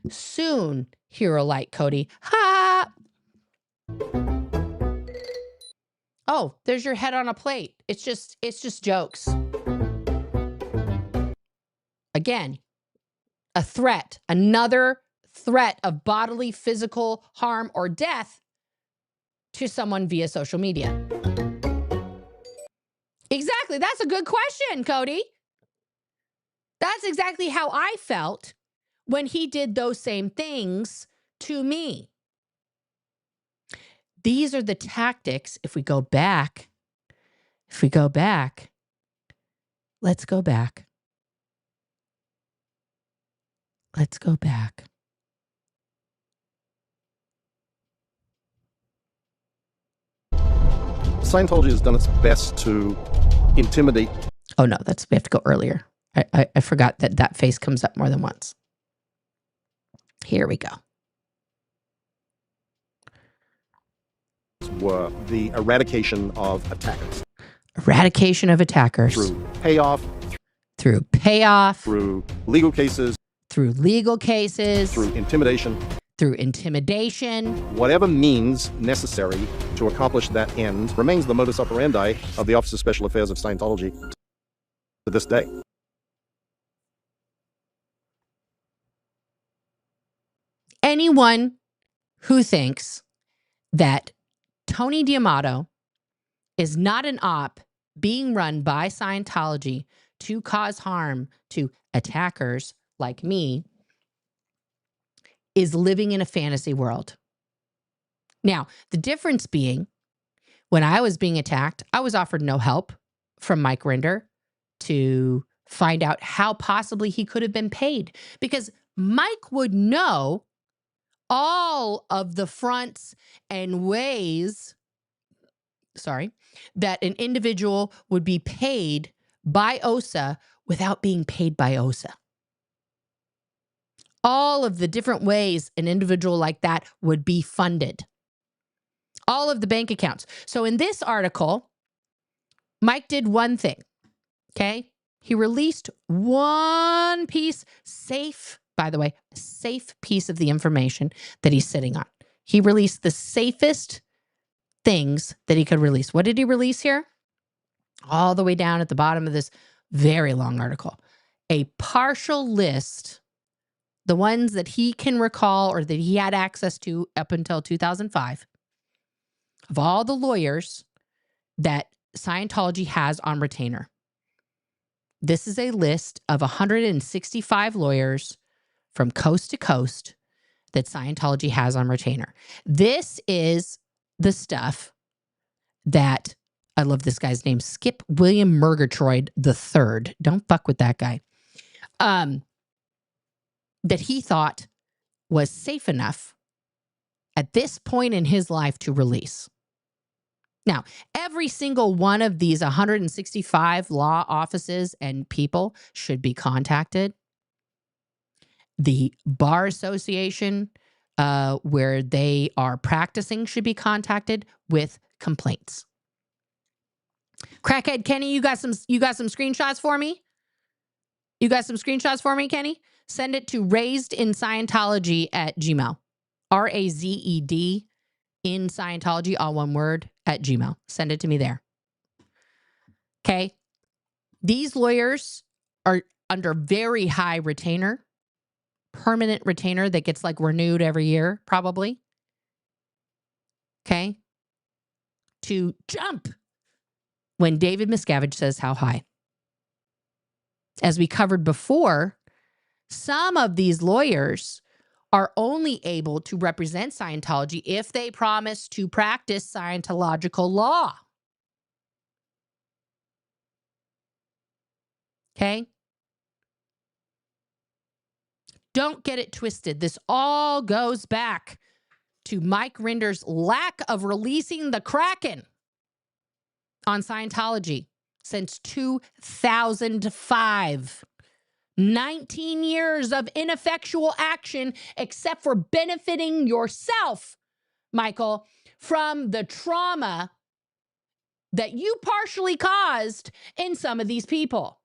Soon, Hero Light Cody. Ha! Oh, there's your head on a plate. It's just jokes. Again, a threat, another threat of bodily, physical harm or death to someone via social media? Exactly. That's a good question, Cody. That's exactly how I felt when he did those same things to me. These are the tactics. If we go back, let's go back. Let's go back. Scientology has done its best to intimidate. Oh no, we have to go earlier. I forgot that face comes up more than once. Here we go. Were the eradication of attackers. Eradication of attackers. Through payoff. Through payoff. Through legal cases. Through legal cases. Through intimidation. Through intimidation. Whatever means necessary to accomplish that end remains the modus operandi of the Office of Special Affairs of Scientology to this day. Anyone who thinks that Tony D'Amato is not an op being run by Scientology to cause harm to attackers like me is living in a fantasy world. Now, the difference being, when I was being attacked, I was offered no help from Mike Rinder to find out how possibly he could have been paid, because Mike would know all of the fronts and ways, that an individual would be paid by OSA without being paid by OSA. All of the different ways an individual like that would be funded. All of the bank accounts. So in this article, Mike did one thing, okay? He released one piece, safe, by the way, safe piece of the information that he's sitting on. He released the safest things that he could release. What did he release here? All the way down at the bottom of this very long article. A partial list, the ones that he can recall or that he had access to up until 2005, of all the lawyers that Scientology has on retainer. This is a list of 165 lawyers from coast to coast that Scientology has on retainer. This is the stuff that, I love this guy's name, Skip William Murgatroyd III. Don't fuck with that guy. That he thought was safe enough at this point in his life to release. Now, every single one of these 165 law offices and people should be contacted. The Bar Association, where they are practicing, should be contacted with complaints. Crackhead Kenny, you got some screenshots for me? You got some screenshots for me, Kenny? Send it to razedinscientology at Gmail. R-A-Z-E-D in Scientology, all one word, at Gmail. Send it to me there. Okay. These lawyers are under very high retainer, permanent retainer that gets like renewed every year, probably. Okay. To jump when David Miscavige says how high. As we covered before, some of these lawyers are only able to represent Scientology if they promise to practice Scientological law. Okay? Don't get it twisted. This all goes back to Mike Rinder's lack of releasing the Kraken on Scientology since 2005. 19 years of ineffectual action, except for benefiting yourself, Michael, from the trauma that you partially caused in some of these people.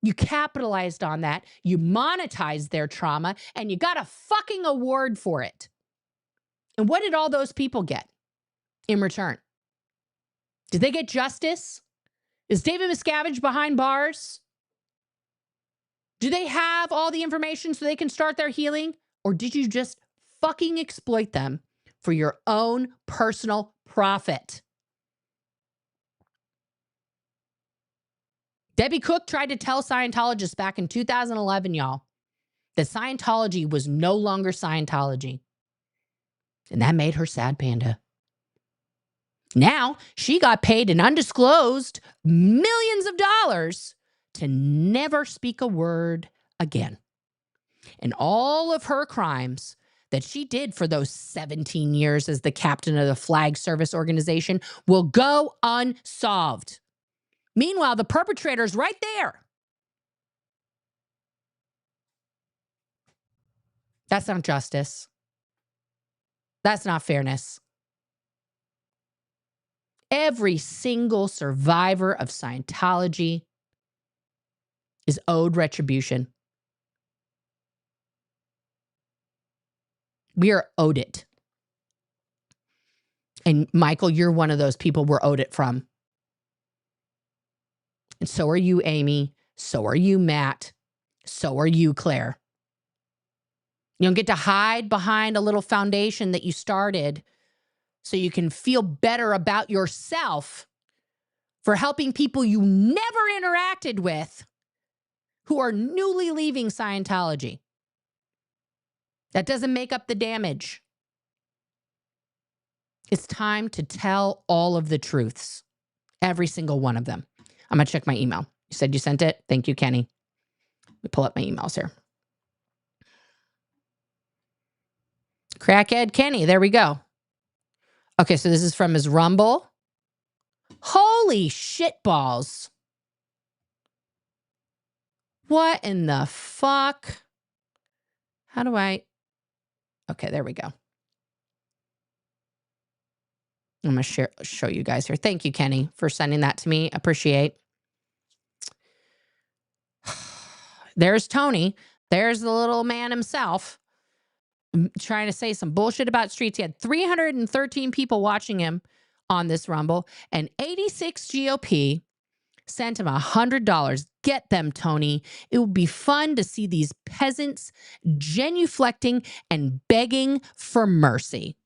You capitalized on that, you monetized their trauma, and you got a fucking award for it. And what did all those people get in return? Did they get justice? Is David Miscavige behind bars? Do they have all the information so they can start their healing? Or did you just fucking exploit them for your own personal profit. Debbie Cook tried to tell Scientologists back in 2011, y'all, that Scientology was no longer Scientology. And that made her sad panda. Now, she got paid an undisclosed millions of dollars to never speak a word again. And all of her crimes that she did for those 17 years as the captain of the flag service organization will go unsolved. Meanwhile, the perpetrator's right there. That's not justice. That's not fairness. Every single survivor of Scientology is owed retribution. We are owed it. And Michael, you're one of those people we're owed it from. And so are you, Amy. So are you, Matt. So are you, Claire. You don't get to hide behind a little foundation that you started so you can feel better about yourself for helping people you never interacted with who are newly leaving Scientology. That doesn't make up the damage. It's time to tell all of the truths, every single one of them. I'm going to check my email. You said you sent it? Thank you, Kenny. Let me pull up my emails here. Crackhead Kenny, there we go. Okay, so this is from his Rumble. Holy shitballs. What in the fuck? How do I... Okay, there we go. I'm going to show you guys here. Thank you, Kenny, for sending that to me. Appreciate. There's Tony. There's the little man himself trying to say some bullshit about streets. He had 313 people watching him on this Rumble, and 86 GOP sent him $100. Get them, Tony. It would be fun to see these peasants genuflecting and begging for mercy.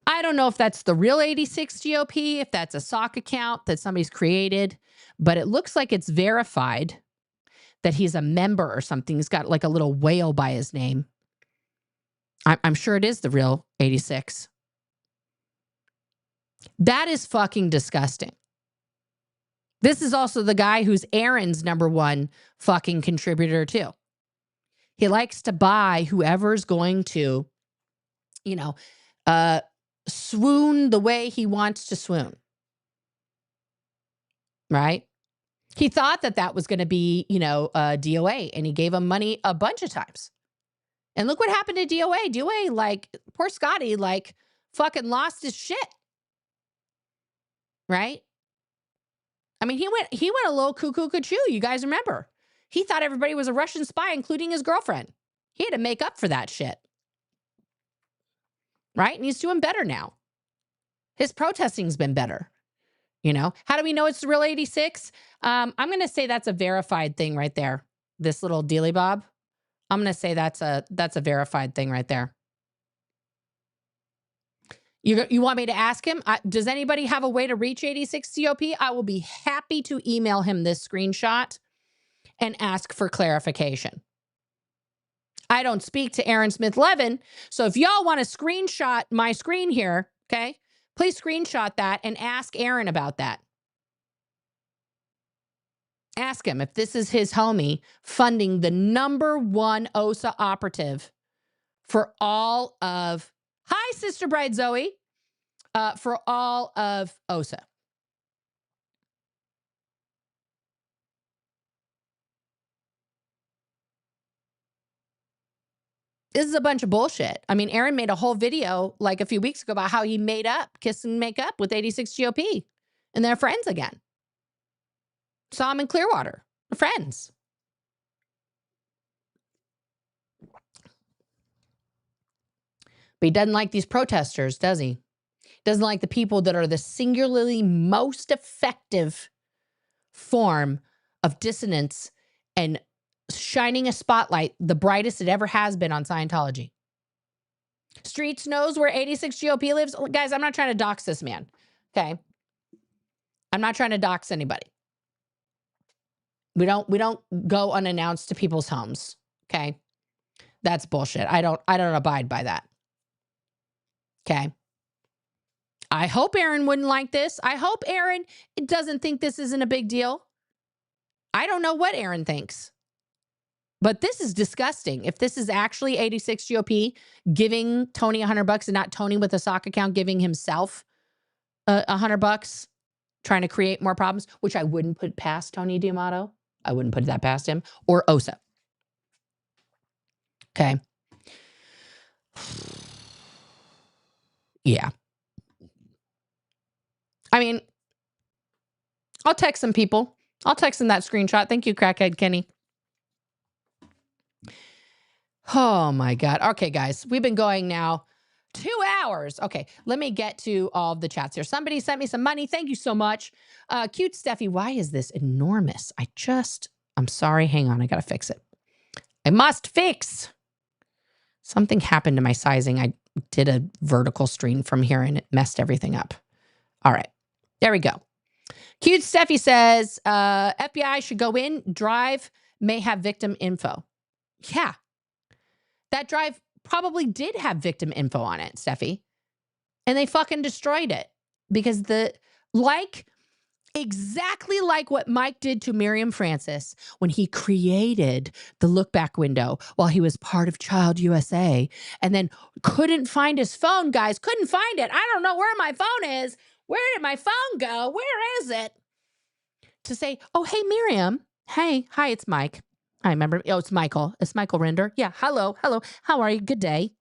I don't know if that's the real 86 GOP, if that's a sock account that somebody's created, but it looks like it's verified that he's a member or something. He's got like a little whale by his name. I'm sure it is the real 86. That is fucking disgusting. This is also the guy who's Aaron's #1 fucking contributor too. He likes to buy whoever's going to, you know, swoon the way he wants to swoon. Right? He thought that that was going to be, you know, DOA, and he gave him money a bunch of times. And look what happened to DOA. DOA, like, poor Scotty, like, fucking lost his shit. Right? I mean, he went a little cuckoo. You guys remember? He thought everybody was a Russian spy, including his girlfriend. He had to make up for that shit. Right? And he's doing better now. His protesting's been better. You know, how do we know it's the real 86? I'm going to say that's a verified thing right there. This little dealy bob. I'm going to say that's a verified thing right there. You want me to ask him? Does anybody have a way to reach 86 COP? I will be happy to email him this screenshot and ask for clarification. I don't speak to Aaron Smith-Levin, so if y'all want to screenshot my screen here, okay, please screenshot that and ask Aaron about that. Ask him if this is his homie funding the #1 OSA operative for all of... Hi, Sister Bride Zoe. For all of OSA. This is a bunch of bullshit. I mean, Aaron made a whole video like a few weeks ago about how he made up, kiss and make up with 86 GOP. And they're friends again. Saw him in Clearwater. They're friends. But he doesn't like these protesters, does he? Doesn't like the people that are the singularly most effective form of dissonance and shining a spotlight, the brightest it ever has been on Scientology. Streets knows where 86 GOP lives. Guys, I'm not trying to dox this man. Okay. I'm not trying to dox anybody. We don't go unannounced to people's homes. Okay. That's bullshit. I don't abide by that. Okay. I hope Aaron wouldn't like this. I hope Aaron doesn't think this isn't a big deal. I don't know what Aaron thinks. But this is disgusting. If this is actually 86 GOP giving Tony $100 and not Tony with a sock account giving himself $100, trying to create more problems, which I wouldn't put past Tony D'Amato. I wouldn't put that past him or Osa. Okay. Yeah. I mean, I'll text some people. I'll text them that screenshot. Thank you, Crackhead Kenny. Oh my God. Okay, guys, we've been going now 2 hours. Okay, let me get to all of the chats here. Somebody sent me some money. Thank you so much. Cute Steffi, why is this enormous? I'm sorry. Hang on. I got to fix it. I must fix. Something happened to my sizing. I did a vertical stream from here and it messed everything up. All right, there we go. Cute Steffi says, FBI should go in. Drive may have victim info. Yeah. That drive probably did have victim info on it, Steffi. And they fucking destroyed it because exactly like what Mike did to Miriam Francis when he created the look back window while he was part of Child USA and then couldn't find his phone, guys, couldn't find it. I don't know where my phone is. Where did my phone go? Where is it? To say, oh, hey, Miriam. Hey, hi, it's Mike. I remember. Oh, it's Michael. It's Michael Render. Yeah. Hello. How are you? Good day.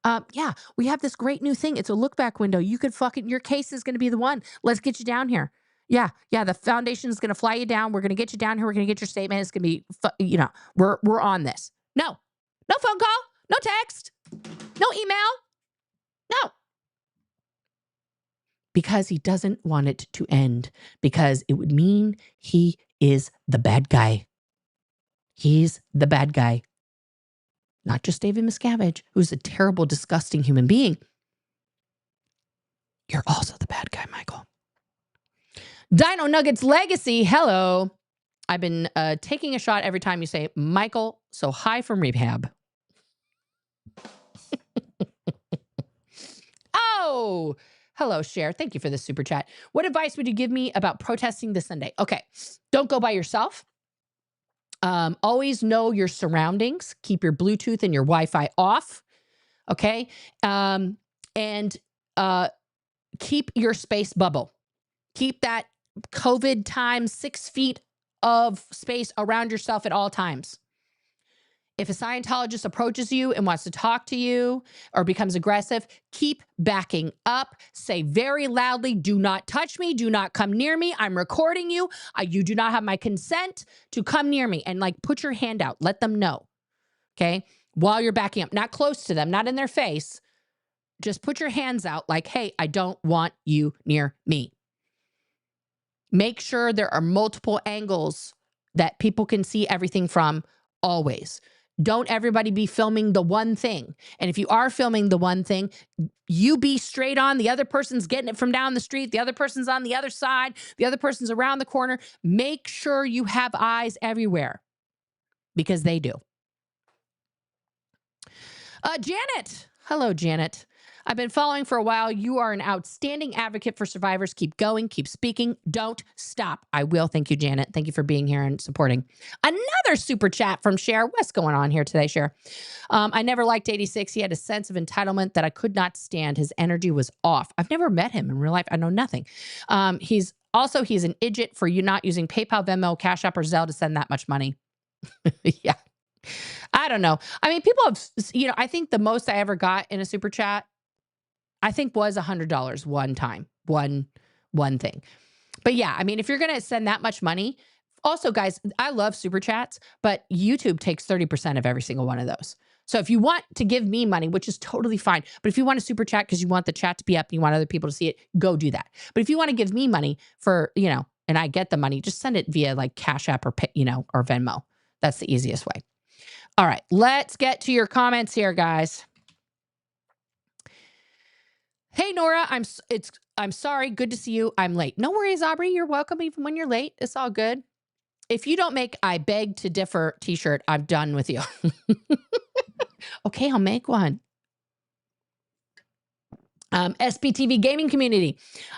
Yeah, we have this great new thing. It's a look back window. You could your case is going to be the one. Let's get you down here. Yeah. The foundation is going to fly you down. We're going to get you down here. We're going to get your statement. It's going to be, we're on this. No phone call, no text, no email. No. Because he doesn't want it to end because it would mean he is the bad guy. He's the bad guy. Not just David Miscavige, who's a terrible, disgusting human being. You're also the bad guy, Michael. Dino Nuggets Legacy, hello. I've been taking a shot every time you say Michael, so hi from rehab. Oh, hello, Cher. Thank you for the super chat. What advice would you give me about protesting this Sunday? Okay, don't go by yourself. Always know your surroundings. Keep your Bluetooth and your Wi-Fi off. Okay. And keep your space bubble. Keep that COVID times 6 feet of space around yourself at all times. If a Scientologist approaches you and wants to talk to you or becomes aggressive, keep backing up. Say very loudly, do not touch me. Do not come near me. I'm recording you. You do not have my consent to come near me. And put your hand out. Let them know. Okay? While you're backing up. Not close to them. Not in their face. Just put your hands out like, hey, I don't want you near me. Make sure there are multiple angles that people can see everything from always. Don't everybody be filming the one thing. And if you are filming the one thing, you be straight on. The other person's getting it from down the street. The other person's on the other side. The other person's around the corner. Make sure you have eyes everywhere because they do. Janet. Hello, Janet. I've been following for a while. You are an outstanding advocate for survivors. Keep going. Keep speaking. Don't stop. I will. Thank you, Janet. Thank you for being here and supporting. Another super chat from Cher. What's going on here today, Cher? I never liked 86. He had a sense of entitlement that I could not stand. His energy was off. I've never met him in real life. I know nothing. He's an idiot for you not using PayPal, Venmo, Cash App, or Zelle to send that much money. Yeah. I don't know. I mean, people have, I think the most I ever got in a super chat, I think was $100 one time, one thing. But yeah, I mean, if you're going to send that much money, also guys, I love super chats, but YouTube takes 30% of every single one of those. So if you want to give me money, which is totally fine, but if you want a super chat because you want the chat to be up and you want other people to see it, go do that. But if you want to give me money for, and I get the money, just send it via Cash App or, or Venmo. That's the easiest way. All right, let's get to your comments here, guys. Hey, Nora, I'm sorry. Good to see you. I'm late. No worries, Aubrey. You're welcome even when you're late. It's all good. If you don't make I beg to differ t-shirt, I'm done with you. Okay, I'll make one. SPTV gaming community.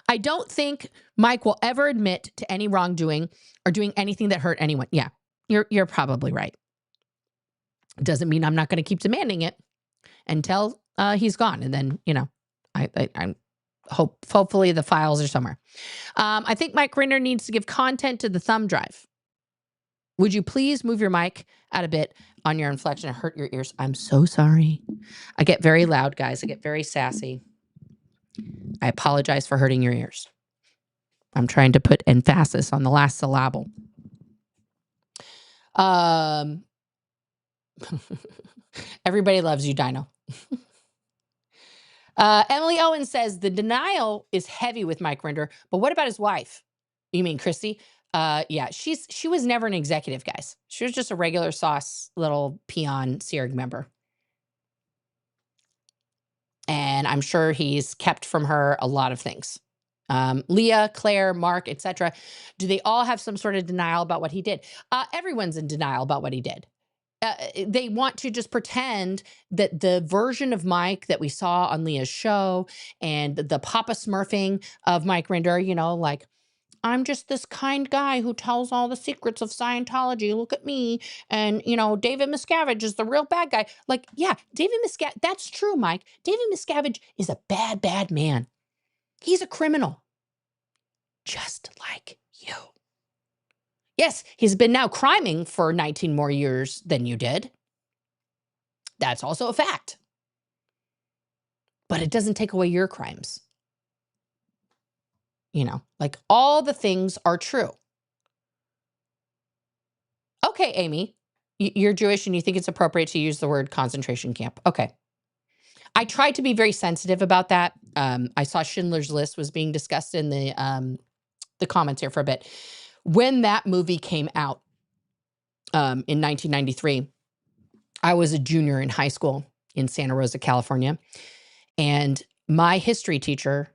I don't think Mike will ever admit to any wrongdoing or doing anything that hurt anyone. Yeah, you're probably right. Doesn't mean I'm not going to keep demanding it until he's gone. And then, you know, I'm hopefully the files are somewhere. I think Mike Rinder needs to give content to the thumb drive. Would you please move your mic out a bit on your inflection and hurt your ears? I'm so sorry. I get very loud, guys. I get very sassy. I apologize for hurting your ears. I'm trying to put emphasis on the last syllable. Everybody loves you, Dino. Emily Owen says the denial is heavy with Mike Rinder, but what about his wife? You mean Christy? Yeah, she was never an executive, guys. She was just a regular sauce little peon SEERG member. And I'm sure he's kept from her a lot of things. Leah, Claire, Mark, etc. Do they all have some sort of denial about what he did? Everyone's in denial about what he did. They want to just pretend that the version of Mike that we saw on Leah's show and the Papa Smurfing of Mike Rinder, you know, like, I'm just this kind guy who tells all the secrets of Scientology. Look at me. And, you know, David Miscavige is the real bad guy. Like, yeah, David Miscavige, that's true, Mike. David Miscavige is a bad, bad man. He's a criminal. Just like you. Yes, he's been now criming for 19 more years than you did. That's also a fact. But it doesn't take away your crimes. You know, like all the things are true. Okay, Amy, you're Jewish and you think it's appropriate to use the word concentration camp. Okay. I tried to be very sensitive about that. I saw Schindler's List was being discussed in the comments here for a bit. When that movie came out in 1993, I was a junior in high school in Santa Rosa, California. And my history teacher,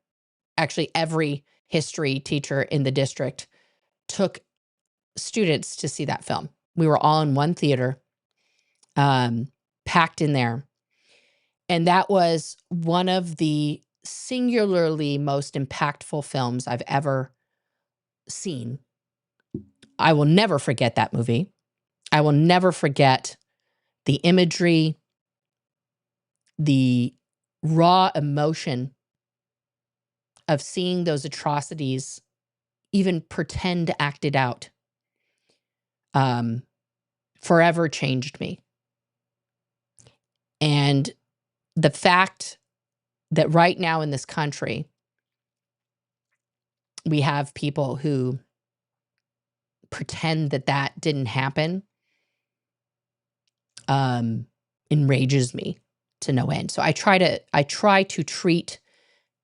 actually every history teacher in the district, took students to see that film. We were all in one theater, packed in there. And that was one of the singularly most impactful films I've ever seen. I will never forget that movie. I will never forget the imagery, the raw emotion of seeing those atrocities, even pretend acted out, forever changed me. And the fact that right now in this country, we have people who pretend that that didn't happen, enrages me to no end. So I try to treat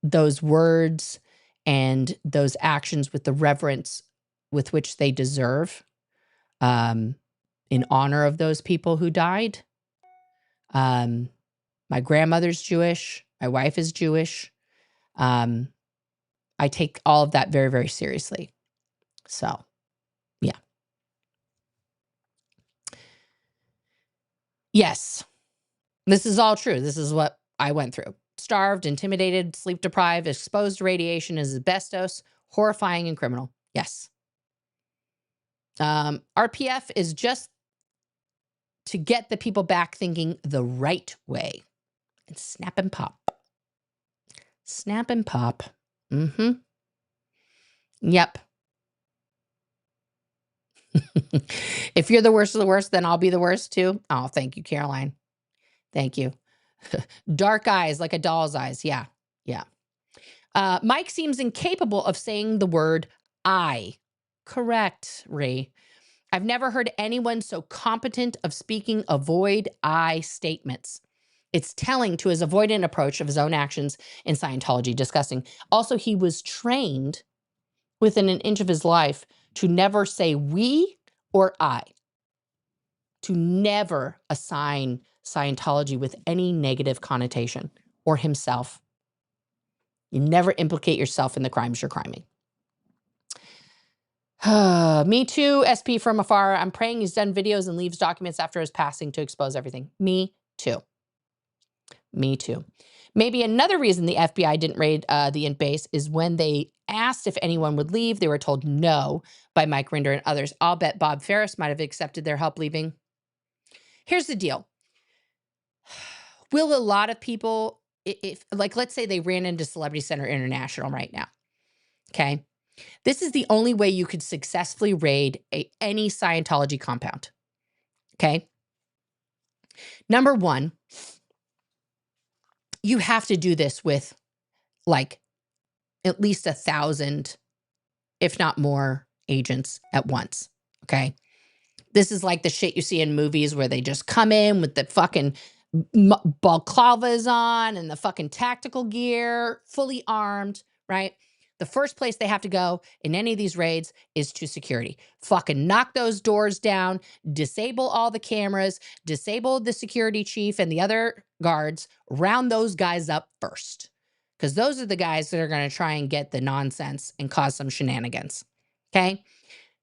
those words and those actions with the reverence with which they deserve, in honor of those people who died. My grandmother's Jewish. My wife is Jewish. I take all of that very, very seriously. So, yeah. Yes, this is all true. This is what I went through. Starved, intimidated, sleep deprived, exposed to radiation, asbestos, horrifying and criminal. Yes. RPF is just to get the people back thinking the right way. And snap and pop. Snap and pop. Mm-hmm. Yep. If you're the worst of the worst, then I'll be the worst too. Oh, thank you, Caroline. Thank you. Dark eyes like a doll's eyes. Yeah. Yeah. Mike seems incapable of saying the word I. Correct, Ray. I've never heard anyone so competent of speaking avoid I statements. It's telling to his avoidant approach of his own actions in Scientology. Disgusting. Also, he was trained within an inch of his life to never say we or I. To never assign Scientology with any negative connotation or himself. You never implicate yourself in the crimes you're criming. Me too, SP from afar. I'm praying he's done videos and leaves documents after his passing to expose everything. Me too. Me too. Maybe another reason the FBI didn't raid the int base is when they asked if anyone would leave, they were told no by Mike Rinder and others. I'll bet Bob Ferris might have accepted their help leaving. Here's the deal. Will a lot of people, if like, let's say they ran into Celebrity Center International right now, okay? This is the only way you could successfully raid any Scientology compound, okay? Number one, you have to do this with like at least 1,000, if not more, agents at once, okay? This is like the shit you see in movies where they just come in with the fucking balaclavas on and the fucking tactical gear, fully armed, right? The first place they have to go in any of these raids is to security. Fucking knock those doors down, disable all the cameras, disable the security chief and the other guards, round those guys up first. Because those are the guys that are going to try and get the nonsense and cause some shenanigans, okay?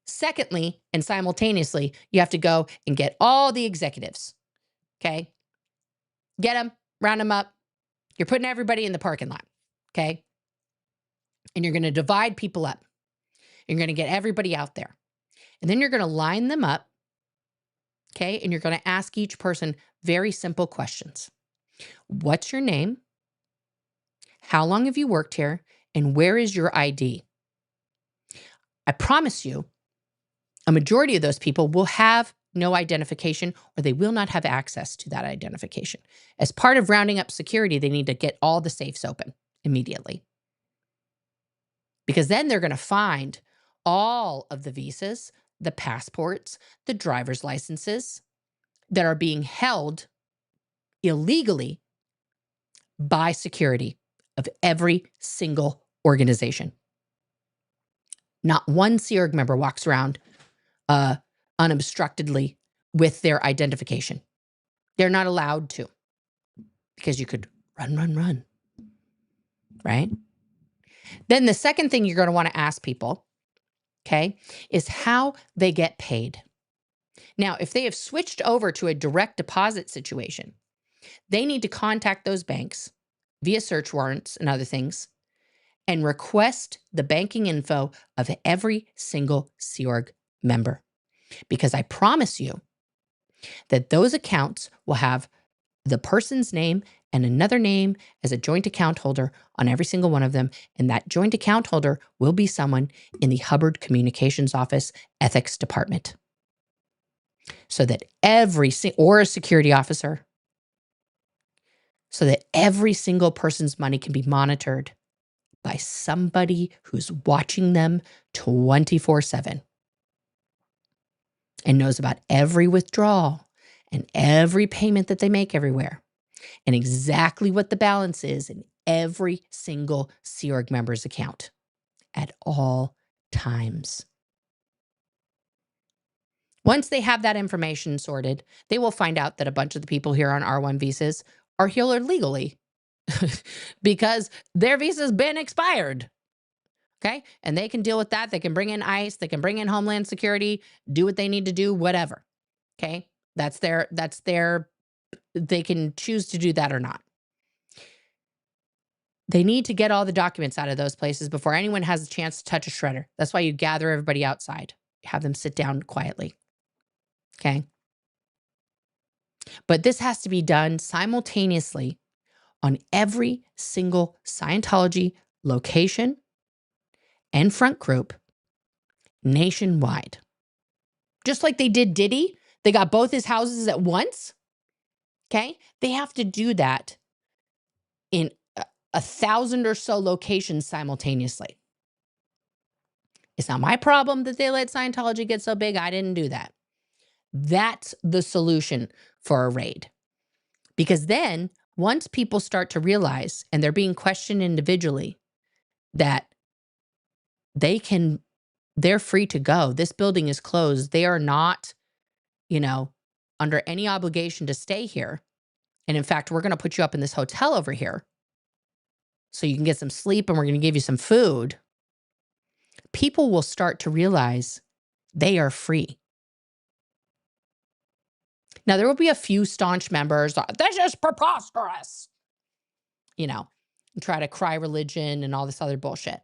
Secondly, and simultaneously, you have to go and get all the executives, okay? Get them, round them up. You're putting everybody in the parking lot, okay? And you're going to divide people up. You're going to get everybody out there. And then you're going to line them up, okay? And you're going to ask each person very simple questions. What's your name? How long have you worked here? And where is your ID? I promise you, a majority of those people will have no identification or they will not have access to that identification. As part of rounding up security, they need to get all the safes open immediately. Because then they're going to find all of the visas, the passports, the driver's licenses that are being held illegally by security of every single organization. Not one Sea Org member walks around unobstructedly with their identification. They're not allowed to because you could run, right? Then the second thing you're going to want to ask people, okay, is how they get paid. Now, if they have switched over to a direct deposit situation, they need to contact those banks via search warrants and other things and request the banking info of every single Sea Org member. Because I promise you that those accounts will have the person's name and another name as a joint account holder on every single one of them. And that joint account holder will be someone in the Hubbard Communications Office Ethics Department. So that or a security officer, so that every single person's money can be monitored by somebody who's watching them 24/7 and knows about every withdrawal and every payment that they make everywhere and exactly what the balance is in every single Sea Org member's account at all times. Once they have that information sorted, they will find out that a bunch of the people here on R1 visas are here legally because their visa's been expired. Okay? And they can deal with that. They can bring in ICE, they can bring in Homeland Security, do what they need to do, whatever. Okay? That's their, they can choose to do that or not. They need to get all the documents out of those places before anyone has a chance to touch a shredder. That's why you gather everybody outside. Have them sit down quietly. Okay? But this has to be done simultaneously on every single Scientology location and front group nationwide. Just like they did Diddy, they got both his houses at once. Okay? They have to do that in 1,000 or so locations simultaneously. It's not my problem that they let Scientology get so big. I didn't do that. That's the solution for a raid. Because then, once people start to realize, and they're being questioned individually, that they're free to go. This building is closed. They are not, under any obligation to stay here. And in fact, we're going to put you up in this hotel over here. so you can get some sleep and we're going to give you some food, people will start to realize they are free. Now, there will be a few staunch members, this is preposterous, you know, and try to cry religion and all this other bullshit.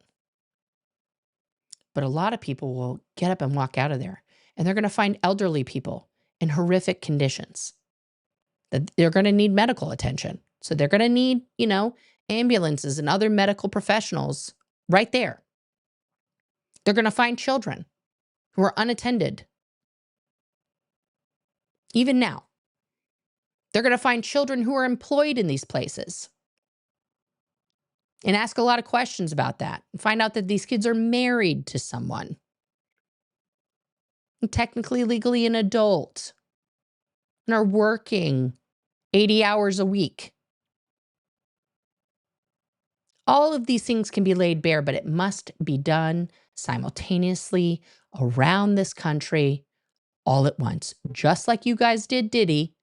But a lot of people will get up and walk out of there, and they're going to find elderly people in horrific conditions that they're going to need medical attention. So they're going to need, you know, ambulances and other medical professionals right there. They're going to find children who are unattended. Even now, they're going to find children who are employed in these places and ask a lot of questions about that and find out that these kids are married to someone, and technically, legally an adult, and are working 80 hours a week. All of these things can be laid bare, but it must be done simultaneously around this country all at once. Just like you guys did Diddy,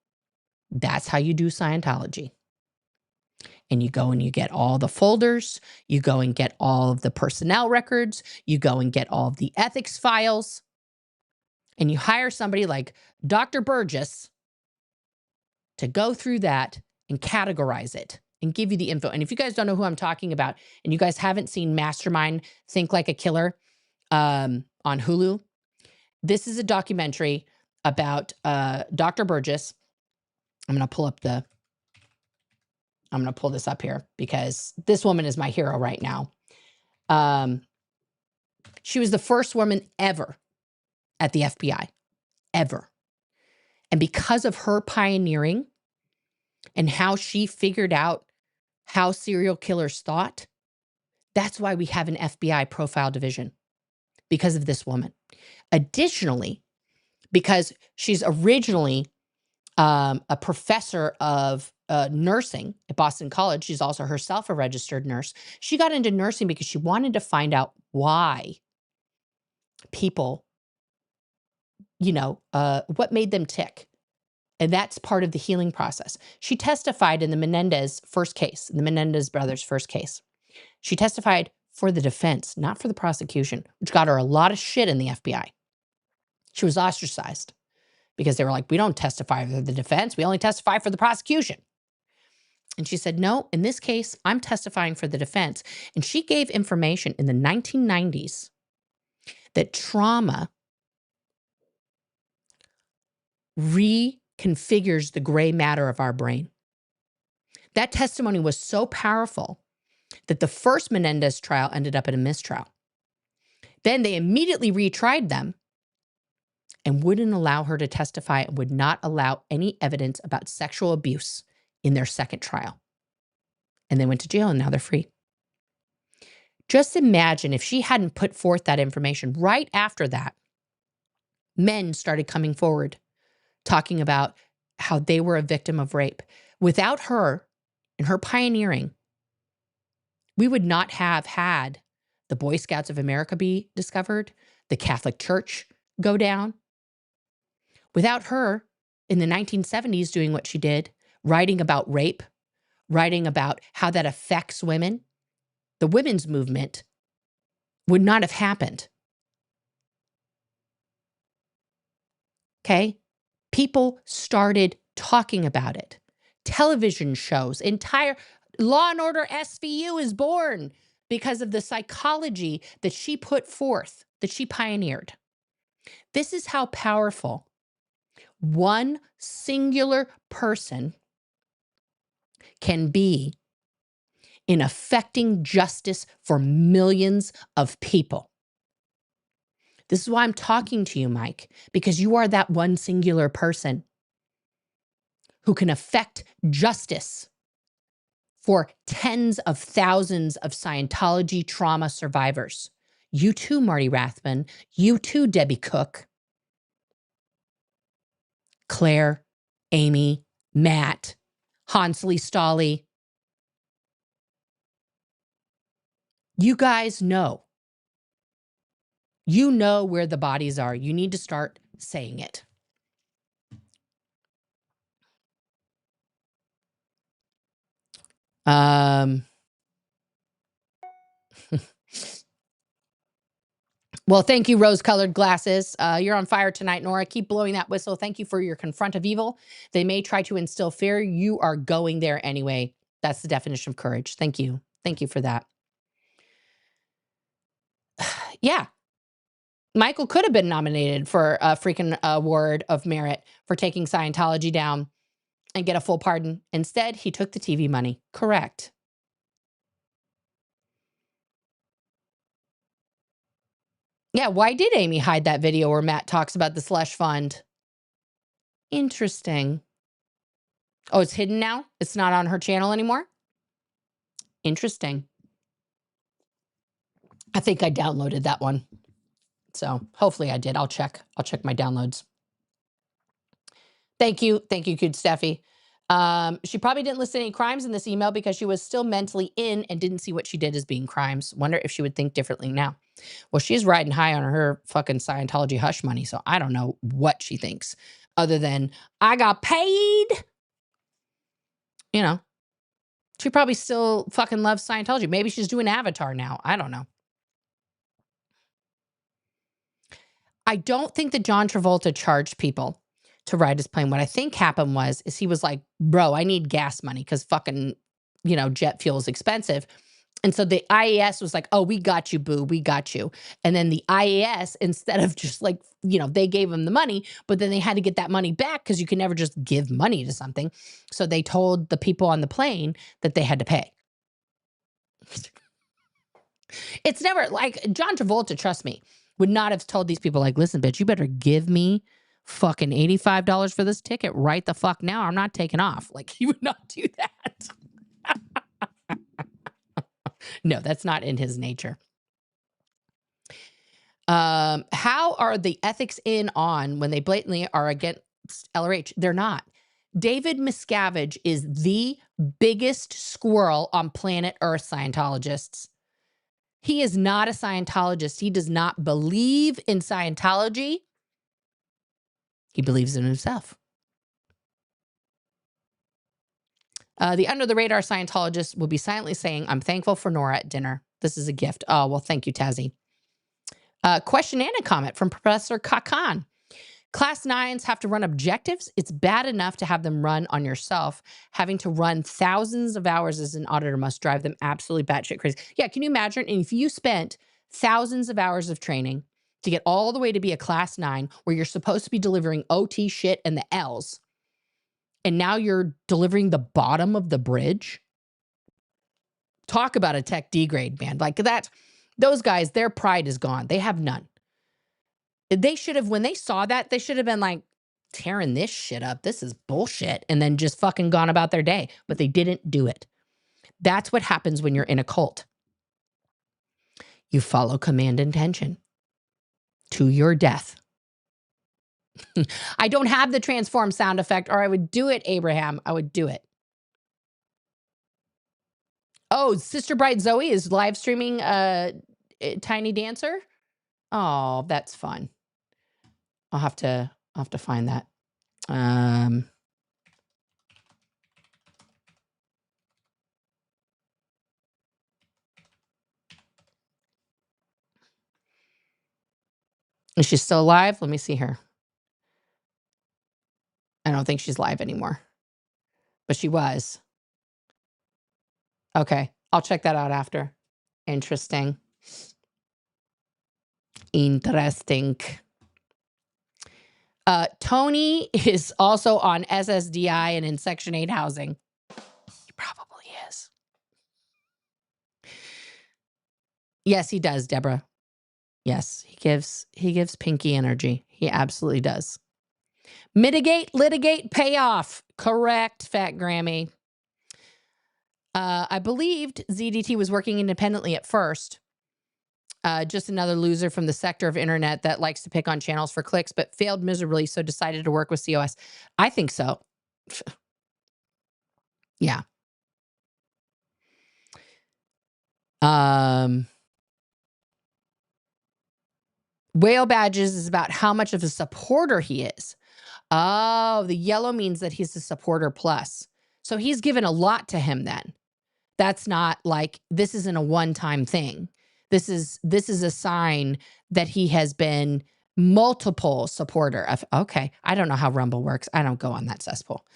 that's how you do Scientology. And you go and you get all the folders, you go and get all of the personnel records, you go and get all of the ethics files, and you hire somebody like Dr. Burgess to go through that and categorize it and give you the info. And if you guys don't know who I'm talking about, and you guys haven't seen Mastermind, Think Like a Killer on Hulu, this is a documentary about Dr. Burgess. I'm going to pull this up here because this woman is my hero right now. She was the first woman ever at the FBI, ever. And because of her pioneering and how she figured out how serial killers thought, that's why we have an FBI profile division, because of this woman. Additionally, because she's originally a professor of nursing at Boston College, she's also herself a registered nurse. She got into nursing because she wanted to find out why people, you know, what made them tick. And that's part of the healing process. She testified in the Menendez brothers' first case. She testified for the defense, not for the prosecution, which got her a lot of shit in the FBI. She was ostracized because they were like, we don't testify for the defense. We only testify for the prosecution. And she said, no, in this case, I'm testifying for the defense. And she gave information in the 1990s that trauma reconfigures the gray matter of our brain. That testimony was so powerful that the first Menendez trial ended up in a mistrial. Then they immediately retried them and wouldn't allow her to testify and would not allow any evidence about sexual abuse in their second trial. And they went to jail and now they're free. Just imagine if she hadn't put forth that information. Right after that, men started coming forward talking about how they were a victim of rape. Without her and her pioneering, we would not have had the Boy Scouts of America be discovered, the Catholic Church go down. Without her in the 1970s doing what she did, writing about rape, writing about how that affects women, the women's movement would not have happened. Okay? People started talking about it. Television shows, entire Law and Order SVU is born because of the psychology that she put forth, that she pioneered. This is how powerful one singular person can be in affecting justice for millions of people. This is why I'm talking to you, Mike, because you are that one singular person who can affect justice for tens of thousands of Scientology trauma survivors. You too, Marty Rathman. You too, Debbie Cook. Claire, Amy, Matt, Hansley Stolly. You guys know. You know where the bodies are. You need to start saying it. Well, thank you, rose-colored glasses. You're on fire tonight, Nora. Keep blowing that whistle. Thank you for your confront of evil. They may try to instill fear. You are going there anyway. That's the definition of courage. Thank you. Thank you for that. Yeah. Michael could have been nominated for a freaking award of merit for taking Scientology down and get a full pardon. Instead, he took the TV money. Correct. Yeah, why did Amy hide that video where Matt talks about the slush fund? Interesting. Oh, it's hidden now? It's not on her channel anymore? Interesting. I think I downloaded that one. So hopefully I did. I'll check my downloads. Thank you. Thank you, cute Steffi. She probably didn't list any crimes in this email because she was still mentally in and didn't see what she did as being crimes. Wonder if she would think differently now. Well, she's riding high on her fucking Scientology hush money, so I don't know what she thinks other than I got paid. You know, she probably still fucking loves Scientology. Maybe she's doing Avatar now. I don't know. I don't think that John Travolta charged people to ride his plane. What I think happened is he was like, bro, I need gas money because fucking, you know, jet fuel is expensive. And so the IAS was like, oh, we got you, boo. We got you. And then the IAS, instead of just like, you know, they gave him the money, but then they had to get that money back because you can never just give money to something. So they told the people on the plane that they had to pay. It's never like John Travolta, trust me, would not have told these people like, listen, bitch, you better give me fucking $85 for this ticket right the fuck now. I'm not taking off. Like, he would not do that. No, that's not in his nature. How are the ethics in on when they blatantly are against LRH? They're not. David Miscavige is the biggest squirrel on planet Earth, Scientologists. He is not a Scientologist. He does not believe in Scientology. He believes in himself. The under-the-radar Scientologist will be silently saying, I'm thankful for Nora at dinner. This is a gift. Oh, well, thank you, Tazzy. Question and a comment from Professor Kakan. Class 9s have to run objectives. It's bad enough to have them run on yourself. Having to run thousands of hours as an auditor must drive them absolutely batshit crazy. Yeah, can you imagine if you spent thousands of hours of training to get all the way to be a class 9 where you're supposed to be delivering OT shit and the L's, and now you're delivering the bottom of the bridge? Talk about a tech degrade, man. Like that, those guys, their pride is gone. They have none. They should have, when they saw that, they should have been like, tearing this shit up. This is bullshit. And then just fucking gone about their day. But they didn't do it. That's what happens when you're in a cult. You follow command intention to your death. I don't have the transform sound effect, or I would do it, Abraham. I would do it. Oh, Sister Bright Zoe is live streaming Tiny Dancer. Oh, that's fun. I'll have to find that. Is she still alive? Let me see her. I don't think she's live anymore, but she was. Okay, I'll check that out after. Interesting. Interesting. Tony is also on SSDI and in Section 8 housing. He probably is. Yes, he does, Deborah. Yes, he gives Pinky energy. He absolutely does. Mitigate, litigate, pay off. Correct, Fat Grammy. I believed ZDT was working independently at first. Just another loser from the sector of internet that likes to pick on channels for clicks, but failed miserably, so decided to work with COS. I think so. Yeah. Whale badges is about how much of a supporter he is. Oh, the yellow means that he's a supporter plus. So he's given a lot to him then. That's not like, this isn't a one-time thing. This is a sign that he has been multiple supporter of. Okay, I don't know how Rumble works. I don't go on that cesspool.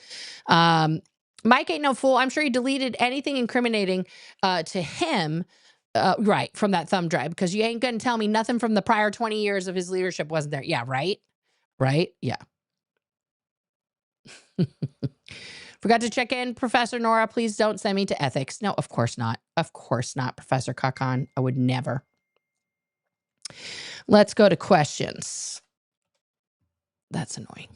Mike ain't no fool. I'm sure he deleted anything incriminating to him, right, from that thumb drive, because you ain't gonna tell me nothing from the prior 20 years of his leadership wasn't there. Yeah, right? Right? Yeah. Forgot to check in, Professor Nora. Please don't send me to ethics. No, of course not. Of course not, Professor Kakan. I would never. Let's go to questions. That's annoying.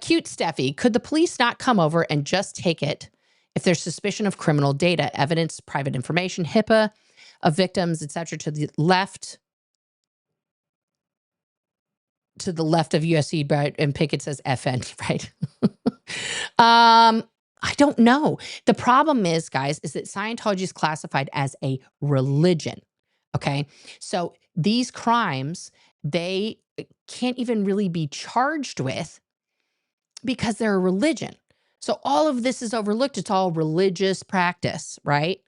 Cute Steffi. Could the police not come over and just take it if there's suspicion of criminal data, evidence, private information, HIPAA of victims, etc., to the left? To the left of USC, but and Pickett says FN, right? I don't know. The problem is, guys, is that Scientology is classified as a religion. Okay. So these crimes, they can't even really be charged with because they're a religion. So all of this is overlooked. It's all religious practice, right?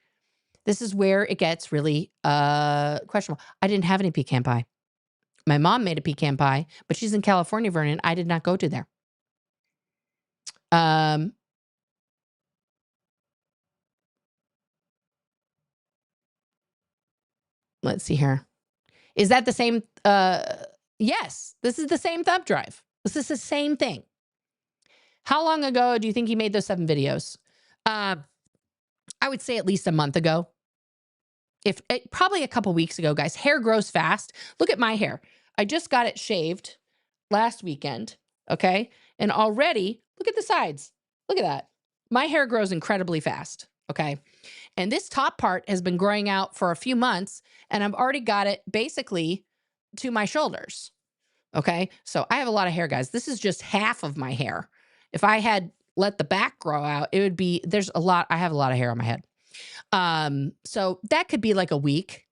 This is where it gets really questionable. I didn't have any pecan pie. My mom made a pecan pie, but she's in California, Vernon. I did not go to there. Let's see here. Is that the same? Yes, this is the same thumb drive. This is the same thing. How long ago do you think he made those 7 videos? I would say at least a month ago. Probably a couple weeks ago, guys. Hair grows fast. Look at my hair. I just got it shaved last weekend. Okay. And already, look at the sides. Look at that. My hair grows incredibly fast. Okay. And this top part has been growing out for a few months, and I've already got it basically to my shoulders. Okay. So I have a lot of hair, guys. This is just half of my hair. If I had let the back grow out, it would be, I have a lot of hair on my head. So that could be like a week.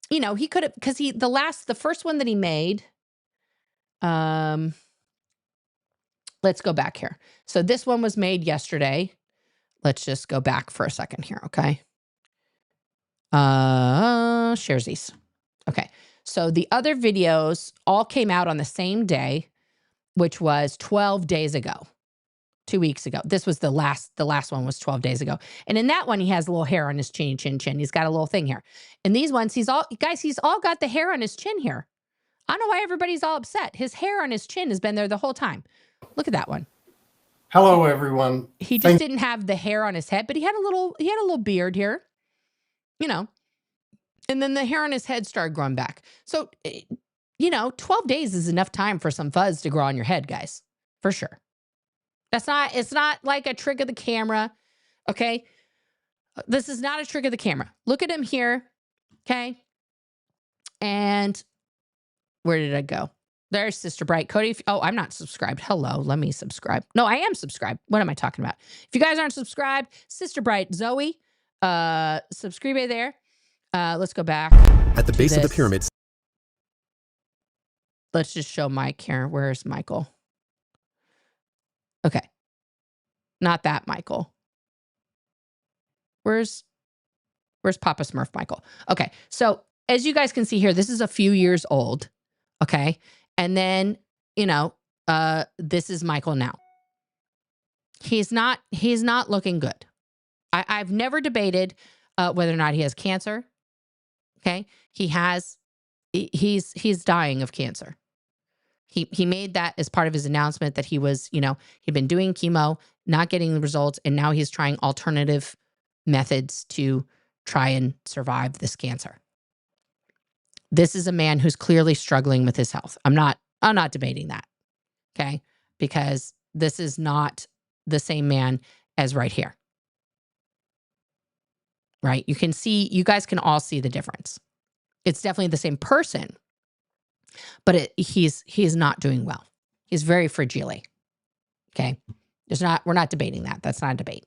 You know, he could have, because the first one that he made, let's go back here. So this one was made yesterday. Let's just go back for a second here, okay? Shares these. Okay, so the other videos all came out on the same day, which was 12 days ago, 2 weeks ago. This was the last one was 12 days ago. And in that one, he has a little hair on his chin. He's got a little thing here. In these ones, he's all got the hair on his chin here. I don't know why everybody's all upset. His hair on his chin has been there the whole time. Look at that one. Hello, everyone. He just didn't have the hair on his head, but he had a little beard here, you know, and then the hair on his head started growing back. So, you know, 12 days is enough time for some fuzz to grow on your head, guys, for sure. It's not like a trick of the camera. Okay. This is not a trick of the camera. Look at him here. Okay. And where did I go? There's Sister Bright. Cody, I'm not subscribed. Hello, let me subscribe. No, I am subscribed. What am I talking about? If you guys aren't subscribed, Sister Bright, Zoe, subscribe there. Let's go back. At the base of the pyramid. Let's just show Mike here. Where's Michael? Okay. Not that Michael. Where's Papa Smurf Michael? Okay, so as you guys can see here, this is a few years old. Okay. And then, you know, this is Michael now. He's not looking good. I've never debated whether or not he has cancer. Okay. He's dying of cancer. He made that as part of his announcement that he was, you know, he'd been doing chemo, not getting the results, and now he's trying alternative methods to try and survive this cancer. This is a man who's clearly struggling with his health. I'm not debating that. Okay? Because this is not the same man as right here. Right? You guys can all see the difference. It's definitely the same person, but he's not doing well. He's very fragile. Okay? We're not debating that. That's not a debate.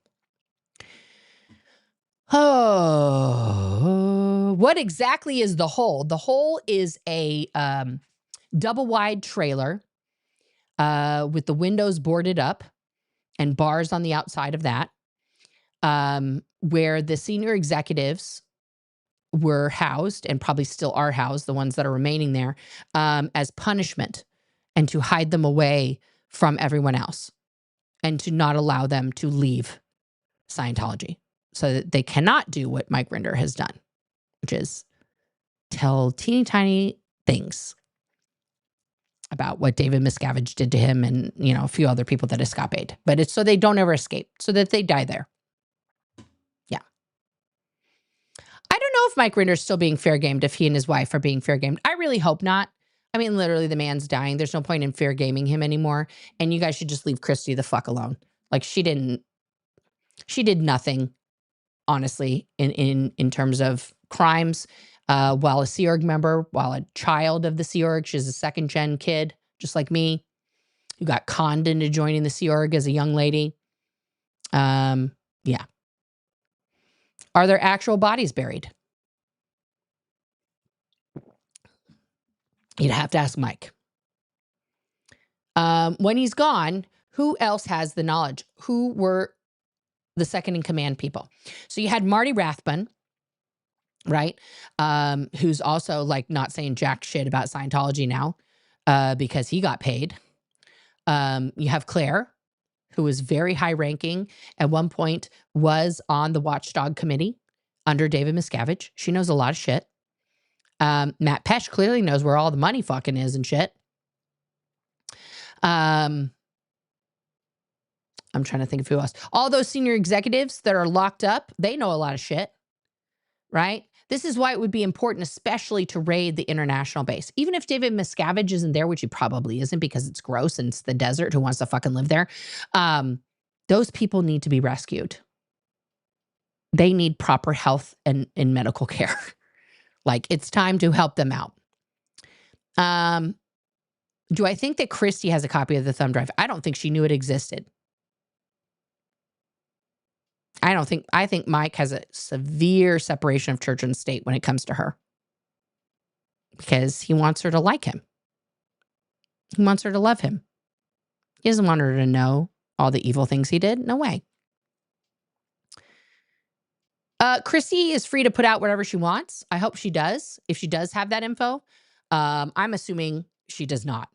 Oh, what exactly is the hole? The hole is a double wide trailer with the windows boarded up and bars on the outside of that, where the senior executives were housed and probably still are housed, the ones that are remaining there, as punishment and to hide them away from everyone else and to not allow them to leave Scientology so that they cannot do what Mike Rinder has done, which is tell teeny tiny things about what David Miscavige did to him and, you know, a few other people that escaped. But it's so they don't ever escape, so that they die there. Yeah. I don't know if Mike Rinder's still being fair gamed, if he and his wife are being fair gamed. I really hope not. I mean, literally, the man's dying. There's no point in fair gaming him anymore. And you guys should just leave Christy the fuck alone. Like, she did nothing, honestly, in terms of crimes. While a Sea Org member, while a child of the Sea Org, she's a second gen kid, just like me, who got conned into joining the Sea Org as a young lady. Yeah. Are there actual bodies buried? You'd have to ask Mike. When he's gone, who else has the knowledge? Who were the second in command people? So you had Marty Rathbun, right? Who's also like not saying jack shit about Scientology now because he got paid. You have Claire, who was very high ranking, at one point was on the Watchdog Committee under David Miscavige. She knows a lot of shit. Matt Pesch clearly knows where all the money fucking is and shit. I'm trying to think of who else. All those senior executives that are locked up, they know a lot of shit, right? This is why it would be important, especially to raid the international base. Even if David Miscavige isn't there, which he probably isn't because it's gross and it's the desert, who wants to fucking live there? Those people need to be rescued. They need proper health and medical care. Like, it's time to help them out. Do I think that Christy has a copy of the thumb drive? I don't think she knew it existed. I think Mike has a severe separation of church and state when it comes to her. Because he wants her to like him. He wants her to love him. He doesn't want her to know all the evil things he did. No way. Chrissy is free to put out whatever she wants. I hope she does. If she does have that info. I'm assuming she does not.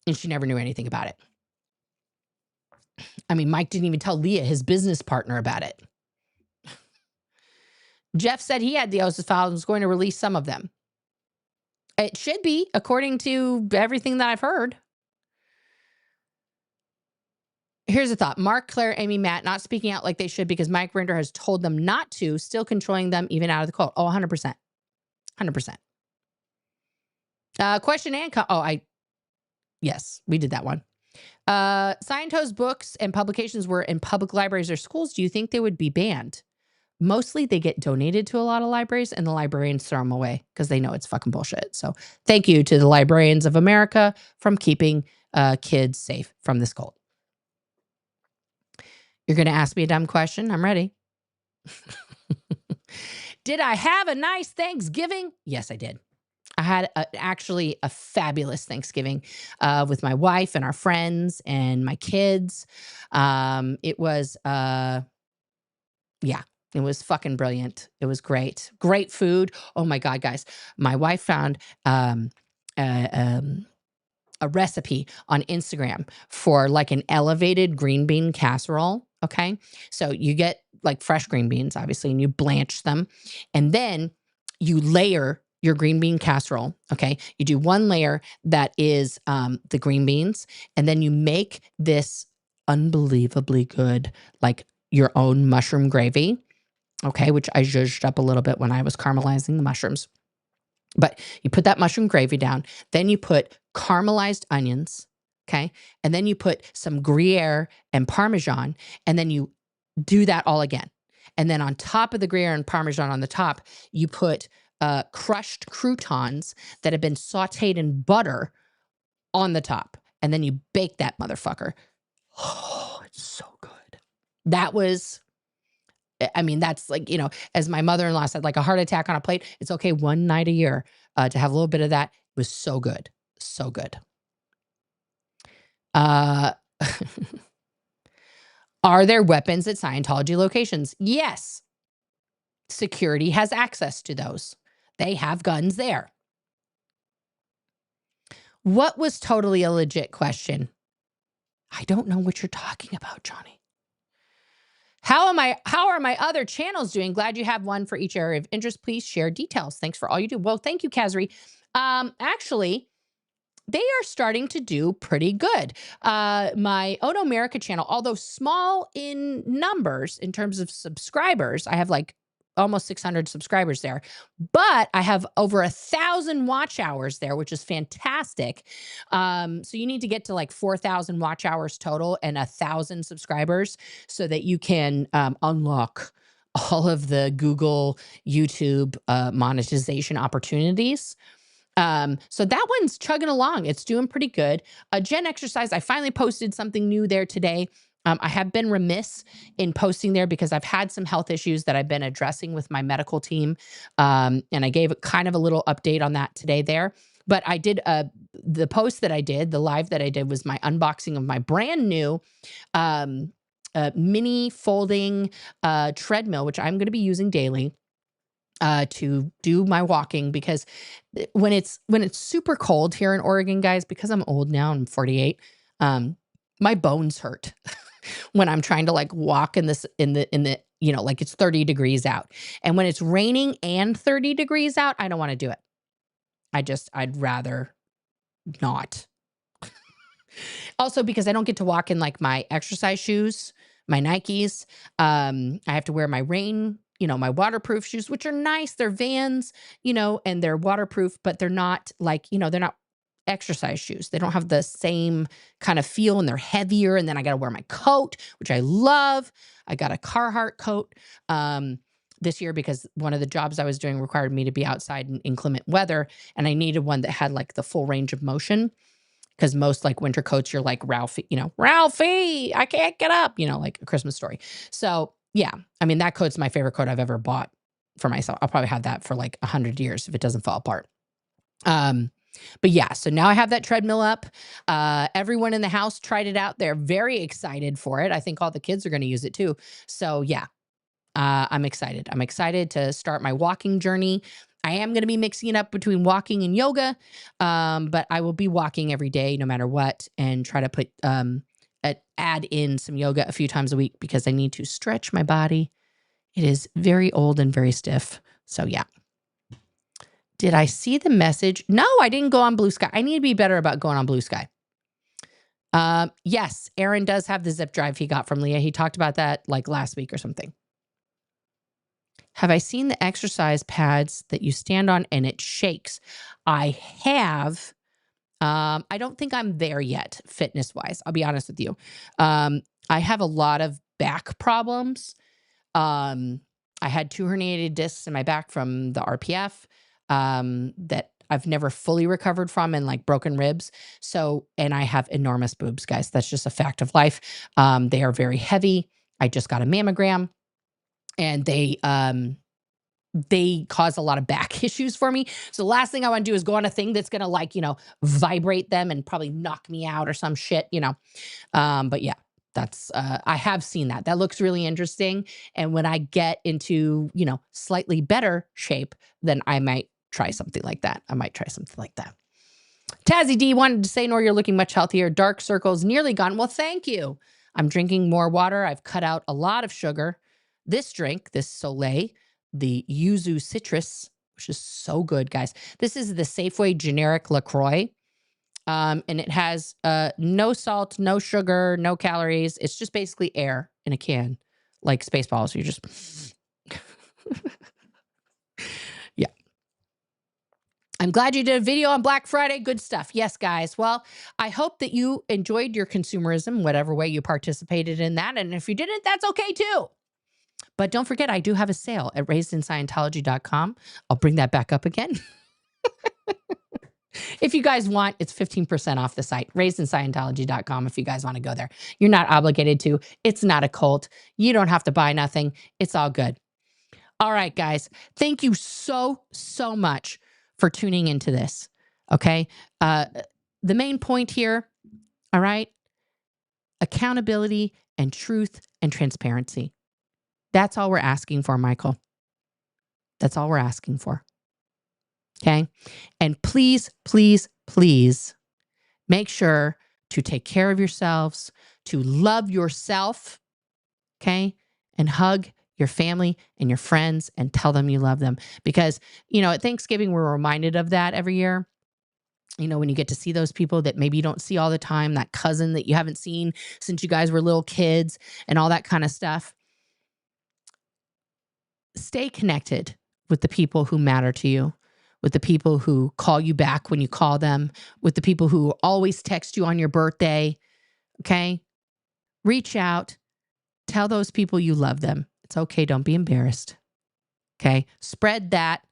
And she never knew anything about it. I mean, Mike didn't even tell Leah, his business partner, about it. Jeff said he had the OSIS files and was going to release some of them. It should be, according to everything that I've heard. Here's a thought. Mark, Claire, Amy, Matt, not speaking out like they should because Mike Rinder has told them not to, still controlling them even out of the cult. Oh, 100%. 100%. Question and yes, we did that one. Scientology's books and publications were in public libraries or schools. Do you think they would be banned? Mostly they get donated to a lot of libraries and the librarians throw them away because they know it's fucking bullshit. So thank you to the librarians of America from keeping kids safe from this cult. You're going to ask me a dumb question? I'm ready. Did I have a nice Thanksgiving? Yes, I did. I had actually a fabulous Thanksgiving with my wife and our friends and my kids. It was, yeah, it was fucking brilliant. It was great. Great food. Oh my God, guys. My wife found a recipe on Instagram for like an elevated green bean casserole. Okay. So you get like fresh green beans, obviously, and you blanch them. And then you layer your green bean casserole. Okay. You do one layer that is the green beans. And then you make this unbelievably good, like your own mushroom gravy. Okay. Which I zhuzhed up a little bit when I was caramelizing the mushrooms. But you put that mushroom gravy down. Then you put caramelized onions. Okay. And then you put some Gruyere and Parmesan. And then you do that all again. And then on top of the Gruyere and Parmesan on the top, you put crushed croutons that have been sauteed in butter on the top. And then you bake that motherfucker. Oh, it's so good. That was, I mean, that's like, you know, as my mother-in-law said, like a heart attack on a plate. It's okay one night a year to have a little bit of that. It was so good. So good. Are there weapons at Scientology locations? Yes. security has access to those. They have guns there. What was totally a legit question? I don't know what you're talking about, Johnny. How are my other channels doing? Glad you have one for each area of interest. Please share details. Thanks for all you do. Well, thank you, Kazri. Actually, they are starting to do pretty good. My Odo America channel, although small in numbers in terms of subscribers, I have like almost 600 subscribers there, but I have over 1,000 watch hours there, which is fantastic. So you need to get to like 4,000 watch hours total and 1,000 subscribers so that you can unlock all of the Google, YouTube monetization opportunities. So that one's chugging along. It's doing pretty good. Gen Exercise, I finally posted something new there today. I have been remiss in posting there because I've had some health issues that I've been addressing with my medical team. And I gave kind of a little update on that today there. But I did the post that I did, the live that I did was my unboxing of my brand new mini folding treadmill, which I'm going to be using daily. To do my walking, because when it's super cold here in Oregon, guys, because I'm old now, I'm 48, my bones hurt when I'm trying to like walk in the you know, like it's 30 degrees out. And when it's raining and 30 degrees out, I don't want to do it. I'd rather not. Also, because I don't get to walk in like my exercise shoes, my Nikes. I have to wear my rain, you know, my waterproof shoes, which are nice. They're Vans, you know, and they're waterproof, but they're not like, you know, they're not exercise shoes. They don't have the same kind of feel, and they're heavier. And then I got to wear my coat, which I love. I got a Carhartt coat this year because one of the jobs I was doing required me to be outside in inclement weather. And I needed one that had like the full range of motion. Because most like winter coats, you're like Ralphie, you know, Ralphie, I can't get up, you know, like A Christmas Story. So yeah, I mean, that coat's my favorite coat I've ever bought for myself. I'll probably have that for like 100 years if it doesn't fall apart. But yeah, so now I have that treadmill up. Everyone in the house tried it out. They're very excited for it. I think all the kids are going to use it too. So yeah, I'm excited. I'm excited to start my walking journey. I am going to be mixing it up between walking and yoga, but I will be walking every day no matter what, and try to put add in some yoga a few times a week because I need to stretch my body. It is very old and very stiff. So yeah. Did I see the message? No, I didn't go on Blue Sky. I need to be better about going on Blue Sky. Yes, Aaron does have the zip drive he got from Leah. He talked about that like last week or something. Have I seen the exercise pads that you stand on and it shakes? I have. I don't think I'm there yet, fitness-wise. I'll be honest with you. I have a lot of back problems. I had 2 herniated discs in my back from the RPF that I've never fully recovered from, and like broken ribs. So, and I have enormous boobs, guys. That's just a fact of life. They are very heavy. I just got a mammogram. And they cause a lot of back issues for me. So the last thing I want to do is go on a thing that's going to like, you know, vibrate them and probably knock me out or some shit, you know. But yeah, that's, I have seen that. That looks really interesting. And when I get into, you know, slightly better shape, then I might try something like that. Tazzy D wanted to say, Nor, you're looking much healthier. Dark circles nearly gone. Well, thank you. I'm drinking more water. I've cut out a lot of sugar. This drink, this Soleil, the Yuzu Citrus, which is so good, guys. This is the Safeway generic LaCroix. And it has no salt, no sugar, no calories. It's just basically air in a can, like Spaceballs. You just... Yeah. I'm glad you did a video on Black Friday. Good stuff. Yes, guys. Well, I hope that you enjoyed your consumerism, whatever way you participated in that. And if you didn't, that's okay too. But don't forget, I do have a sale at razedinscientology.com. I'll bring that back up again. If you guys want, it's 15% off the site, razedinscientology.com, if you guys want to go there. You're not obligated to. It's not a cult. You don't have to buy nothing. It's all good. All right, guys. Thank you so, so much for tuning into this, okay? The main point here, all right? Accountability and truth and transparency. That's all we're asking for, Michael. That's all we're asking for. Okay? And please, please, please make sure to take care of yourselves, to love yourself, okay? And hug your family and your friends and tell them you love them. Because, at Thanksgiving, we're reminded of that every year. When you get to see those people that maybe you don't see all the time, that cousin that you haven't seen since you guys were little kids and all that kind of stuff. Stay connected with the people who matter to you, with the people who call you back when you call them, with the people who always text you on your birthday, okay? Reach out. Tell those people you love them. It's okay. Don't be embarrassed, okay? Spread that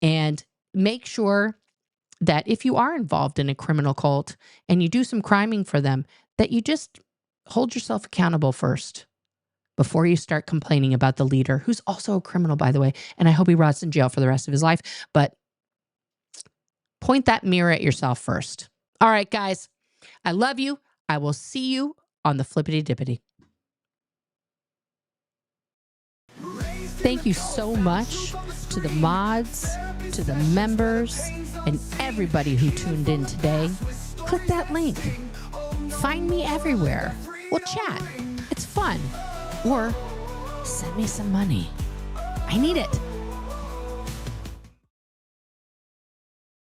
and make sure that if you are involved in a criminal cult and you do some criming for them, that you just hold yourself accountable first before you start complaining about the leader, who's also a criminal, by the way, and I hope he rots in jail for the rest of his life, but point that mirror at yourself first. All right, guys, I love you. I will see you on the flippity dippity. Thank you so much to the mods, to the members, and everybody who tuned in today. Click that link. Find me everywhere. We'll chat. It's fun. Or send me some money. I need it.